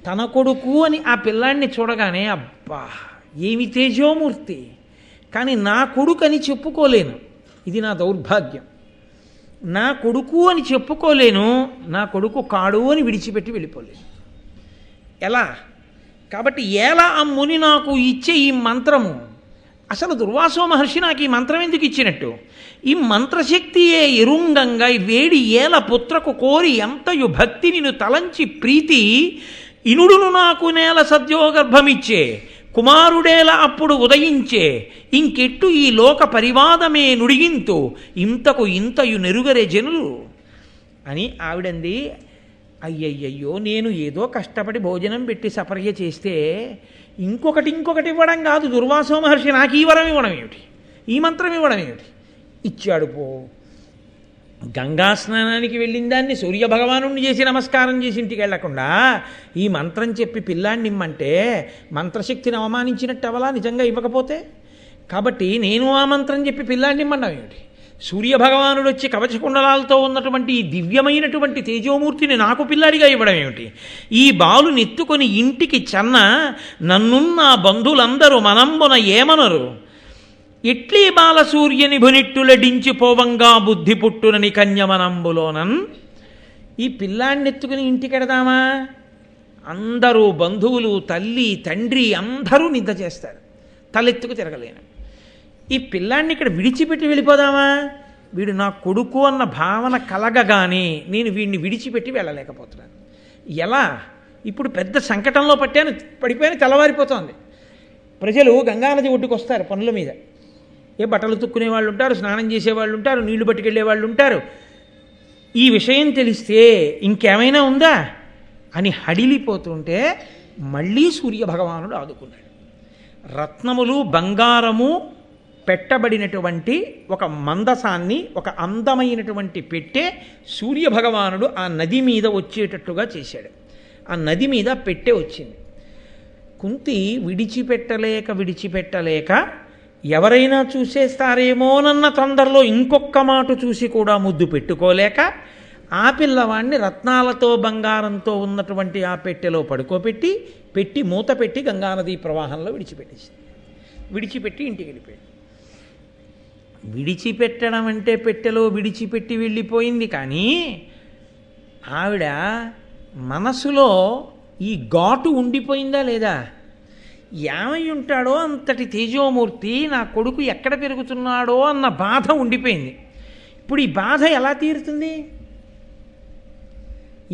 Speaker 1: తన కొడుకు అని ఆ పిల్లాడిని చూడగానే అబ్బా ఏమి తేజోమూర్తి, కానీ నా కొడుకు అని చెప్పుకోలేను. ఇది నా దౌర్భాగ్యం. నా కొడుకు అని చెప్పుకోలేను, నా కొడుకు కాడు అని విడిచిపెట్టి వెళ్ళిపోలేను. ఎలా? కాబట్టి ఎలా ఆ ముని నాకు ఇచ్చే ఈ మంత్రము, అసలు దుర్వాసో మహర్షి నాకు ఈ మంత్రం ఎందుకు ఇచ్చినట్టు? ఈ మంత్రశక్తియే ఎరుంగంగా వేడి ఏల పుత్రకు కోరి ఎంతయు భక్తి నిన్ను తలంచి ప్రీతి ఇనుడును నాకు నేల సద్యోగర్భమిచ్చే కుమారుడేల అప్పుడు ఉదయించే ఇంకెట్టు ఈ లోక పరివాదమే నుడిగింతు ఇంతకు ఇంతయు నెరుగరే జనులు అని ఆవిడంది. అయ్యయ్యయ్యో, నేను ఏదో కష్టపడి భోజనం పెట్టి సపర్య చేస్తే ఇంకొకటి ఇవ్వడం కాదు, దుర్వాసో మహర్షి నాకు ఈ వరం ఇవ్వడం ఏమిటి, ఈ మంత్రం ఇవ్వడం ఏమిటి? ఇచ్చాడు పో. గంగా స్నానానికి వెళ్ళిన దాన్ని సూర్యభగవాను చేసి నమస్కారం చేసి ఇంటికి వెళ్లకుండా ఈ మంత్రం చెప్పి పిల్లాన్ని ఇమ్మంటే మంత్రశక్తిని అవమానించినట్టు అవలా నిజంగా ఇవ్వకపోతే? కాబట్టి నేను ఆ మంత్రం చెప్పి పిల్లాన్ని ఇమ్మడం ఏమిటి? సూర్యభగవానుడు వచ్చి కవచకుండలాలతో ఉన్నటువంటి ఈ దివ్యమైనటువంటి తేజోమూర్తిని నాకు పిల్లాడిగా ఇవ్వడం ఏమిటి? ఈ బాలు నెత్తుకొని ఇంటికి చన్న నన్నున్న బంధువులందరూ మనంబున ఏమనరు? ఎట్లీ బాలసూర్యని భునిట్టులడించిపోవంగా బుద్ధి పుట్టునని కన్యమనంబులోనన్. ఈ పిల్లాన్నెత్తుకుని ఇంటికెడదామా? అందరూ బంధువులు, తల్లి, తండ్రి అందరూ నిద్ర చేస్తారు, తలెత్తుకు తిరగలేను. ఈ పిల్లాన్ని ఇక్కడ విడిచిపెట్టి వెళ్ళిపోదామా? వీడు నా కొడుకు అన్న భావన కలగగానే నేను వీడిని విడిచిపెట్టి వెళ్ళలేకపోతున్నాను. ఎలా? ఇప్పుడు పెద్ద సంకటంలో పడిపోయాను, తెల్లవారిపోతోంది. ప్రజలు గంగానది ఒడ్డుకు వస్తారు పనుల మీద. ఏ బట్టలు తుక్కునే వాళ్ళు ఉంటారు, స్నానం చేసేవాళ్ళు ఉంటారు, నీళ్లు పట్టుకెళ్ళే వాళ్ళు ఉంటారు. ఈ విషయం తెలిస్తే ఇంకేమైనా ఉందా అని హడిలిపోతుంటే మళ్ళీ సూర్యభగవానుడు ఆదుకున్నాడు. రత్నములు, బంగారము పెట్టబడినటువంటి ఒక మందసాన్ని, ఒక అందమైనటువంటి పెట్టె సూర్యభగవానుడు ఆ నది మీద వచ్చేటట్టుగా చేశాడు. ఆ నది మీద పెట్టె వచ్చింది. కుంతి విడిచిపెట్టలేక ఎవరైనా చూసేస్తారేమోనన్న తొందరలో ఇంకొక్క మాట చూసి కూడా ముద్దు పెట్టుకోలేక ఆ పిల్లవాడిని రత్నాలతో బంగారంతో ఉన్నటువంటి ఆ పెట్టెలో పెట్టి మూత పెట్టి గంగానదీ ప్రవాహంలో విడిచిపెట్టి ఇంటికి వెళ్ళిపోయాడు. విడిచిపెట్టడం అంటే పెట్టెలో విడిచిపెట్టి వెళ్ళిపోయింది, కానీ ఆవిడ మనసులో ఈ ఘాటు ఉండిపోయిందా లేదా? ఏమై ఉంటాడో అంతటి తేజోమూర్తి, నా కొడుకు ఎక్కడ పెరుగుతున్నాడో అన్న బాధ ఉండిపోయింది. ఇప్పుడు ఈ బాధ ఎలా తీరుతుంది?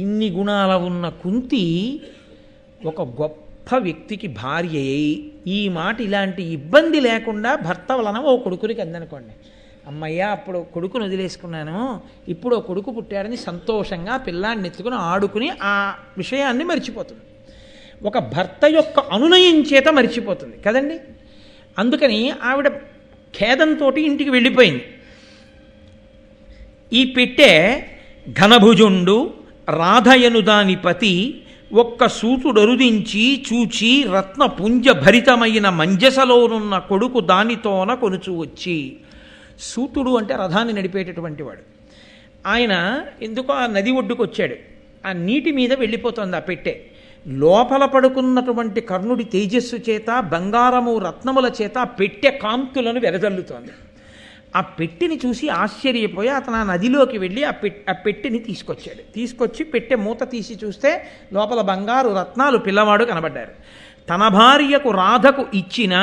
Speaker 1: ఇన్ని గుణాల ఉన్న కుంతి ఒక గొప్ప వ్యక్తికి భార్య అయి ఈ మాట ఇలాంటి ఇబ్బంది లేకుండా భర్త వలన ఓ కొడుకునికి అందనుకోండి, అమ్మయ్య అప్పుడు కొడుకును వదిలేసుకున్నాను, ఇప్పుడు ఓ కొడుకు పుట్టాడని సంతోషంగా పిల్లాన్ని ఎత్తుకుని ఆడుకుని ఆ విషయాన్ని మర్చిపోతుంది. ఒక భర్త యొక్క అనునయం చేత మర్చిపోతుంది కదండి. అందుకని ఆవిడ ఖేదంతో ఇంటికి వెళ్ళిపోయింది. ఈ పెట్టె ఘనభుజుండు రాధయను దాని పతి ఒక్క సూతుడరుదించి చూచి రత్నపుంజ భరితమైన మంజసలోనున్న కొడుకు దానితోన కొనుచు వచ్చి. సూతుడు అంటే రథాన్ని నడిపేటటువంటి వాడు. ఆయన ఎందుకో ఆ నది ఒడ్డుకు వచ్చాడు. ఆ నీటి మీద వెళ్ళిపోతుంది ఆ పెట్టె. లోపల పడుకున్నటువంటి కర్ణుడి తేజస్సు చేత, బంగారము రత్నముల చేత పెట్టె కాంతులను వెదజల్లుతోంది. ఆ పెట్టెని చూసి ఆశ్చర్యపోయి అతను ఆ నదిలోకి వెళ్ళి ఆ పెట్టెని తీసుకొచ్చి పెట్టె మూత తీసి చూస్తే లోపల బంగారు రత్నాలు పిల్లవాడు కనబడ్డారు. తన భార్యకు రాధకు ఇచ్చిన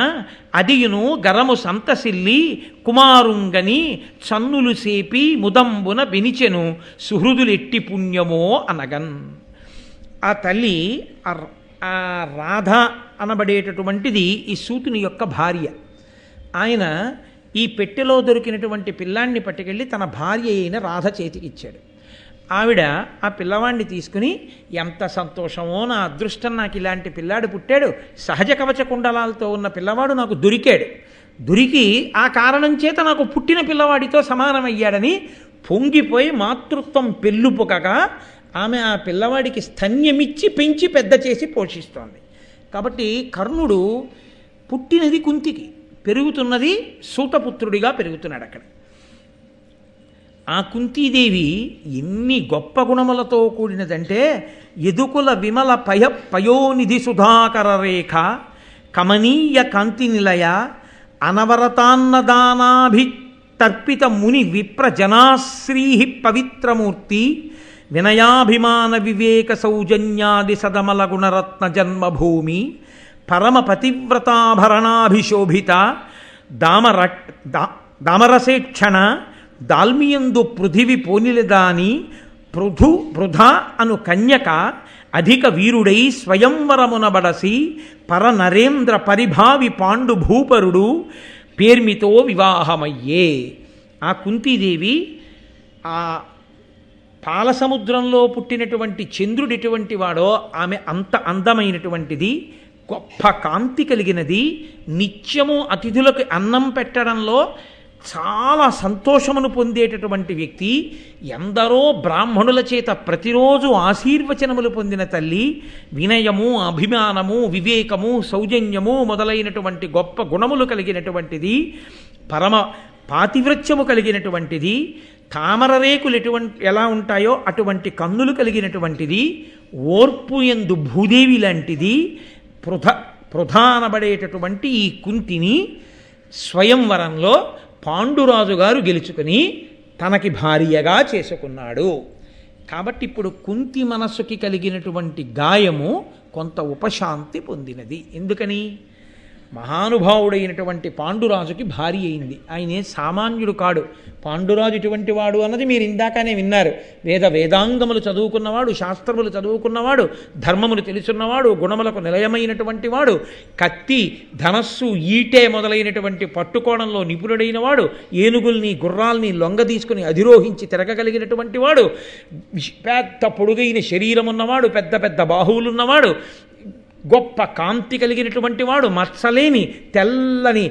Speaker 1: అదియును గరము సంతసిల్లి కుమారుంగని చన్నులు సేపి ముదంబున బెనిచెను సుహృదులెట్టి పుణ్యమో అనగన్. ఆ తల్లి ఆ రాధ అనబడేటటువంటిది ఈ సూతుని యొక్క భార్య. ఆయన ఈ పెట్టెలో దొరికినటువంటి పిల్లాన్ని పట్టుకెళ్ళి తన భార్య అయిన రాధ చేతికి ఇచ్చాడు. ఆవిడ ఆ పిల్లవాడిని తీసుకుని, ఎంత సంతోషమో, నా అదృష్టం, నాకు ఇలాంటి పిల్లాడు పుట్టాడు, సహజ కవచ కుండలాలతో ఉన్న పిల్లవాడు నాకు దొరికి ఆ కారణం చేత నాకు పుట్టిన పిల్లవాడితో సమానమయ్యాడని పొంగిపోయి మాతృత్వం పెళ్ళుపుకగా ఆమె ఆ పిల్లవాడికి స్తన్యమిచ్చి పెంచి పెద్ద చేసి పోషిస్తోంది. కాబట్టి కర్ణుడు పుట్టినది కుంతికి, పెరుగుతున్నది సూతపుత్రుడిగా పెరుగుతున్నాడు అక్కడ. ఆ కుంతీదేవి ఎన్ని గొప్ప గుణములతో కూడినదంటే, ఎదుకుల విమల పయోనిధి సుధాకర రేఖ కమనీయ కాంతి నిలయ అనవరతాన్నదానాభి తర్పిత ముని విప్ర జనాశ్రీ పవిత్రమూర్తి వినయాభిమాన వివేక సౌజన్యాది సదమల గుణరత్న జన్మభూమి పరమ పతివ్రతాభరణాభిశోభిత దామరసేక్షణ దాల్మియందు పృథివి పోనిలదాని పృథా అను కన్యక అధిక వీరుడై స్వయంవరమునబడసి పరనరేంద్ర పరిభావి పాండు భూపరుడు పేర్మితో వివాహమయ్యే. ఆ కుంతీదేవి ఆ పాలసముద్రంలో పుట్టినటువంటి చంద్రుడు ఎటువంటి వాడో ఆమె అంత అందమైనటువంటిది, గొప్ప కాంతి కలిగినది, నిత్యము అతిథులకు అన్నం పెట్టడంలో చాలా సంతోషమును పొందేటటువంటి వ్యక్తి, ఎందరో బ్రాహ్మణుల చేత ప్రతిరోజు ఆశీర్వచనములు పొందిన తల్లి, వినయము, అభిమానము, వివేకము, సౌజన్యము మొదలైనటువంటి గొప్ప గుణములు కలిగినటువంటిది, పరమ పాతివ్రత్యము కలిగినటువంటిది, తామర రేకులు ఎలా ఉంటాయో అటువంటి కన్నులు కలిగినటువంటిది, ఓర్పు యందు భూదేవి లాంటిది, ప్రధానబడేటటువంటి ఈ కుంతిని స్వయంవరంలో పాండురాజు గారు గెలుచుకుని తనకి భార్యగా చేసుకున్నాడు. కాబట్టి ఇప్పుడు కుంతి మనస్సుకి కలిగినటువంటి గాయము కొంత ఉపశాంతి పొందినది. ఎందుకని? మహానుభావుడైనటువంటి పాండురాజుకి భార్య అయింది. ఆయనే సామాన్యుడు కాడు. పాండురాజు ఇటువంటి వాడు అన్నది మీరు ఇందాకనే విన్నారు. వేదాంగములు చదువుకున్నవాడు, శాస్త్రములు చదువుకున్నవాడు, ధర్మములు తెలుసున్నవాడు, గుణములకు నిలయమైనటువంటి వాడు, కత్తి, ధనస్సు, ఈటే మొదలైనటువంటి పట్టుకోవడంలో నిపుణుడైన వాడు, ఏనుగుల్ని గుర్రాల్ని లొంగ తీసుకుని అధిరోహించి తిరగగలిగినటువంటి వాడు, పెద్ద పొడుగైన శరీరం ఉన్నవాడు, పెద్ద పెద్ద బాహువులున్నవాడు, గొప్ప కాంతి కలిగినటువంటి వాడు, మత్సలేని తెల్లని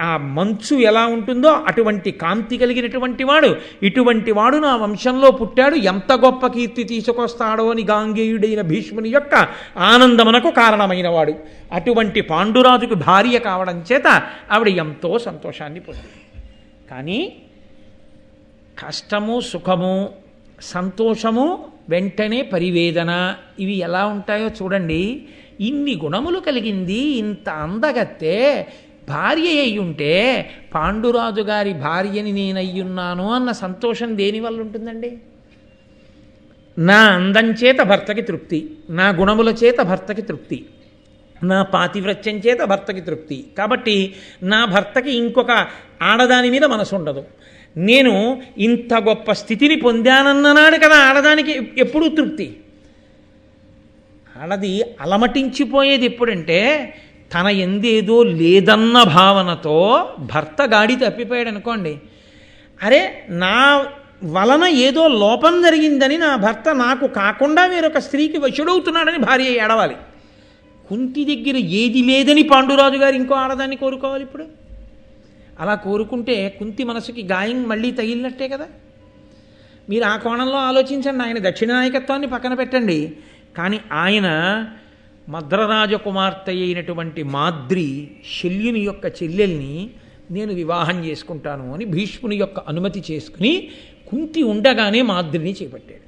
Speaker 1: ఆ మంచు ఎలా ఉంటుందో అటువంటి కాంతి కలిగినటువంటి వాడు, ఇటువంటి వాడు నా వంశంలో పుట్టాడు, ఎంత గొప్ప కీర్తి తీసుకొస్తాడో అని గాంగేయుడైన భీష్ముని యొక్క ఆనందమునకు కారణమైన వాడు. అటువంటి పాండురాజుకు భార్య కావడం చేత ఆవిడ ఎంతో సంతోషాన్ని పొందింది. కానీ కష్టము, సుఖము, సంతోషము, వెంటనే పరివేదన, ఇవి ఎలా ఉంటాయో చూడండి. ఇన్ని గుణములు కలిగింది, ఇంత అందగత్తే భార్య అయ్యుంటే పాండురాజు గారి భార్యని నేనయ్యున్నాను అన్న సంతోషం దేనివల్ల ఉంటుందండి? నా అందం చేత భర్తకి తృప్తి, నా గుణముల చేత భర్తకి తృప్తి, నా పాతివ్రత్యం చేత భర్తకి తృప్తి. కాబట్టి నా భర్తకి ఇంకొక ఆడదాని మీద మనసు ఉండదు. నేను ఇంత గొప్ప స్థితిని పొందానన్ననాడు కదా ఆడదానికి ఎప్పుడూ తృప్తి. ఆడది అలమటించిపోయేది ఎప్పుడంటే తన ఎందేదో లేదన్న భావనతో భర్త గాడి తప్పిపోయాడు అనుకోండి, అరే నా వలన ఏదో లోపం జరిగిందని నా భర్త నాకు కాకుండా వేరొక స్త్రీకి వశుడవుతున్నాడని భార్య ఏడవాలి. కుంతి దగ్గర ఏది లేదని పాండురాజు గారు ఇంకో ఆడదాన్ని కోరుకోవాలి ఇప్పుడు? అలా కోరుకుంటే కుంతి మనసుకి గాయం మళ్ళీ తగిలినట్టే కదా. మీరు ఆ కోణంలో ఆలోచించండి. ఆయన దక్షిణ నాయకత్వాన్ని పక్కన పెట్టండి. కానీ ఆయన మద్రరాజకుమార్తె అయినటువంటి మాద్రి, శల్యుని యొక్క చెల్లెల్ని నేను వివాహం చేసుకుంటాను అని భీష్ముని యొక్క అనుమతి చేసుకుని కుంతి ఉండగానే మాద్రిని చేపట్టాడు.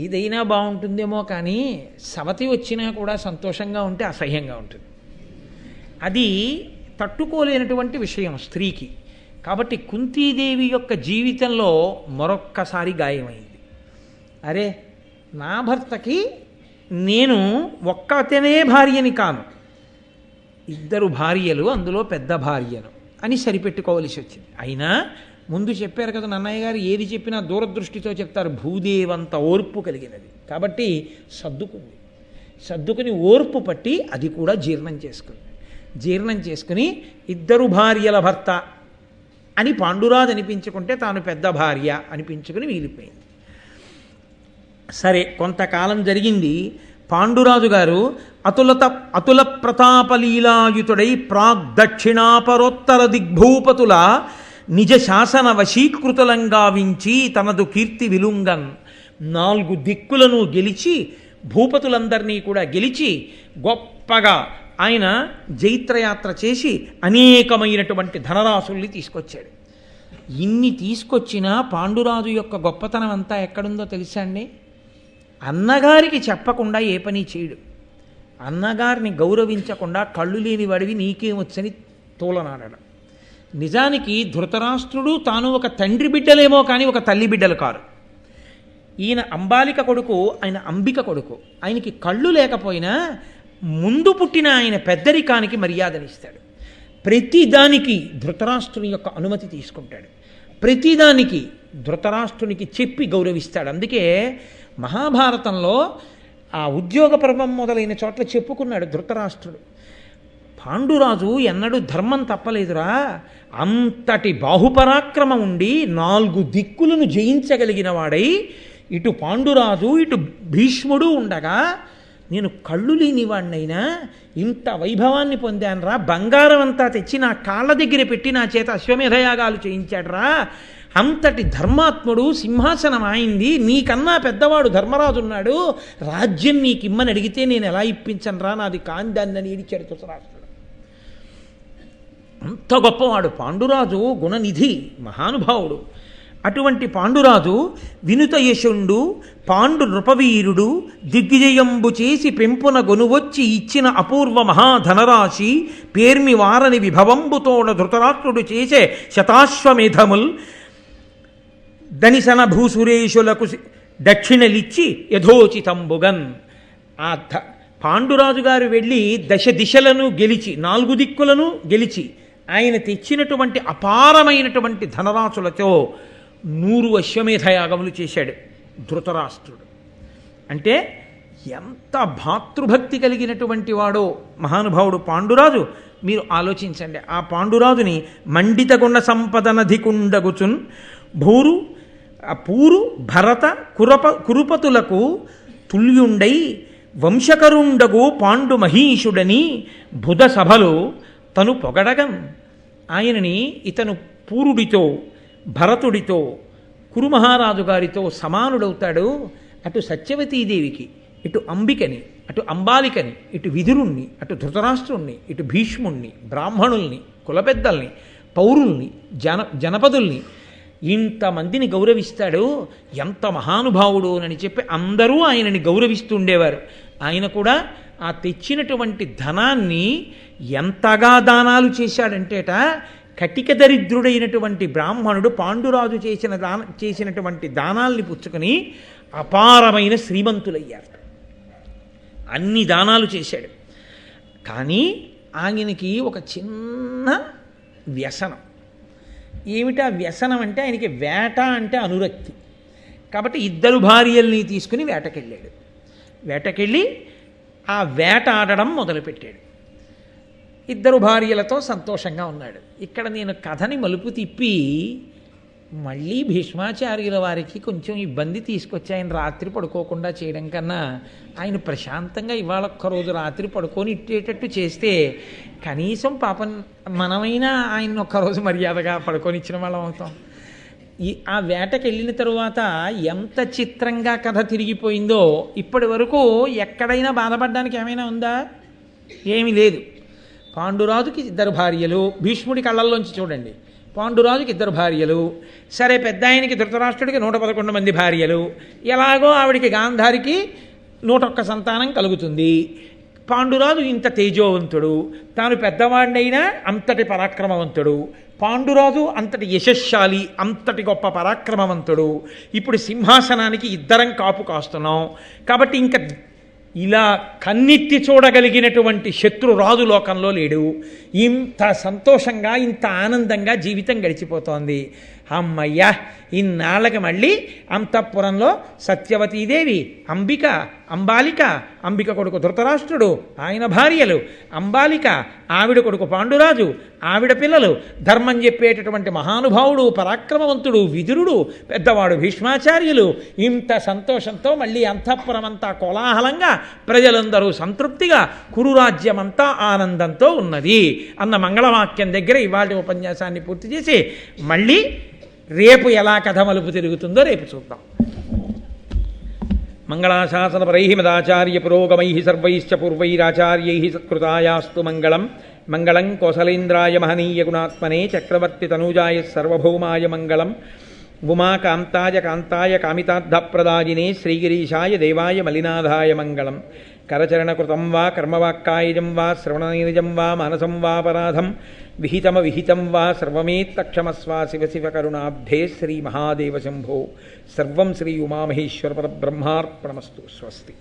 Speaker 1: ఏదైనా బాగుంటుందేమో కానీ సవతి వచ్చినా కూడా సంతోషంగా ఉంటే అసహ్యంగా ఉంటుంది. అది తట్టుకోలేనటువంటి విషయం స్త్రీకి. కాబట్టి కుంతీదేవి యొక్క జీవితంలో మరొక్కసారి గాయమైంది. అరే నా భర్తకి నేను ఒక్కతనే భార్యని కాను, ఇద్దరు భార్యలు, అందులో పెద్ద భార్యను అని సరిపెట్టుకోవలసి వచ్చింది. అయినా ముందు చెప్పారు కదా నన్నయ్య గారు, ఏది చెప్పినా దూరదృష్టితో చెప్తారు. భూదేవంత ఓర్పు కలిగినది కాబట్టి సర్దుకుని ఓర్పు పట్టి అది కూడా జీర్ణం చేసుకుని ఇద్దరు భార్యల భర్త అని పాండురాజు అనిపించుకుంటే తాను పెద్ద భార్య అనిపించుకుని మిగిలిపోయింది. సరే, కొంతకాలం జరిగింది. పాండురాజు గారు అతుల ప్రతాపలీలాయుతుడై ప్రాగ్దక్షిణాపరోత్తర దిగ్భూపతుల నిజ శాసన వశీకృతులంగావించి తనదు కీర్తి విలుంగన్ 4 దిక్కులను గెలిచి భూపతులందరినీ కూడా గెలిచి గొప్పగా ఆయన జైత్రయాత్ర చేసి అనేకమైనటువంటి ధనరాశుల్ని తీసుకొచ్చాడు. ఇన్ని తీసుకొచ్చినా పాండురాజు యొక్క గొప్పతనం అంతా ఎక్కడుందో తెలుసా అండి? అన్నగారికి చెప్పకుండా ఏ పని చేయడు. అన్నగారిని గౌరవించకుండా కళ్ళు లేని వాడివి నీకేమొచ్చని తోలనాడడం. నిజానికి ధృతరాష్ట్రుడు తాను ఒక తండ్రి బిడ్డలేమో కానీ ఒక తల్లి బిడ్డలు కారు. ఈయన అంబాలిక కొడుకు, ఆయన అంబిక కొడుకు. ఆయనకి కళ్ళు లేకపోయినా ముందు పుట్టిన ఆయన పెద్దరికానికి మర్యాదనిస్తాడు. ప్రతిదానికి ధృతరాష్ట్రుని యొక్క అనుమతి తీసుకుంటాడు. ప్రతిదానికి ధృతరాష్ట్రునికి చెప్పి గౌరవిస్తాడు. అందుకే మహాభారతంలో ఆ ఉద్యోగ పర్వం మొదలైన చోట్ల చెప్పుకున్నాడు ధృతరాష్ట్రుడు, పాండురాజు ఎన్నడూ ధర్మం తప్పలేదురా, అంతటి బాహుపరాక్రమం ఉండి 4 దిక్కులను జయించగలిగిన వాడై ఇటు పాండురాజు ఇటు భీష్ముడు ఉండగా నేను కళ్ళు లేని వాడినైనా ఇంత వైభవాన్ని పొందానురా, బంగారం అంతా తెచ్చి నా కాళ్ళ దగ్గర పెట్టి నా చేత అశ్వమేధయాగాలు చేయించాడురా, అంతటి ధర్మాత్ముడు, సింహాసనం ఆయింది, నీకన్నా పెద్దవాడు ధర్మరాజు ఉన్నాడు, రాజ్యం నీకిమ్మని అడిగితే నేను ఎలా ఇప్పించనురా, నాది కాందాన్ని ఏడిచాడు ధృతరాష్ట్రుడు. అంత గొప్పవాడు పాండురాజు, గుణనిధి, మహానుభావుడు. అటువంటి పాండురాజు వినుత యశుండు, పాండు నృపవీరుడు, దిగ్విజయంబు చేసి పెంపున గొనువొచ్చి ఇచ్చిన అపూర్వ మహాధనరాశి, పేర్మి వారని విభవంబుతోడ ధృతరాష్ట్రుడు చేసే శతాశ్వమేధముల్, దనిసన భూసురేషులకు దక్షిణలిచ్చి యథోచితంబుగన్. ఆ పాండురాజు గారు వెళ్ళి దశ దిశలను గెలిచి 4 దిక్కులను గెలిచి ఆయన తెచ్చినటువంటి అపారమైనటువంటి ధనరాశులతో 100 అశ్వమేధయాగములు చేశాడు ధృతరాష్ట్రుడు. అంటే ఎంత భాతృభక్తి కలిగినటువంటి వాడో మహానుభావుడు పాండురాజు. మీరు ఆలోచించండి, ఆ పాండురాజుని మండిత గుణ సంపదనధికుండగుచున్ పూరు భరత కురుపతులకు తుల్యుండై వంశకరుండగు పాండు మహీషుడని బుధ సభలో తను పొగడగం. ఆయనని ఇతను పూరుడితో, భరతుడితో, కురుమహారాజు గారితో సమానుడవుతాడు. అటు సత్యవతీదేవికి, ఇటు అంబికని, అటు అంబాలికని, ఇటు విదురుణ్ణి, అటు ధృతరాష్ట్రుణ్ణి, ఇటు భీష్ముణ్ణి, బ్రాహ్మణుల్ని, కులపెద్దల్ని, పౌరుల్ని, జనపదుల్ని, ఇంతమందిని గౌరవిస్తాడు. ఎంత మహానుభావుడు అని చెప్పి అందరూ ఆయనని గౌరవిస్తూ ఉండేవారు. ఆయన కూడా ఆ తెచ్చినటువంటి ధనాన్ని ఎంతగా దానాలు చేశాడంటేట, కటిక దరిద్రుడైనటువంటి బ్రాహ్మణుడు పాండురాజు చేసినటువంటి దానాల్ని పుచ్చుకొని అపారమైన శ్రీమంతులయ్యారు. అన్ని దానాలు చేశాడు. కానీ ఆయనకి ఒక చిన్న వ్యసనం. ఏమిటా వ్యసనం అంటే, ఆయనకి వేట అంటే అనురక్తి. కాబట్టి 2 భార్యల్ని తీసుకుని వేటకెళ్ళాడు. వేటకెళ్ళి ఆ వేట ఆడడం మొదలుపెట్టాడు. 2 భార్యలతో సంతోషంగా ఉన్నాడు. ఇక్కడ నేను కథని మలుపు తిప్పి మళ్ళీ భీష్మాచార్యుల వారికి కొంచెం ఇబ్బంది తీసుకొచ్చి ఆయన రాత్రి పడుకోకుండా చేయడం కన్నా ఆయన ప్రశాంతంగా ఇవాళ ఒక్కరోజు రాత్రి పడుకొని ఇట్టేటట్టు చేస్తే కనీసం పాపం మనమైనా ఆయన ఒక్కరోజు మర్యాదగా పడుకొని ఇచ్చిన వాళ్ళం అవుతాం. ఆ వేటకి వెళ్ళిన తరువాత ఎంత చిత్రంగా కథ తిరిగిపోయిందో, ఇప్పటి వరకు ఎక్కడైనా బాధపడడానికి ఏమైనా ఉందా? ఏమీ లేదు. పాండురాజుకి 2 భార్యలు, భీష్ముడి కళ్ళల్లోంచి చూడండి, పాండురాజుకి 2 భార్యలు, సరే పెద్ద ఆయనకి ధృతరాష్ట్రుడికి 111 మంది భార్యలు, ఎలాగో ఆవిడికి గాంధారికి 101 సంతానం కలుగుతుంది. పాండురాజు ఇంత తేజోవంతుడు, తాను పెద్దవాడినైనా అంతటి పరాక్రమవంతుడు, పాండురాజు అంతటి యశస్శాలి, అంతటి గొప్ప పరాక్రమవంతుడు. ఇప్పుడు సింహాసనానికి 2 కాపు కాస్తున్నాం కాబట్టి ఇంకా ఇలా కన్నెత్తి చూడగలిగినటువంటి శత్రురాజు లోకంలో లేడు. ఇంత సంతోషంగా, ఇంత ఆనందంగా జీవితం గడిచిపోతోంది. అమ్మయ్యా, ఇన్నాళ్ళకి మళ్ళీ అంతఃపురంలో సత్యవతీదేవి, అంబిక, అంబాలిక, అంబిక కొడుకు ధృతరాష్ట్రుడు, ఆయన భార్యలు, అంబాలిక, ఆవిడ కొడుకు పాండురాజు, ఆవిడ పిల్లలు, ధర్మం చెప్పేటటువంటి మహానుభావుడు, పరాక్రమవంతుడు విదురుడు, పెద్దవాడు భీష్మాచార్యులు, ఇంత సంతోషంతో మళ్ళీ అంతఃపురం అంతా కోలాహలంగా, ప్రజలందరూ సంతృప్తిగా, కురురాజ్యమంతా ఆనందంతో ఉన్నది అన్న మంగళవాక్యం దగ్గర ఇవాళ ఉపన్యాసాన్ని పూర్తి చేసి మళ్ళీ రేపు ఎలా కథ మలుపు తిరుగుతుందో రేపు చూద్దాం. మంగళాశాసనపరై మదాచార్య పురోగమై సర్వైశ్చ పూర్వైరాచార్యై సత్కృతాయాస్తు మంగళం. మంగళం కోసలేంద్రాయ మహనీయ గుణాత్మనే చక్రవర్తి తనూజాయ సర్వభౌమాయ మంగళం. ఉమాకాంతాయ కాంతాయ కామితార్థప్రదాయినే శ్రీగిరీశాయ దేవాయ మలినాథాయ మంగళం. కరచరణకృతం వా కర్మవాక్కాయజం వా శ్రవణనీరజం వా మానసం వాపరాధం విహితమవిహితం వా సర్వమేత్తక్షమస్వ శివ శివ కరుణాబ్ధే శ్రీ మహాదేవ శంభో. సర్వం శ్రీ ఉమామహేశ్వర పరబ్రహ్మార్పణమస్తు. స్వస్తి.